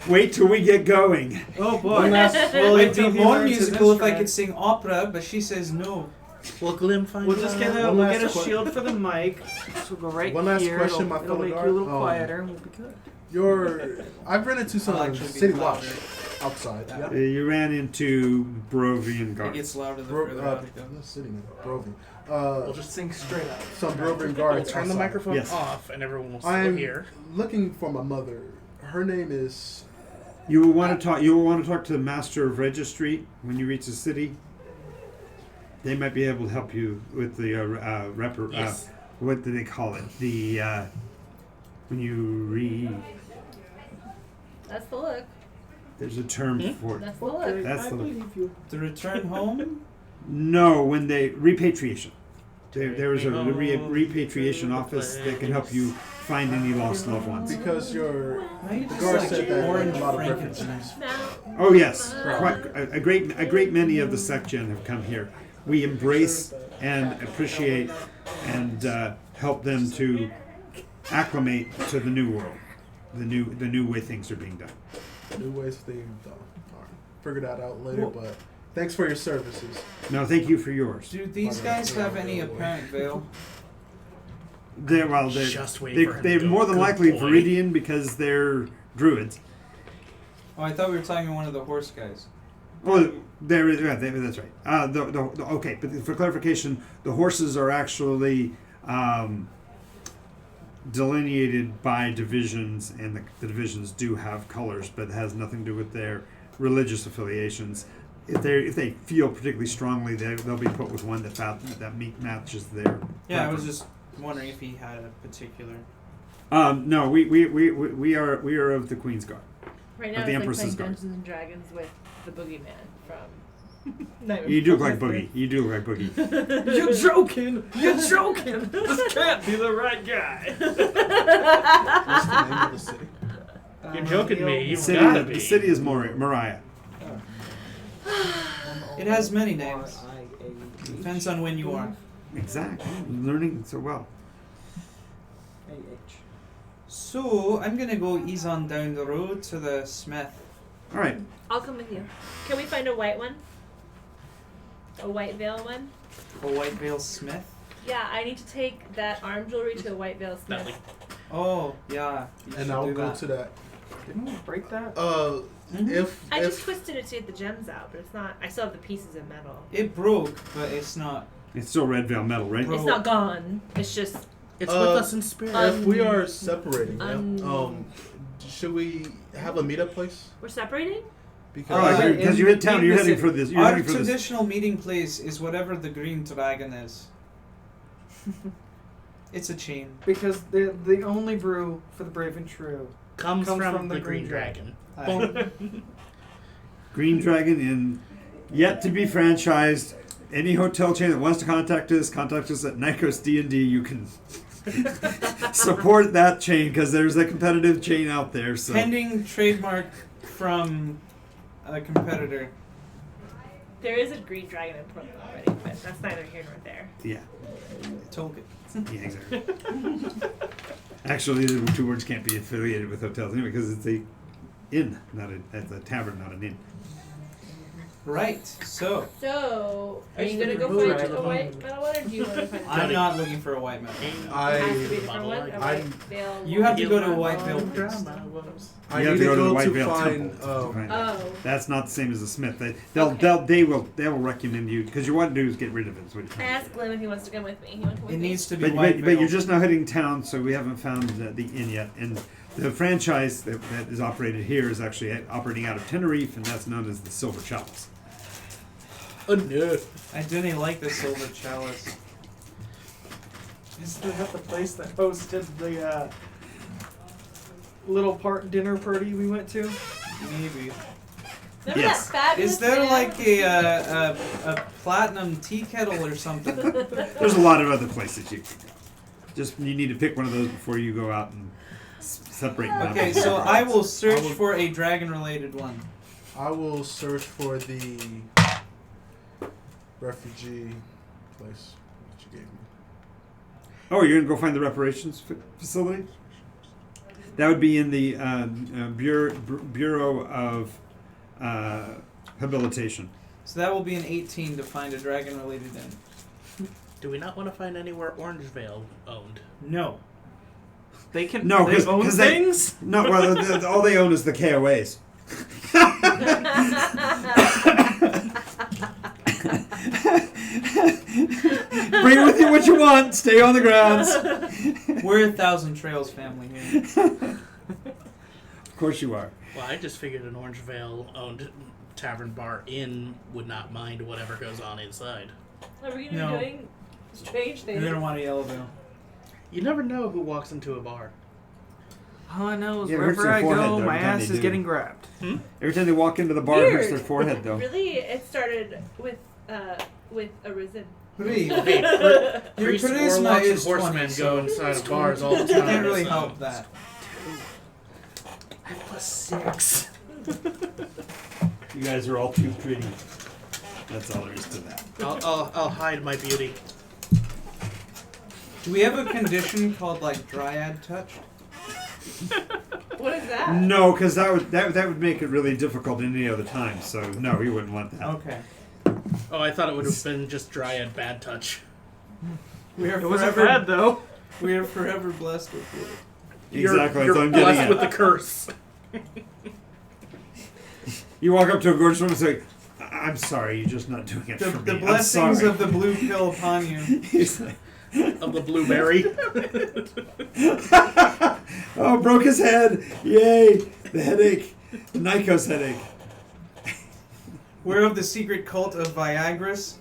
Wait till we get going. Oh boy. One last- Well, it'd be Until he more learns his musical if I instrument. could sing opera, but she says no. Will Glim find We'll just get a One we'll last get a que- shield for the mic. So we'll go right One last here. question, it'll, my it'll fellow make you guard. a little Oh. quieter and we'll be good. I've run into some I'll actually be city louder. watch outside. That Yeah. way. You ran into Barovian It guards. gets louder the Bro, further out it goes. not city, man. Brovian. We'll just sing straight up. Some Brovian We'll guards. turn the outside. microphone Yes. off and everyone will still I'm hear. looking for my mother. Her name is. You will want to talk. You will want to talk to the master of registry when you reach the city. They might be able to help you with the Yes. what do they call it? The when you read. That's the look. There's a term for it. That's the look. That's the you. The return home? no when they repatriation. There is a Take me home repatriation to the office that can help you find any lost loved ones. Because you're. Now you The just guard like said that orange a lot of Frankenstein. references. Now. Oh yes, quite a great many of the SecGen have come here. We embrace and appreciate and help them to acclimate to the new world, the new way things are being done. New ways of things. Alright. Figure that out later, Well- but thanks for your services. No, thank you for yours. Do these guys have any apparent veil? They're Just wait for him they're to go, more than "Good likely boy." Viridian because they're druids. Oh, I thought we were talking about one of the horse guys. Oh, there is. Yeah, that's right. Okay, but for clarification, the horses are actually delineated by divisions, and the divisions do have colors, but it has nothing to do with their religious affiliations. If they feel particularly strongly, they'll be put with one that matches their. Yeah, I was preference. just wondering if he had a particular. No, we are of the Queen's Guard. Right Of now the it's like Empress's playing Guard. Dungeons and Dragons with the boogeyman from Nightmare You do look Before like Christmas. Boogie. You do look like Boogie. You're joking! You're joking! This can't be the right guy. What's the name of the city? You're joking me. The You've city, gotta be. the city is Moriah. It has many names. Depends on when you are. Exactly. Learning so well. So I'm gonna go ease on down the road to the smith. All right. I'll come with you. Can we find a white one? A white veil one? A White Veil Smith. Yeah, I need to take that arm jewelry to a white veil smith. Nothing. Oh yeah. You And should I'll do go that. to that. Didn't we break that? Mhm. If I just if twisted it to get the gems out, but it's not. I still have the pieces of metal. It broke, but it's not. It's still Red Veil Metal, right? Bro. It's not gone. It's just. It's Uh, with us in spirit. if we are separating, Um, should we have a meetup place? We're separating? Because Oh, Because you're in town. You're heading for this. You're Our heading for this. traditional meeting place is whatever the green dragon is. It's a chain. Because the only brew for the brave and true. comes comes from from the the Green Green Dragon. Green Dragon in yet to be franchised. Any hotel chain that wants to contact us at Nikos D&D. You can support that chain because there's a competitive chain out there. So Pending trademark from a competitor. There is a green dragon in Portland already, but that's neither here nor there. yeah, Token. yeah, exactly. Actually, the two words can't be affiliated with hotels anyway because it's a inn, it's a tavern, not an inn. Right. So So, are Ain't you gonna go gonna find move a right white metal one, or do you want to find I'm not looking for a white metal. It has to be a different Bottle one. like A I- white veil. You have to You go to a learn White all Veil the priest. drama was- I You have need to go to the White to Veil find. Temple to find it. Oh. That's not the same as the Smith. They Okay. will recommend you because you want to do is get rid of it. Is what you're I trying to asked Glenn if he wants to come with me. He wants to come with It me. needs to be do. White But Veil. you're just now hitting town, so we haven't found the inn yet. And the franchise that is operated here is actually operating out of Tenerife, and that's known as the Silver Chalice. Oh no! I didn't like the silver chalice. Is that the place that hosted the dinner party we went to? Maybe. Remember Yes. that fabulous Is there man? like a platinum tea kettle or something? There's a lot of other places you need to pick one of those before you go out and separate them. Okay, so I will search for a dragon-related one. I will search for the refugee place that you gave me. Oh, you're gonna go find the reparations facility? That would be in the Bureau of Habilitation. So that will be an 18 to find a dragon-related inn. Do we not want to find anywhere Orange Veil owned? No. They can No, they own 'cause they- things? No, well, all they own is the KOAs. Bring with you what you want. Stay on the grounds. We're a Thousand Trails family here. Of course you are. Well, I just figured an Orange Veil owned tavern bar inn would not mind whatever goes on inside. Are we gonna No. be doing strange And things? they don't want a yellow veil. You never know who walks into a bar. All I know is Yeah, it hurts wherever their I forehead, go, though, my every time ass they is do. getting grabbed. Every time they walk into the bar, it hurts Weird. their forehead, though. Really, it started with Arisen. Really? Okay, Your priests, charisma warlocks, is and 20, horsemen so go inside of bars all the you time. can't really so- help that. I have +6. You guys are all too pretty. That's all there is to that. I'll hide my beauty. Do we have a condition called like Dryad Touched? What is that? No, because that would make it really difficult any other time. So no, we wouldn't want that. Okay. Oh, I thought it would have been just Dryad Bad Touch. We are It wasn't forever bad though. We are forever blessed with you. Exactly. You're That's what I'm blessed getting with at. the curse. You walk up to a gorgeous woman and say, I'm sorry, you're just not doing it for me. The I'm blessings sorry. of the blue pill upon you. He's like, Of the blueberry. oh, broke his head. Yay. The headache. The Nikos headache. We're of the secret cult of Viagra's.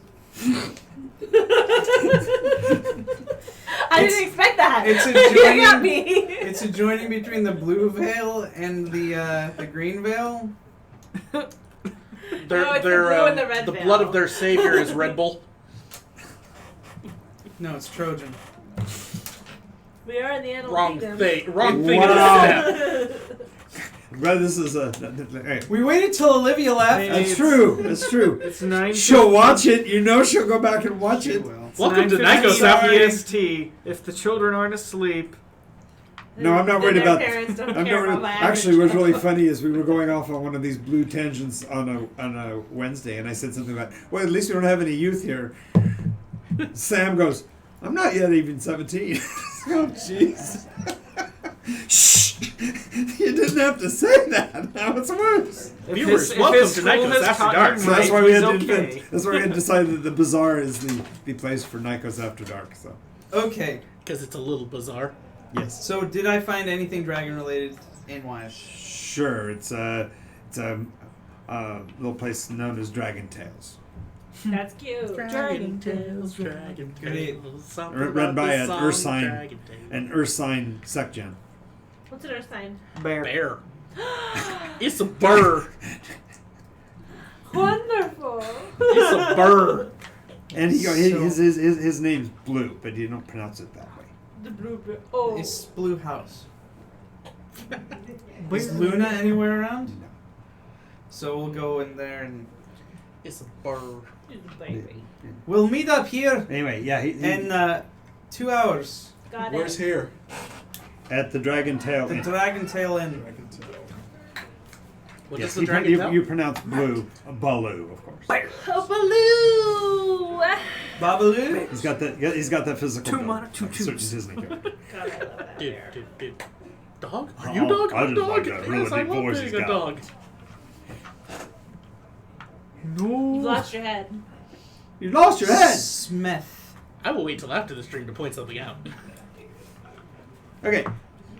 I didn't expect that. It's You got me. It's a joining between the blue veil and the green veil. No, it's the blue and the red the veil. blood of their savior is Red Bull. No, it's Trojan. We are in the animal Wrong kingdom. thing. Wrong thing in Wow. the step. Brother, this is a. Hey. We waited till Olivia left. Hey, That's true. That's true. It's 9. She'll watch it. You know she'll go back and watch it. Welcome to 9:15 Nikos After EST. If the children aren't asleep, No, I'm not Then worried their about. parents don't I'm care not worried. about Viagra. Actually, what's really funny is we were going off on one of these blue tangents on a Wednesday, and I said something about, well, at least we don't have any youth here. Sam goes, I'm not yet even 17. Oh, jeez. Shh! You didn't have to say that. Now it's worse. if Viewers, his, welcome if his to school Nikos has After taught Dark. him So that's right, why we he's had to okay. That's why we had decided that the bazaar is the place for Nikos After Dark. So Okay, Because it's a little bizarre. yes, so did I find anything dragon related in Wise? sure. It's a little place known as Dragon Tales. That's cute. Dragon Tales, Dragon Great. Tales. something Run about by the an song Ursine, Dragon Tales. an Ursine Secgen. What's an earth sign? Bear. Bear. It's a burr. Wonderful. It's a burr. And So- his name's Blue, but you don't pronounce it that way. The blue. Oh. It's Blue House. Where- Is Luna anywhere around? No. So we'll go in there and It's a burr. Baby. we'll meet up here Anyway, yeah, he in 2 hours. Got Where's it. here? at the Dragon Tail. The Dragon Tail Inn. What Yes, does the dragon tell? you pronounce Blue, Baloo, of course. Oh, Baloo! Babaloo? He's got that physical. Two build, mono- two like a certain tubes. Disney character. God, I love that Dude, bear. dude. Dog? Are Oh, you a dog? I I'm just a like dog. that really Yes, I deep love voice being he's a got. dog. You've No. lost your head. You lost your head. Smith. I will wait till after the stream to point something out. Okay,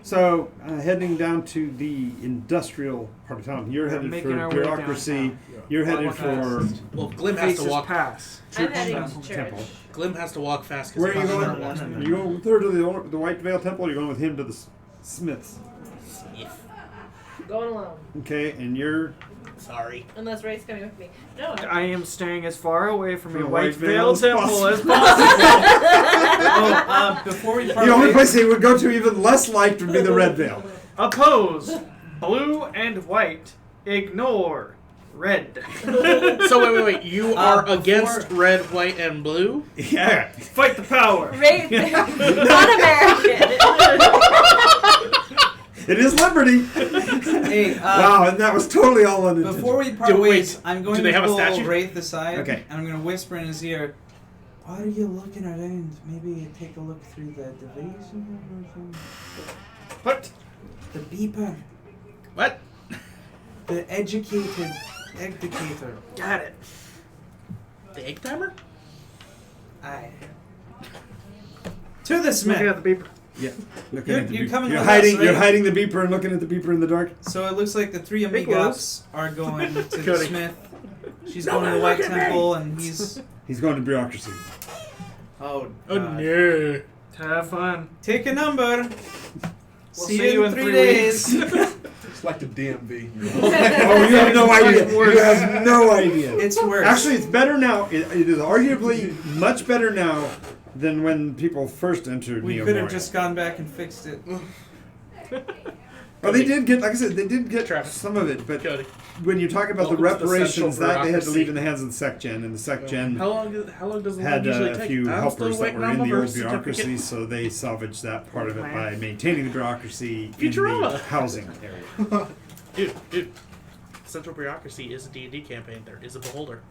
so heading down to the industrial part of town. You're headed making for our way bureaucracy. downtown. You're headed Walk for. fast. Well, Glim has to Faces walk. pass. I'm Church heading Temple. to church. Temple. Glim has to walk fast. 'cause Where are you he's going? not one. Are you going with her to the White Veil Temple? Or are you going with him to the Smiths? Sniff. Going alone. Okay, and you're. Sorry. Unless Ray's coming with me. No. I am staying as far away from From a the White White Veil Veil as Temple as possible. possible. Oh, before we part The only ways- place he would go to even less liked would be the Red Veil. Oppose. Blue and white. Ignore. Red. So wait. You are before- against red, white, and blue? Yeah. Fight the power. Ray, not American. It is liberty. Hey, Wow, and that was totally all unintentional. before we part Do- wait, ways, I'm going do they to have a pull statue? Wraith aside, Okay. and I'm going to whisper in his ear, why are you looking around? Maybe take a look through the division or something. What? The beeper. What? The educated educator. Got it. The egg timer? Aye. To the Looking Smith. at the beeper. Yeah. Looking You're- at the you're beeper. coming You're with hiding. us, You're right? hiding the beeper and looking at the beeper in the dark. So it looks like the three Big amigas are going to the Cody. Smith. She's going to the White Temple, and he's. He's going to bureaucracy. Oh, Oh God. no. Have fun. Take a number. We'll see you in 3 days. It's like the DMV. Oh, you have no idea. You have no idea. It's worse. Actually, it's better now. It is arguably much better now than when people first entered we Neo could have Moria. just gone back and fixed it. Well, they did get, like I said, they did get Travis. some of it, but Cody. when you talk about the Welcome to the reparations, central that they had to bureaucracy. leave in the hands of the SecGen, and the SecGen How long does the had line usually a take? few I'm helpers still that waiting were on in my the old birth certificate. bureaucracy, so they salvaged that part of it by maintaining the bureaucracy in the Futurama. housing area. Dude. Central bureaucracy is a D&D campaign. There is a beholder.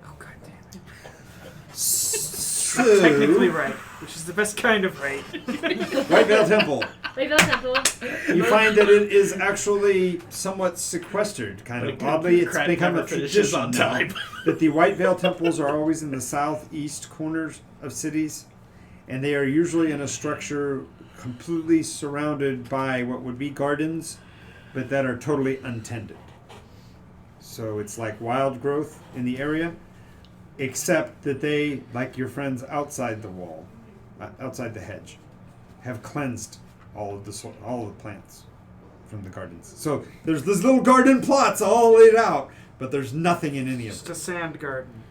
Oh god damn it. So, technically right, which is the best kind of right. White Veil Temple. Wait, Temple. You find that it is actually somewhat sequestered, kind of. Oddly, it's become a tradition on now time. that the White Veil temples are always in the southeast corners of cities, and they are usually in a structure completely surrounded by what would be gardens, but that are totally untended. So it's like wild growth in the area, except that they, like your friends outside the wall, outside the hedge, have cleansed all of the plants from the gardens. So there's these little garden plots all laid out, but there's nothing in any of Just them. a sand garden.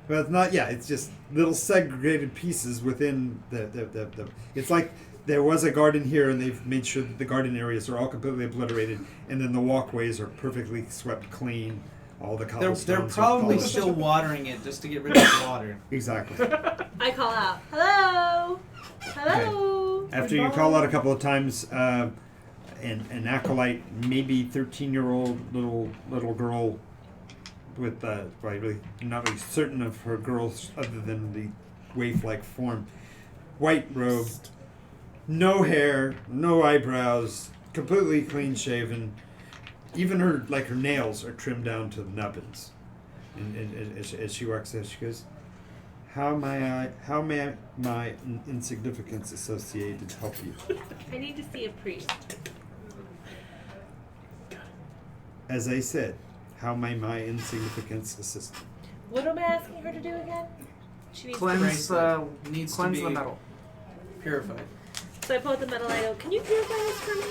Well, it's not. Yeah, it's just little segregated pieces within the. It's like there was a garden here, and they've made sure that the garden areas are all completely obliterated, and then the walkways are perfectly swept clean. All the cobblestones. They're are probably polished. still watering it just to get rid of the water. Exactly. I call out, hello, hello. After you call out a couple of times, an acolyte, maybe 13-year-old little girl, with really not really certain of her girls other than the waif-like form, white robe, no hair, no eyebrows, completely clean shaven. Even her nails are trimmed down to the nubbins. And as she walks in, she goes, How may my insignificance associated help you? I need to see a priest. As I said, how may my insignificance assist you? What am I asking her to do again? She needs Cleanse, to Needs cleanse to the be metal. purified. So I pull out the metal and I go, can you purify this for me?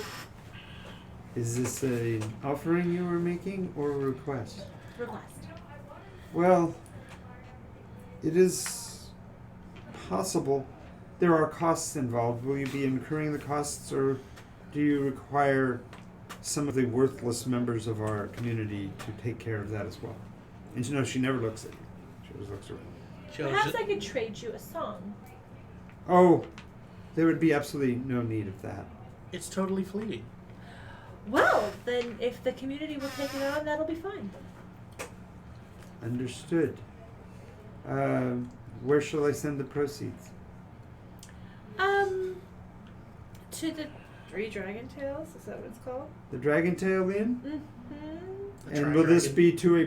Is this an offering you are making or a request? Request. Well, it is possible. There are costs involved. Will you be incurring the costs, or do you require some of the worthless members of our community to take care of that as well? And you know, she never looks at you. She always looks around. Perhaps I could trade you a song. Oh, there would be absolutely no need of that. It's totally fleeting. Well, then if the community will take it on, that'll be fine. Understood. Where shall I send the proceeds? To the Three Dragon Tails, is that what it's called? The Dragon Tail Inn? Mm-hmm. And will this be to a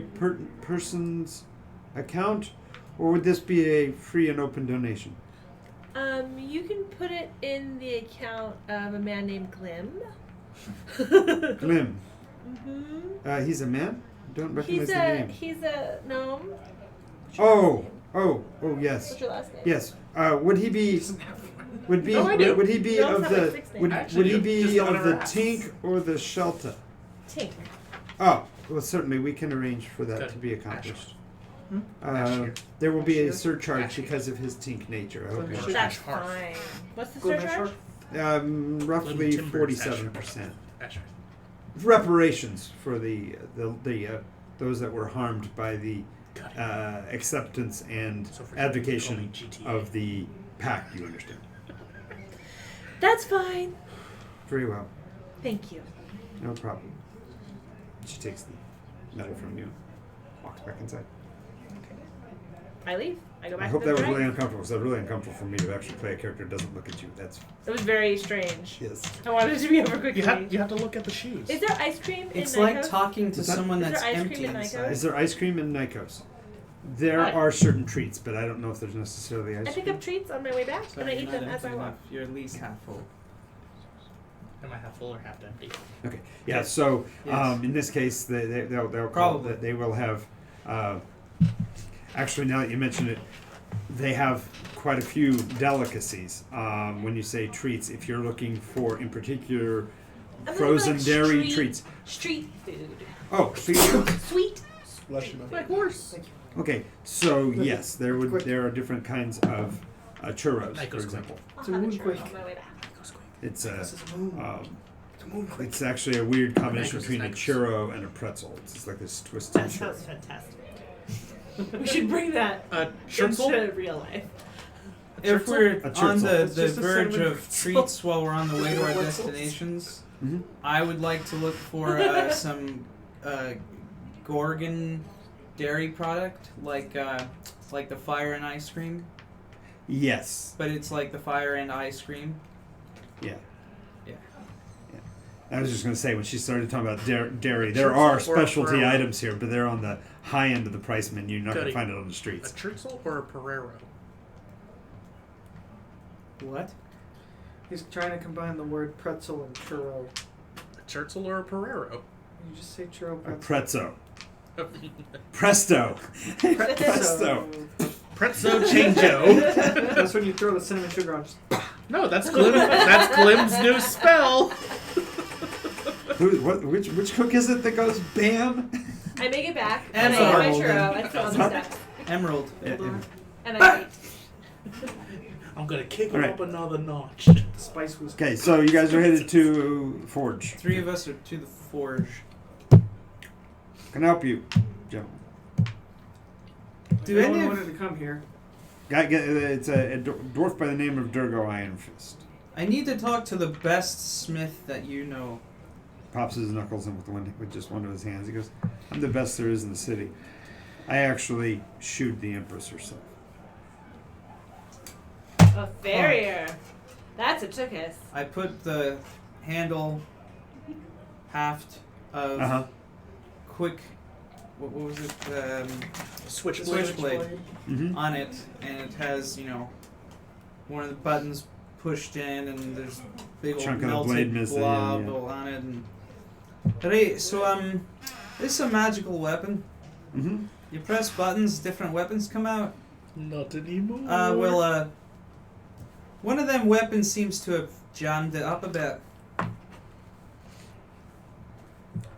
person's account, or would this be a free and open donation? You can put it in the account of a man named Glim. Glim. Mm-hmm. He's a man? Don't recognize the name. He's a gnome. Oh, yes. What's your last name? Yes. Would he be? Would be? No, I do. Would he be Gnomes of have like the? 6 names. Would Actually, he just be no of one the ever asks. Tink or the Shelta? Tink. Oh, well, certainly we can arrange for that Good. to be accomplished. Ashir. There will be a Ashir? surcharge Ashir. because of his Tink nature. I hope you Ashir. understand. That's Harf. fine. What's the Good surcharge? Roughly Lim Timbers, 47%. Asher. Reparations for the those that were harmed by the Got it. acceptance and So for advocation only GTA. of the pact. You understand? That's fine. Very well. Thank you. No problem. She takes the metal from you, walks back inside. I leave. I go back I hope to the that was dragon. really uncomfortable, because that's really uncomfortable for me to actually play a character that doesn't look at you. That's It was very strange. yes. I wanted it to be over quickly. You have to look at the shoes. Is there ice cream It's in like Nikos? talking to Is that- someone Is there that's ice cream empty in Nikos? inside. Is there ice cream in Nikos? There What? are certain treats, but I don't know if there's necessarily ice I pick cream. up treats on my way back So and I you're eat not them as empty I walk. enough. You're at least half full. Am I half full or half empty? Okay. Yeah. Yes. So Yes. in this case, they'll call Probably. they will have. Actually, now that you mention it, they have quite a few delicacies. When you say treats, if you're looking for, in particular, I'm frozen looking for, like, dairy street- treats. Street food. Oh, so you, Sweet. Splash him out. My horse. okay. So yes, there are different kinds of churros, That for goes example. I'll So have a moon churro quick. on my way back. It's This is a moon. It's a moon quick. it's actually a weird combination Nikos is between a Nikos. churro and a pretzel. It's just like this twisted That churro. sounds fantastic. We should bring that Schürzel? into real life. If we're A on churzel. the It's just a verge cinnamon of pretzel. treats while we're on the way to our Pretzels. destinations, Mhm. I would like to look for some Gorgon dairy product, like the fire and ice cream. Yes. but it's like the fire and ice cream. Yeah. Yeah. I was just going to say, when she started talking about dairy, A there church are or a specialty Ferrero? items here, but they're on the high end of the price menu. You're not going to Cody. find it on the A streets. churzel or a Ferrero? What? He's trying to combine the word pretzel and churro. A churzel or a Ferrero? You just say churro A pretzel. prezzo. Presto. Presto. Pretzo changeo. That's when you throw the cinnamon sugar on. Just No, that's Glim. That's Glim's new spell. Which cook is it that goes bam? I make it back, And and I get my Emerald. churro, and throw on the steps, Emerald. and I eat. I'm gonna kick All him right. up another notch. the spice was. Okay, so you guys are headed to Forge. 3 of us are to the forge. Can I help you, gentlemen? Do no any one of- wanted to come here. It's a dwarf by the name of Durgo Iron Fist. I need to talk to the best smith that you know. Pops his knuckles in with just one of his hands. He goes, "I'm the best there is in the city. I actually shoot the Empress herself." A farrier. That's a chookus. I put the handle haft of Uh huh. quick. What was it? Switchblade. Switchblade Mm-hmm. on it, and it has, you know, one of the buttons pushed in, and there's a big old Chunk of the blade melted missing, blob yeah. on it. And right, so this is a magical weapon. Mm-hmm. You press buttons, different weapons come out. Not anymore. One of them weapons seems to have jammed it up a bit.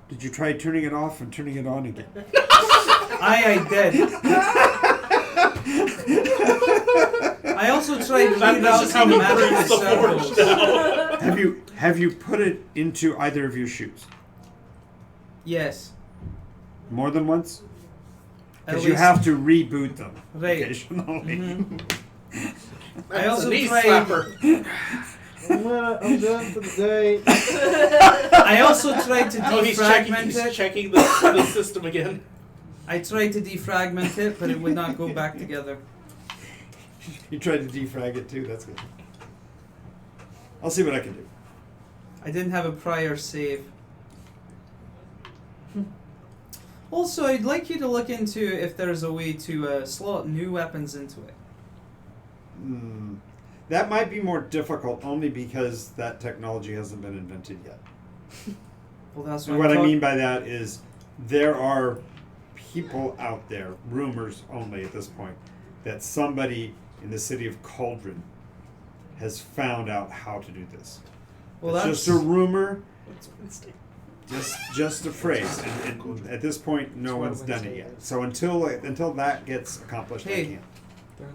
Did you try turning it off and turning it on again? I did. I also tried This is how rerouting he magical brings the circles. forge down. Have you put it into either of your shoes? Yes. More than once? At Because you least- have to reboot them Right. occasionally. Mhm. I That's also a knee tried- slapper. I'm done for the day. I also tried to Oh, he's checking. defragment He's it. checking the system again. I tried to defragment it, but it would not go back together. You tried to defrag it too. That's good. I'll see what I can do. I didn't have a prior save. Also, I'd like you to look into if there's a way to slot new weapons into it. That might be more difficult only because that technology hasn't been invented yet. Well, that's And what, what I'm I mean by that is there are people out there, rumors only at this point, that somebody in the city of Cauldron has found out how to do this. Well, it's that's just a rumor, What's Wednesday? just a phrase. And at this point, no one's done it yet. So until that gets accomplished, I Hey. can't.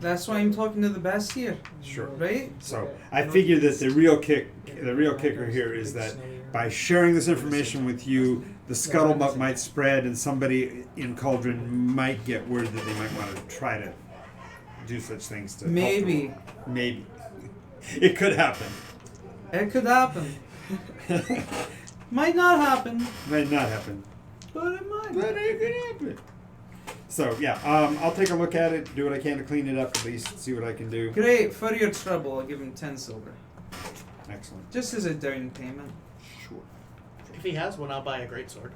That's why I'm talking to the best here, Sure. right? So I figure that the real kicker here is that by sharing this information with you, the scuttlebutt might spread, and somebody in Cauldron might get word that they might want to try to do such things to help Maybe. them. Maybe it could happen. It could happen. Might not happen, Might not happen, but it might. but it could happen. So yeah, I'll take a look at it, do what I can to clean it up, at least see what I can do. Great, for your trouble, I'll give him 10 silver. Excellent. Just as a down payment. Sure. If he has one, I'll buy a great sword.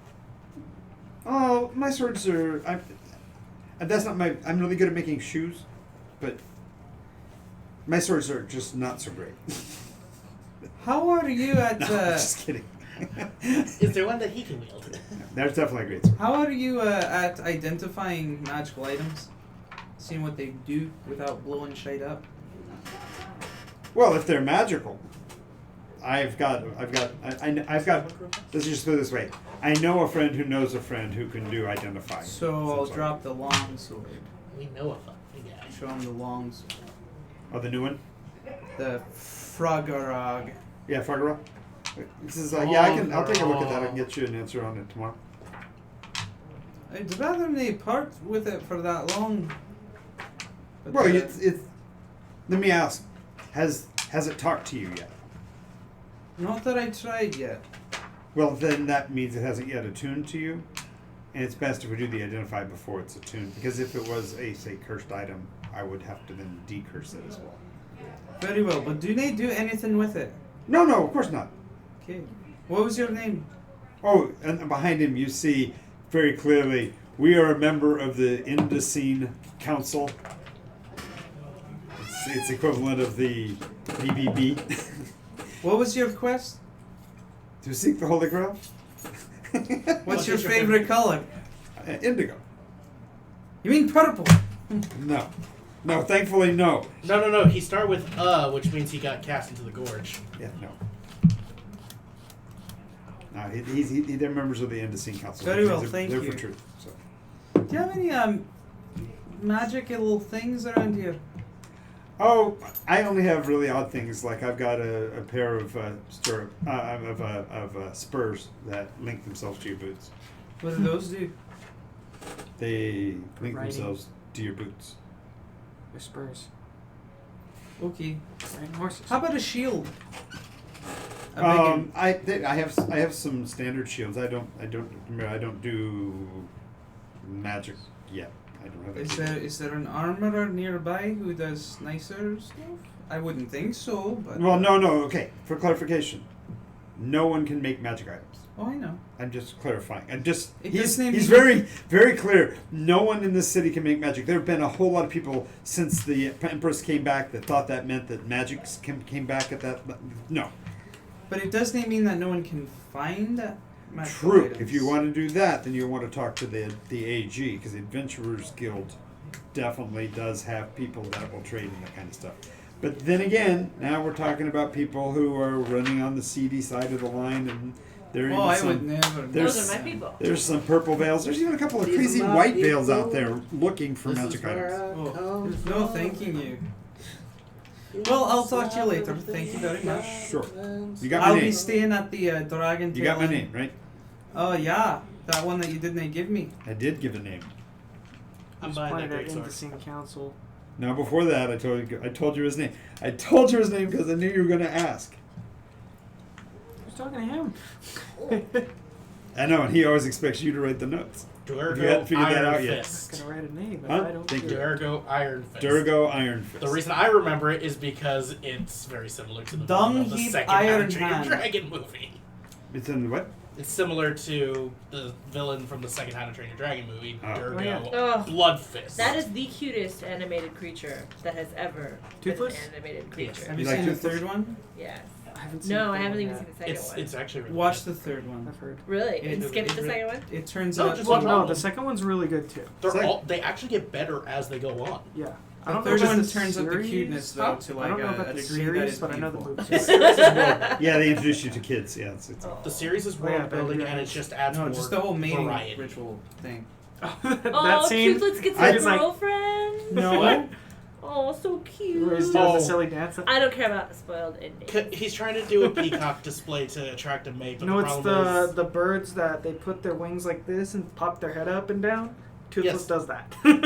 Oh, my swords are. That's not my. I'm really good at making shoes, but my swords are just not so great. How are you at, No, I'm just kidding. Is there one that he can wield? There's definitely a great sword. how are you at identifying magical items? Seeing what they do without blowing shit up? Well, if they're magical, I've got. Let's just put it this way. I know a friend who knows a friend who can do identifying. So I'll Some drop the long sword. We know a fucking guy. Show him the long sword. Oh, the new one? The Froggerog. Yeah, Fargara. This is. Yeah, I can. I'll take a look at that. I can get you an answer on it tomorrow. I'd rather they part with it for that long. But Well, it's. Let me ask. Has it talked to you yet? not that I tried yet. Well, then that means it hasn't yet attuned to you, and it's best if we do the identify before it's attuned. Because if it was a, say, cursed item, I would have to then decurse it as well. Very well, but do they do anything with it? No, of course not. Okay. What was your name? Oh, and behind him you see very clearly, we are a member of the Indocene Council. It's equivalent of the BBB. What was your quest? To seek the Holy Grail? What's your favorite color? Indigo. You mean purple? No, thankfully no. No. He started with which means he got cast into the gorge. Yeah, no. No, they're members of the Indocene Council. Very well, They're- thank they're you. for truth. So. Do you have any magical things around here? Oh, I only have really odd things. Like I've got a pair of spurs that link themselves to your boots. What do those do? They link Riding. themselves to your boots. Your spurs. Okay. Riding horses. How about a shield? A big one. I have some standard shields. I don't do magic yet. I don't have. Is there an armorer nearby who does nicer stuff? I wouldn't think so, but Well, no. Okay, for clarification, no one can make magic items. oh, I know. I'm just clarifying. And just It he's doesn't even- very, very clear. No one in this city can make magic. There have been a whole lot of people since the Empress came back that thought that meant that magic came back at that. No, But it doesn't mean that no one can find magical true. items. If you want to do that, then you want to talk to the AG, because the Adventurers Guild definitely does have people that will trade and that kind of stuff. But then again, now we're talking about people who are running on the seedy side of the line, and there are Oh, I even would some. never. There's- Those are my people. There's some purple veils. There's even a couple of These crazy are my white veils people. out there looking for This magic is where items. I Oh, come no, from. thanking you. Well, I'll talk to you later. Thank you very much. Sure. You got my I'll name. be staying at the Dragon You got my Tail Inn. name, right? Oh yeah, that one that you didn't give me. I did give a name. I'm Just buying that pointed at great sword. Indocene Council. Now before that, I told you his name. I told you his name because I knew you were going to ask. Who's talking to him? I know, and he always expects you to write the notes. You hadn't Durgo figured that Iron out yet. I'm Fist. gonna write a name if Huh? I don't Thank do you. it. Durgo Iron Fist. Durgo Iron Fist. The reason I remember it is because it's very similar to the Dung villain of the Heap second Iron How to Train Your Hand. Dragon movie. It's in what? It's similar to the villain from the second How to Train Your Dragon movie, Oh. Durgo Oh, yeah. Ugh. Blood Fist. That is the cutest animated creature that has ever Toothless? been an animated creature. Have you You like seen the Toothless? third one? Yes. I haven't seen No, the I haven't one even yet. seen the second one. It's actually really Watch good. the third one. I've heard. Really? It- And skip it- the second one? It turns No, out just to watch be- all No, of the them. second one's really good too. They actually get better as they go on. Yeah. The I don't know third about one the turns up the series. cuteness though Huh? to I like don't know a about the degree that series, is but I know the painful. movies. The series is world. Yeah, they introduced you to kids. Yeah, it's The series is Oh, yeah, world building, but- and it just adds No, more just the whole mating variety. ritual thing. that Oh, scene Toothless gets I a just like- girlfriend. No. Oh, so where cute. he's doing Oh. the silly dance. I don't care about spoiled endings. He's trying to do a peacock display to attract a mate, but No, the it's problem the birds that they put their wings like this and pop their head up and down. Toothless Yes. does that. Oh. No,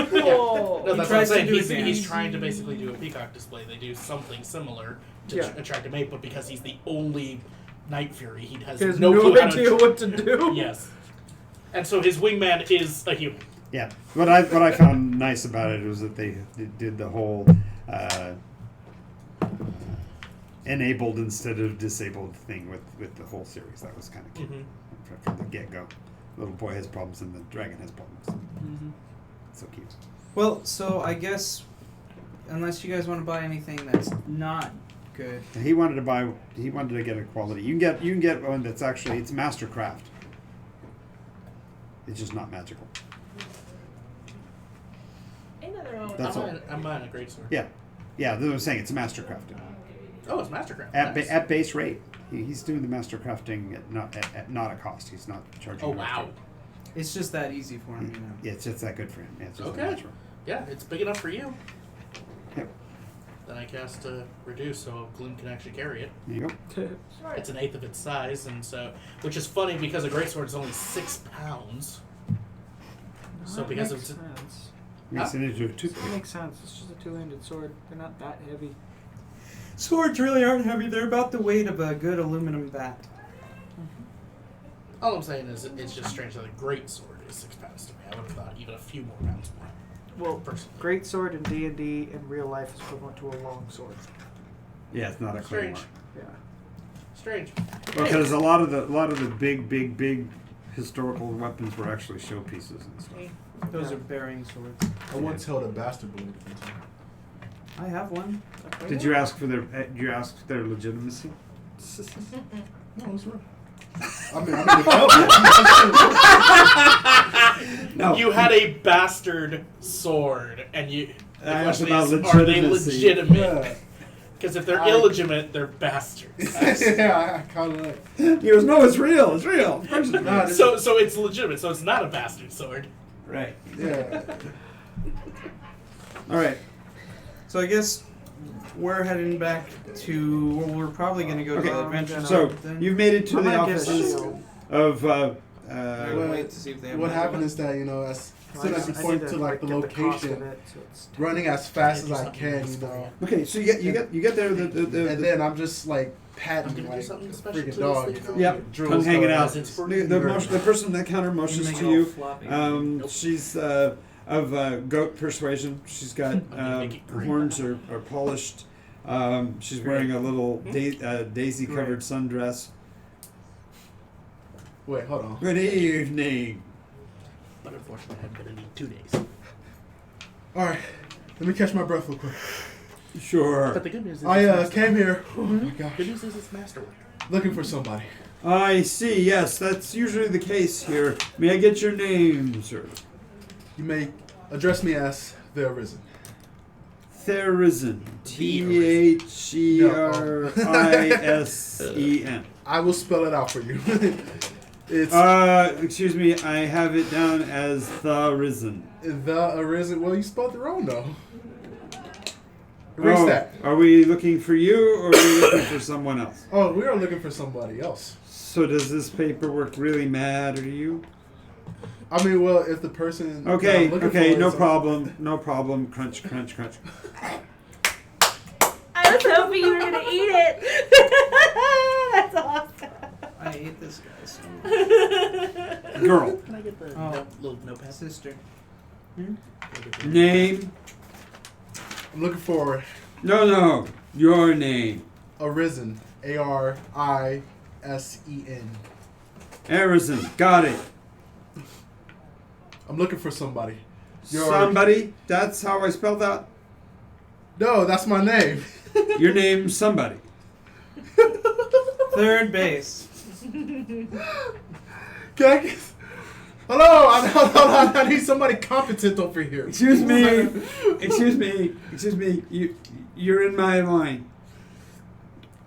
He that's what I'm tries to saying. do He's, a he's dance. trying to basically do a peacock display. They do something similar to Yeah. attract a mate, but because he's the only Night Fury, he has There's no no clue how idea to. what to do. Yes, and so his wingman is a human. Yeah. What I found nice about it was that they did the whole enabled instead of disabled thing with the whole series. That was kind of cute from the get go. Little boy has problems and the dragon has problems. Mhm. So cute. Well, so I guess unless you guys want to buy anything that's not good. He wanted to get a quality. You can get one that's actually it's mastercraft. It's just not magical. Ain't nothing wrong with That's that. all. I'm buying a great sword. Yeah, that's what I'm saying. It's mastercrafted Oh, it's Mastercraft. at Nice. at base rate. He's doing the mastercrafting at not a cost. He's not charging. Oh you extra. wow. It's just that easy for him, you know. Yeah, it's just that good for him. Yeah, it's just Okay. natural. Yeah, it's big enough for you. Yep. Then I cast reduce, so Gloom can actually carry it. There you go. Smart. It's an eighth of its size, and so which is funny because a greatsword is only 6 pounds. So That because makes of sense. Makes it into a That toothpick. makes sense. It's just a two-handed sword. They're not that heavy. Swords really aren't heavy. They're about the weight of a good aluminum bat. all I'm saying is it's just strange that a great sword is 6 pounds to me. I would have thought even a few more pounds more. Well, great sword in D&D in real life is equivalent to a long sword. Yeah, it's not a claymore. Strange. Yeah. Strange. Well, because a lot of the big historical weapons were actually showpieces and stuff. Those are bearing swords. I once held a bastard blade. I have one. Did you ask for their legitimacy? No, it's real. I mean, it felt No. You had a bastard sword, and you. The I asked question about is, are they legitimacy. legitimate? Yeah. Because if they're illegitimate, they're bastards. Yeah, I kind of like. He goes, no, it's real. It's real. Of course it's real. So it's legitimate. So it's not a bastard sword. Right. Yeah. All right. So I guess we're heading back to. Well, we're probably going to go to the adventure. So then. you've made it to I the might get a offices shield. of. We'll wait to see if they have What another happened one. is that, you know, as soon I as you need point to like the get cost of location, it, so it's running as fast as I can, you know, Okay, so you get there. and then I'm just like I'm patting gonna do like a something special to freaking this dog, thing you for know. you. Yep, Drool tongue hanging stuff. out. The person that counter motions Make it to all you. floppy. She's of goat persuasion. She's got Make it green. horns are polished. She's wearing a little daisy-covered sundress. Wait, hold on. Good evening. But unfortunately, I'm gonna need 2 days. All right, let me catch my breath real quick. Sure. But the good news is, I it's came here. Oh my Good gosh, news is it's masterwork. looking for somebody. I see. Yes, that's usually the case here. May I get your name, sir? You may address me as the Arisen. Theresin. Thereisen. I will spell it out for you. It's Excuse me. I have it down as the risen. the Arisen. Well, you spelled it wrong though. Erase that. Are we looking for you or are we looking for someone else? Oh, we are looking for somebody else. So does this paperwork really matter to you? I mean, well, if the person. that Okay, I'm looking okay, for no is- problem, no problem. Crunch, crunch, crunch. I was hoping you were gonna eat it. That's awesome. I hate this guy so much. Girl, Can I get the Oh. little notepad? Sister. name? I'm looking for No, your name. Arisen. Arisen. Harrison, got it. I'm looking for somebody. Somebody? That's how I spelled that? No, that's my name. Your name's somebody. Third base. Can I get... Hello, I need somebody competent over here. Excuse me. You're in my line.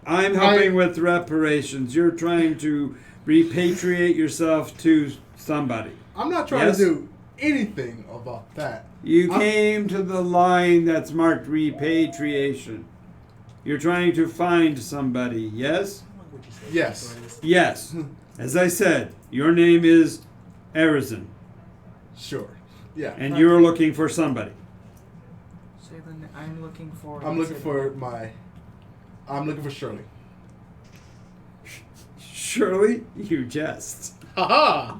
I'm helping with reparations. You're trying to repatriate yourself to somebody. I'm not trying Yes? to do anything about that. You came to the line that's marked repatriation. You're trying to find somebody, yes? Yes. Yes. As I said, your name is Arisen, Sure. Yeah. and you're looking for somebody. Say I'm looking for. I'm looking for Shirley. Surely you jest. Haha!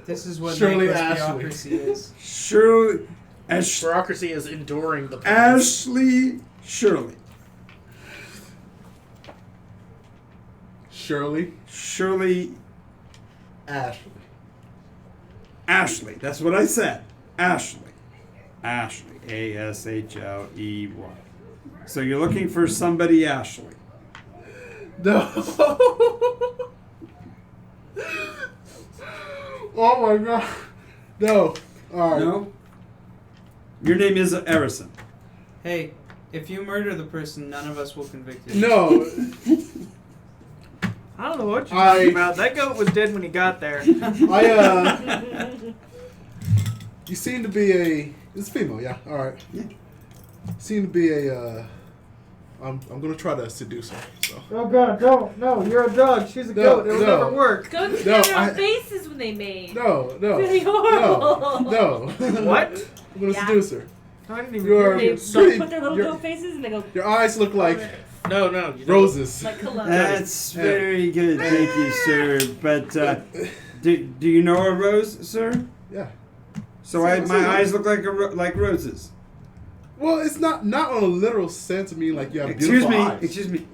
This is what Shirley Nicholas Ashley. bureaucracy is. Surely, Bureaucracy is enduring the pain. Ashley Shirley. Shirley. Shirley Ashley. Ashley. That's what I said. Ashley. Ashley. Ashley. So you're looking for somebody Ashley. No. Oh my god. No. Alright. No? Your name is Arison. Hey, if you murder the person, none of us will convict you. No. I don't know what you're I- talking about. That goat was dead when he got there. You seem to be a. It's female, yeah. Alright. Yeah. Seem to be a. I'm gonna try to seduce her. So. Oh God, don't! No, you're a dog. She's a No, goat. It'll no. never work. Goats No, had their own I- faces when they made. No, no. Really horrible. No. What? I'm gonna Yeah. seduce her. I didn't even You're hear They you. pretty- put their little you're- goat faces and they go. Your eyes look like No, no. You don't. Roses. Like cologne. That's very good, thank you, sir. But do you know a rose, sir? Yeah. So my eyes look like like roses. Well, it's not on a literal sense. I mean, like you have Excuse beautiful me. eyes. Excuse me.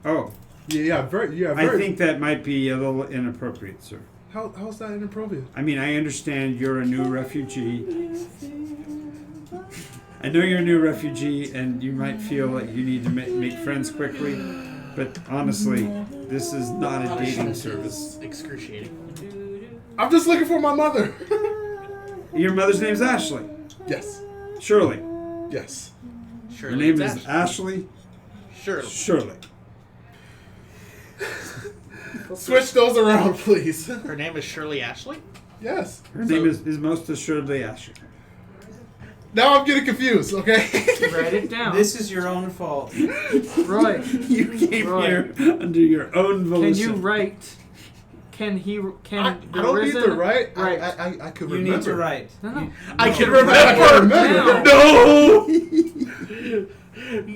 Oh, Yeah, very. I think that might be a little inappropriate, sir. How's that inappropriate? I mean, I understand you're a new refugee. I know you're a new refugee, and you might feel like you need to make friends quickly. But honestly, this is not a dating service. Excruciating. I'm just looking for my mother. Your mother's name's Ashley. Yes. Shirley. Yes. Shirley. Her name it's is Ashley. Shirley. Shirley. Switch those around, please. Her name is Shirley Ashley? Yes. Her name is most assuredly Ashley. Now I'm getting confused. Okay. Write it down. This is your own fault. Roy, You came Roy. here under your own volition. can you write? Can he? Can I the don't need risen to write. Right. I could You remember. need to write. No. I can I remember. remember.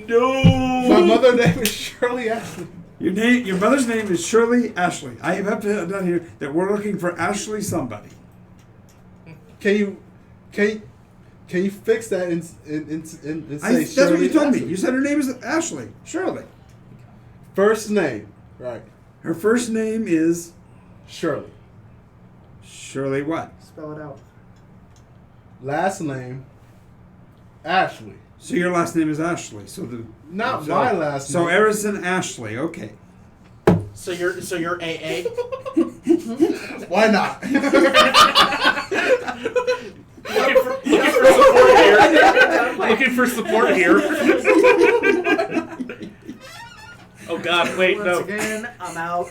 No. My mother's name is Shirley Ashley. Your mother's name is Shirley Ashley. I have done here that we're looking for Ashley somebody. Can you fix that and say That's Shirley what you told me. Ashley? You said her name is Ashley. Shirley. First name, right? Her first name is Shirley. Shirley what? Spell it out. Last name, Ashley. So your last name is Ashley. Not my last So name. Erison Ashley. Okay. So you're AA? Why not? Looking for support here. Oh God! Wait, Once no. again, I'm out.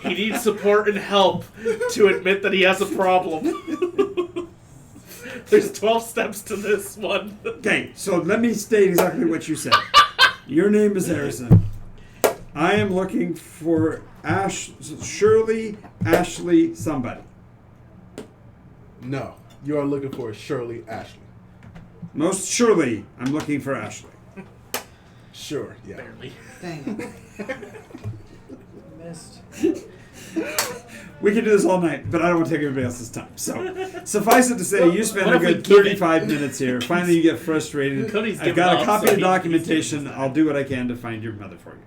He needs support and help to admit that he has a problem. There's 12 steps to this one. Okay, so let me state exactly what you said. Your name is Harrison. I am looking for Shirley Ashley somebody. No, you are looking for Shirley Ashley. Most surely, I'm looking for Ashley. Sure, yeah. Barely. Dang. Missed. We can do this all night, but I don't want to take everybody else's time. So, suffice it to say, you spent What a if we good give it? 35 minutes here. Finally, you get frustrated. Cody's I've given got a up, copy so of the he- documentation. I'll do what I can to find your mother for you.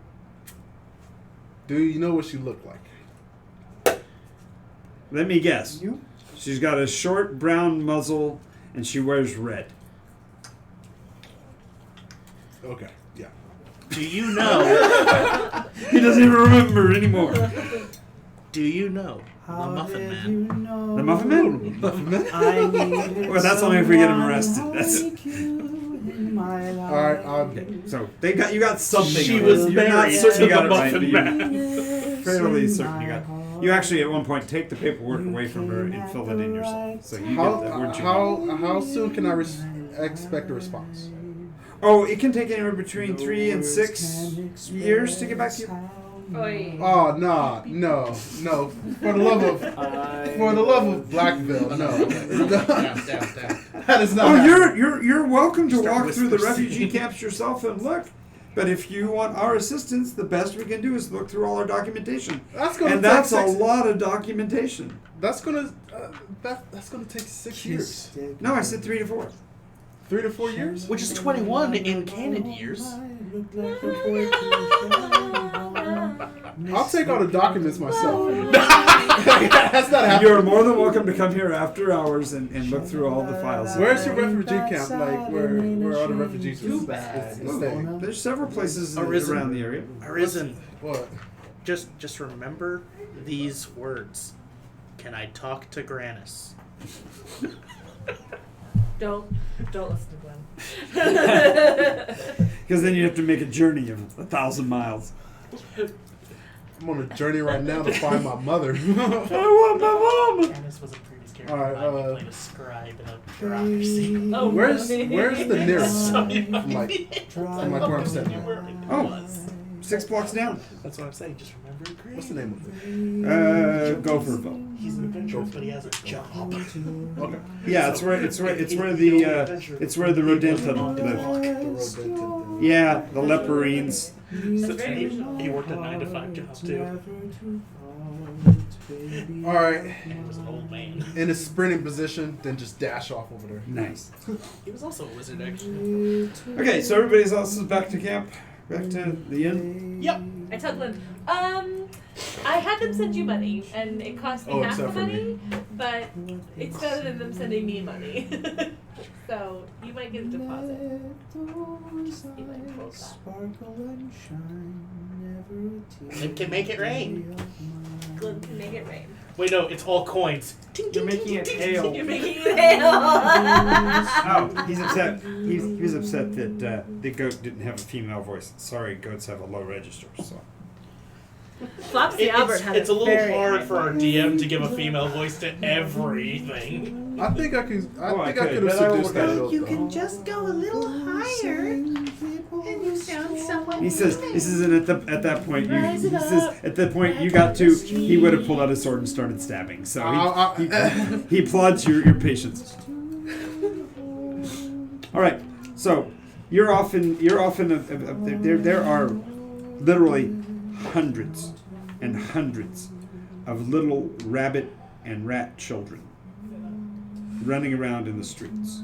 Do you know what she looked like? Let me guess. You? She's got a short brown muzzle, and she wears red. Okay, yeah. Do you know? He doesn't even remember anymore. Do you know the Muffin Man? The Muffin Man? Well, that's only if we get him arrested. That's All right. okay. So you got something. She of was it. You're not married certain to you got the it right, Muffin but Man. you're fairly certain you got. You actually at one point take the paperwork away from her and fill it in yourself. So you get that, weren't you? How soon can I expect a response? Oh, it can take anywhere between 3 and 6 years to get back to you. Oy. Oh no. For the love of Blackville, no. Down. That is not. Oh, happening. you're welcome to Start walk through the whispers. refugee camps yourself and look. But if you want our assistance, the best we can do is look through all our documentation. That's gonna And take that's a 6 lot of documentation. That's gonna take 6 years. No, I said 3 to 4. 3 to 4 years. Which is 21 in canon years. I'll take all the documents myself. That's not happening. You're more than welcome to come here after hours and look through all the files. Where's your refugee camp? Like where all the refugees is staying? There's several places Arisen. around the area. Arisen. What? Just remember these words. Can I talk to Grannis? Don't listen to Glenn. Because then you have to make a journey of 1,000 miles. I'm on a journey right now to find my mother. I want my mom! Grannis was a previous character. All right, He played a scribe in a bureaucracy. Oh, Where's really? the nearest? So From like where I'm standing. Oh, 6 blocks down. That's what I'm saying. Just remember Grannis. What's the name of it? Gopherville. He's an adventurous, but he has a job. Okay. Yeah, it's where the Rodenta live. The Rodent. Yeah, the leporines. He worked a 9-to-5 job too. All right. He was an old man. In a sprinting position, then just dash off over there. Nice. He was also a wizard, actually. Okay, so everybody else is back to camp? Back to the inn? Yep. I tell Glenn, I had them send you money, and it cost me half the except for money, but it's better than them sending me money. So you might get a deposit. He might quote that. Glim can make it rain. Glenn can make it rain. Wait, no, it's all coins. You're making it hail. You're making it hail. Oh, he's upset. He was upset that the goat didn't have a female voice. Sorry, goats have a low register, so. Flopsy Albert had It's a little very hard high for our voice. DM to give a female voice to everything. I think I could. I could, could have but I seduced that will- goat. You though. can just go a little higher, and you sound somewhat. He says this isn't at that point. You, Rise he it says up. at the point you got to, he would have pulled out his sword and started stabbing. So he applauds your patience. All right, so you're off in there are literally hundreds and hundreds of little rabbit and rat children running around in the streets.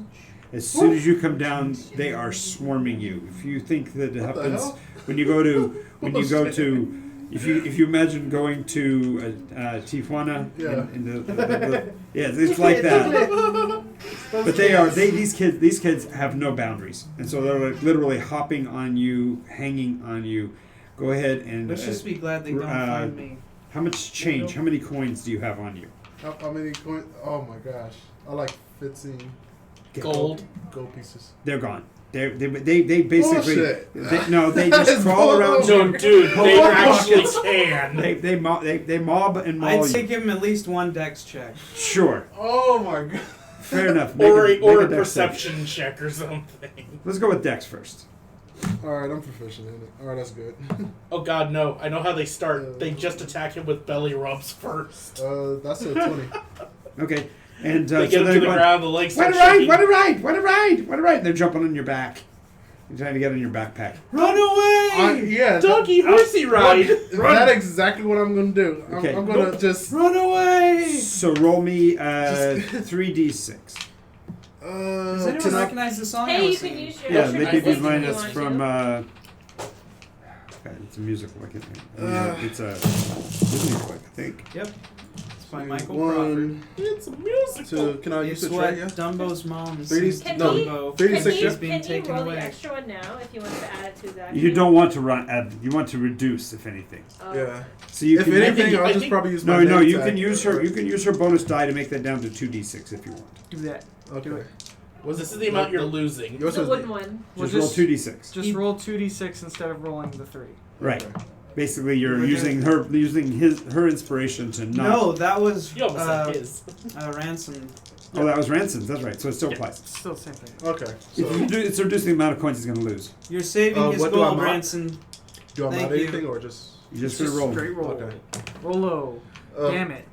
As soon as you come down, they are swarming you. If you think that it What the happens hell? when you go to if you imagine going to Tijuana, Yeah. yeah, it's like that. But these kids have no boundaries, and so they're like literally hopping on you, hanging on you. Go ahead and Let's just be glad they don't find me. how much change? How many coins do you have on you? How many coins? Oh my gosh. I like 15 Gold. gold pieces. They're gone. They basically Bullshit. they just crawl around. No, dude, they actually can. They mob and maul I'd you. say give him at least one dex check. Sure, Oh my god. fair enough. Or Make a dex save. perception check or something. Let's go with Dex first. Alright, I'm proficient in it. Alright, that's good. Oh god, no. I know how they start. They just attack him with belly rubs first. That's a 20. Okay, and They so get him they're to the going, ground, the legs Want start to ride? shaking. Want to ride? Want to ride? Want to ride? And they're jumping on your back. You're trying to get on your backpack. Run away! Yeah. Donkey horsey ride! That's exactly what I'm gonna do. Okay. I'm gonna just. Run away! So roll me 3d6. Does anyone can I- recognize the song I Hey, was you can singing? use your. Yeah, your they give you voice if you minus want from. to. God, it's a musical. I can't. It's a Disney book, I think. Yep. It's by Michael Crawford. 1, It's a musical. 2. Can I use It's the what tray? Yeah. Dumbo's mom Can sings to he- Dumbo. 36 She's yeah. being Can you taken roll away. the extra one now if you want to add it to that? You don't want to add. You want to reduce, if anything. Oh. Yeah. So you If can. anything, I I'll just think- probably use my No, name you tag. can use her. You can use her bonus die to make that down to 2d6 if you want. Do that. Okay. Do it. What's This is the amount you're losing. Yours The was wooden one. Well, Just roll 2d6. Just roll 2d6 instead of rolling the 3. Right. Okay. Basically, you're We're using her inspiration to not. No, that was You almost said his. ransom. Oh, that was Ransom's. That's right. So it still Yeah. applies. It's still the same thing. Okay. If you do, it's reducing the amount of coins he's going to lose. You're saving his what do I gold, mod? Ransom. Do I Thank mod you. anything or just? You just It's gonna roll straight roll. Okay. Roll low. Damn it.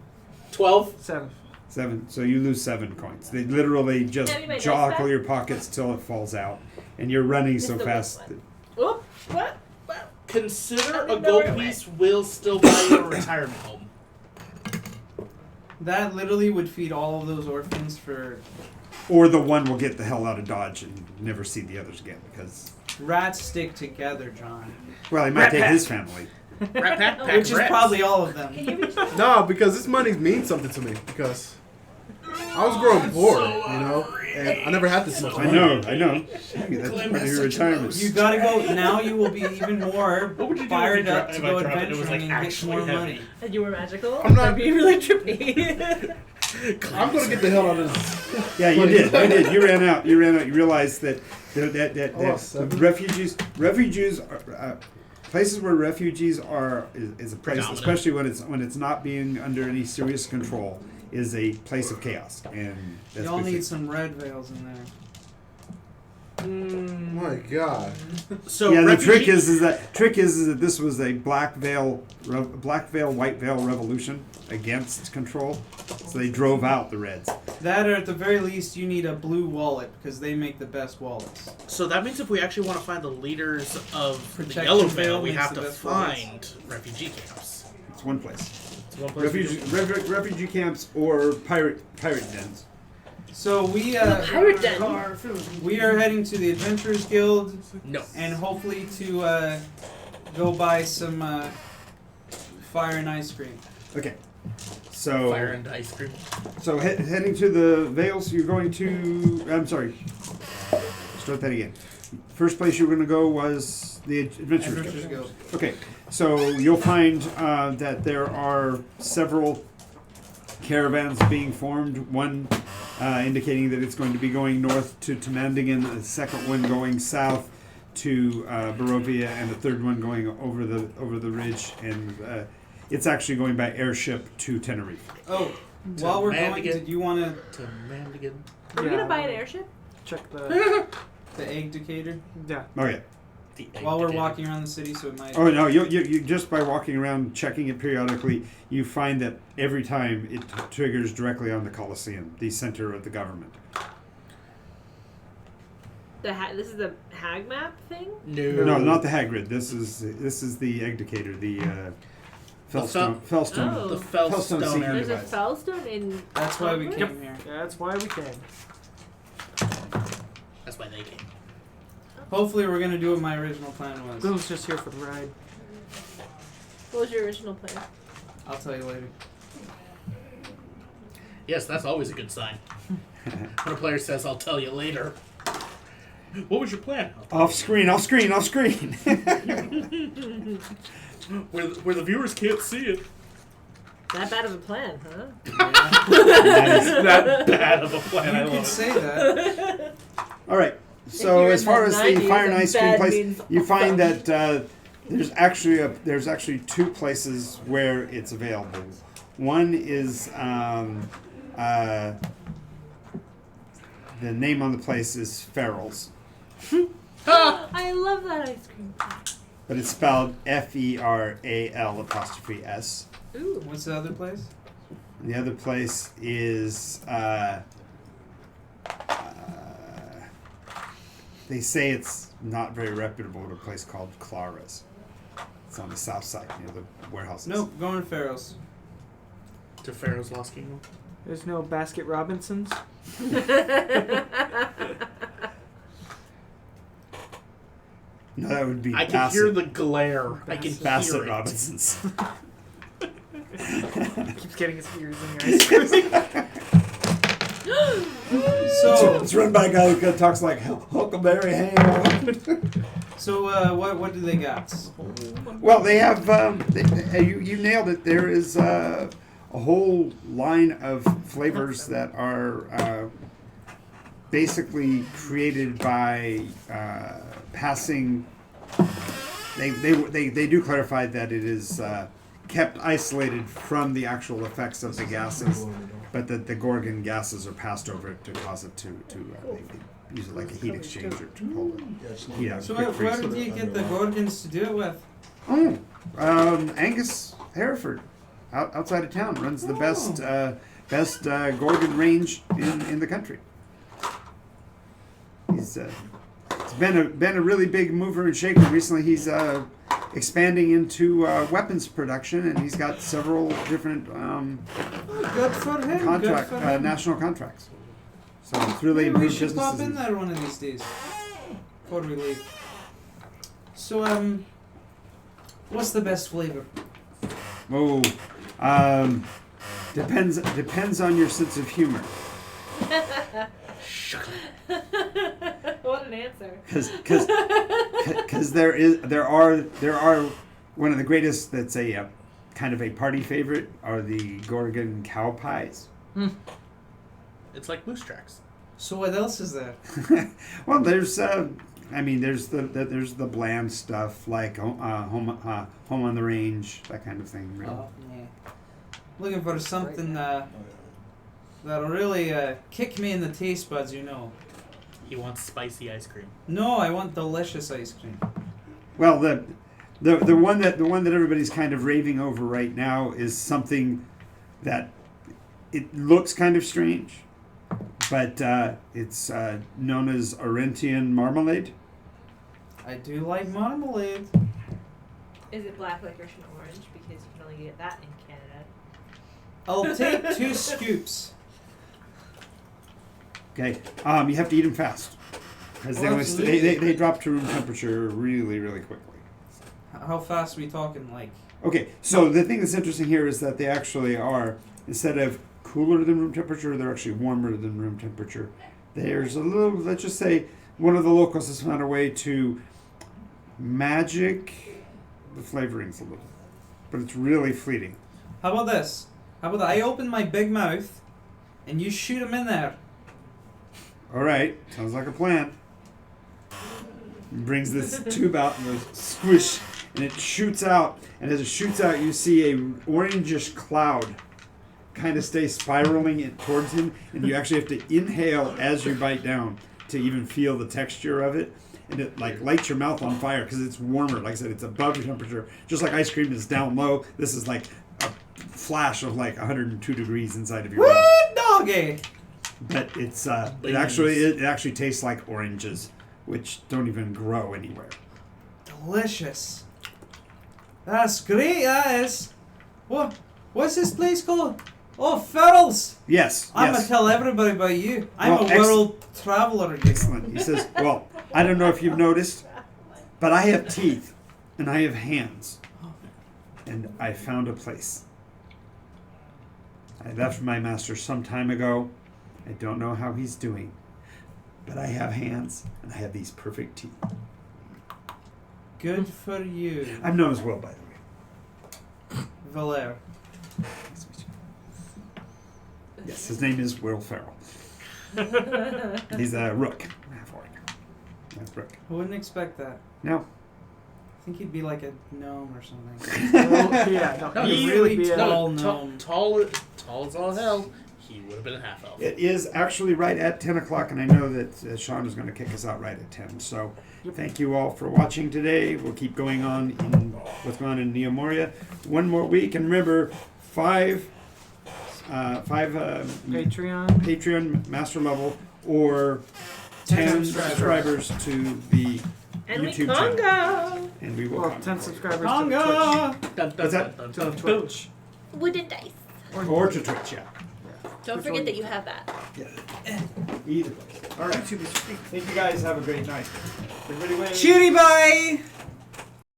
12. 7. 7. So you lose 7 coins. They literally just Have you made dice joggle back? your pockets till it falls out, and you're running so Just the fast. one. Whoop! What? Consider I a didn't know gold where it piece will still buy you a retirement home. That literally would feed all of those orphans for Or the one will get the hell out of Dodge and never see the others again because, rats stick together, John. well, he might take his family. Rat pack, pack Which is rats. probably all of Can them. you reach that? No, because this money means something to me. Because I was growing poor, you know, and I never had this much I money. know. That's part of your retirement. You gotta go now. You will be even more What would you do fired if you up dro- to if I go dropped it? It was, adventuring like, and get actually more heavy. money. And you were magical? I'm not- That'd be really trippy. I'm gonna get the hell out of this. Yeah, you did. You ran out. You realized that Oh, seven. refugees are places where refugees are is a place, Predominant. especially when it's not being under any serious control, is a place of chaos. And that's Y'all basically- need some red veils in there. My God. So yeah, the refugee- trick is that this was a black veil, white veil revolution against control. So they drove out the Reds. That, or at the very least, you need a blue wallet because they make the best wallets. So that means if we actually want to find the leaders of the Protection Yellow Veil Veil, we makes have the to best find refugee camps. It's one place. It's one place we do- Refugee camps or pirate dens. So we Pirate Den. we are heading to the Adventurers Guild No. and hopefully to go buy some fire and ice cream. Okay. So Fire and ice cream. So heading to the Vales, you're going to. I'm sorry. Start that again. First place you were going to go was the Adventurers Guild. Okay, so you'll find that there are several caravans being formed. One indicating that it's going to be going north to Tamandingen, the second one going south to Barovia, and the third one going over the ridge. And it's actually going by airship to Tenerife. Oh, while we're going, Mandigan. did you want To Mandigan. Are we gonna buy an airship? Check the. the egg decatur? Yeah. Oh yeah. The While we're egg walking around the city, so it might. Oh no! You just by walking around, checking it periodically, you find that every time it triggers directly on the Colosseum, the center of the government. This is the hag map thing. No, not the Hagrid. This is the Egdicator, the Fellstone. Fellstone. Oh. The Fellstone Fellstone. Senior There's a device. Fellstone in. That's why we Congress? came here. Yeah, that's why we came. That's why they came. Hopefully, we're gonna do what my original plan was. Bill's just here for the ride. What was your original plan? I'll tell you later. Yes, that's always a good sign. When a player says, "I'll tell you later." What was your plan? Off screen. Where the viewers can't see it. That bad of a plan, huh? That bad of a plan. I You love could it. say that. All right. If So you're as in far the as the 90s fire and and ice cream bad place, means you find awesome. that there's actually two places where it's available. One is the name on the place is Ferrell's, I love that ice cream. but it's spelled FERAL''S. Ooh. What's the other place? The other place is they say it's not very reputable, at a place called Clara's. It's on the south side near the warehouses. Nope, going to Pharaoh's. To Pharaoh's Lost Kingdom. There's no Basket Robinsons. No, that would be I can Bassett. hear the glare. I can Bassett hear it. Robinsons. Keeps getting his ears in your ice cream. So, It's run by a guy who talks like Huckleberry Ham. so what do they got? Well, they have. You nailed it. There is a whole line of flavors that are basically created by passing. They do clarify that it is kept isolated from the actual effects of the gases, but that the Gorgon gases are passed over it to cause it to they use it like a heat exchanger to hold it. Yeah. So quick where freeze. did you get the Gorgons to do it with? Oh, Angus Hereford, outside of town, runs the best Gorgon range in the country. He's it's been a really big mover and shaker recently. He's expanding into weapons production, and he's got several different Good for him. Good for him. national contracts. So it's really Maybe we improved should pop businesses. in there one of these days before we leave. So what's the best flavor? Oh, depends on your sense of humor. What an answer. Because there are one of the greatest that's a kind of a party favorite are the Gorgon cow pies. It's like moose tracks. So what else is there? Well, there's there's the bland stuff like home on the range, that kind of thing. Really. Oh, yeah. Looking for something that'll really kick me in the taste buds, you know. He wants spicy ice cream. No, I want delicious ice cream. Well, the one that everybody's kind of raving over right now is something that it looks kind of strange, but it's known as Orentian marmalade. I do like marmalade. Is it black licorice and orange? Because you can only get that in Canada. I'll take 2 scoops. Okay, you have to eat them fast because they drop to room temperature really, really quickly. How fast are we talking? Like, Okay, so the thing that's interesting here is that they actually are, instead of cooler than room temperature, they're actually warmer than room temperature. There's a little, let's just say, one of the locals has found a way to magic the flavorings a little, but it's really fleeting. how about this? How about I open my big mouth, and you shoot them in there? All right, sounds like a plan. He brings this tube out and goes squish, and it shoots out. And as it shoots out, you see a orangish cloud kind of stay spiraling it towards him, and you actually have to inhale as you bite down to even feel the texture of it. And it like lights your mouth on fire because it's warmer. Like I said, it's above your temperature. Just like ice cream is down low, this is like a flash of like 102 degrees inside of your mouth. What doggy? But it's it actually tastes like oranges, which don't even grow anywhere. Delicious. That's great, that is. What's this place called? Oh, Ferrell's. Yes, I'm yes. gonna tell everybody about you. I'm Well, a world traveler. Excellent. He says, well, I don't know if you've noticed, but I have teeth and I have hands. And I found a place. I left my master some time ago. I don't know how he's doing, but I have hands and I have these perfect teeth. Good for you, I'm known as Will, by the way. Valère. Nice to meet you. Yes, his name is Will Ferrell. He's a rook. Half orc. That's rook. I wouldn't expect that. No. I think he'd be like a gnome or something. Yeah, no, He's he'd really be a- tall No, gnome. tall as all hell. He would have been a half elf. It is actually right at 10 o'clock, and I know that Sean is going to kick us out right at 10. So thank you all for watching today. We'll keep going on in what's going on in Neomoria. One more week, and remember, five Patreon master level or 10 subscribers to the And YouTube we channel. Congo And we will Well, comment 10 for you. subscribers to Conga! What's that? Twitch. To Twitch. wooden dice. Or to Twitch, yeah. Don't Which forget one? that you have that. Yeah. Either place. All right. Thank you guys. Have a great night. Everybody win. Cheery bye!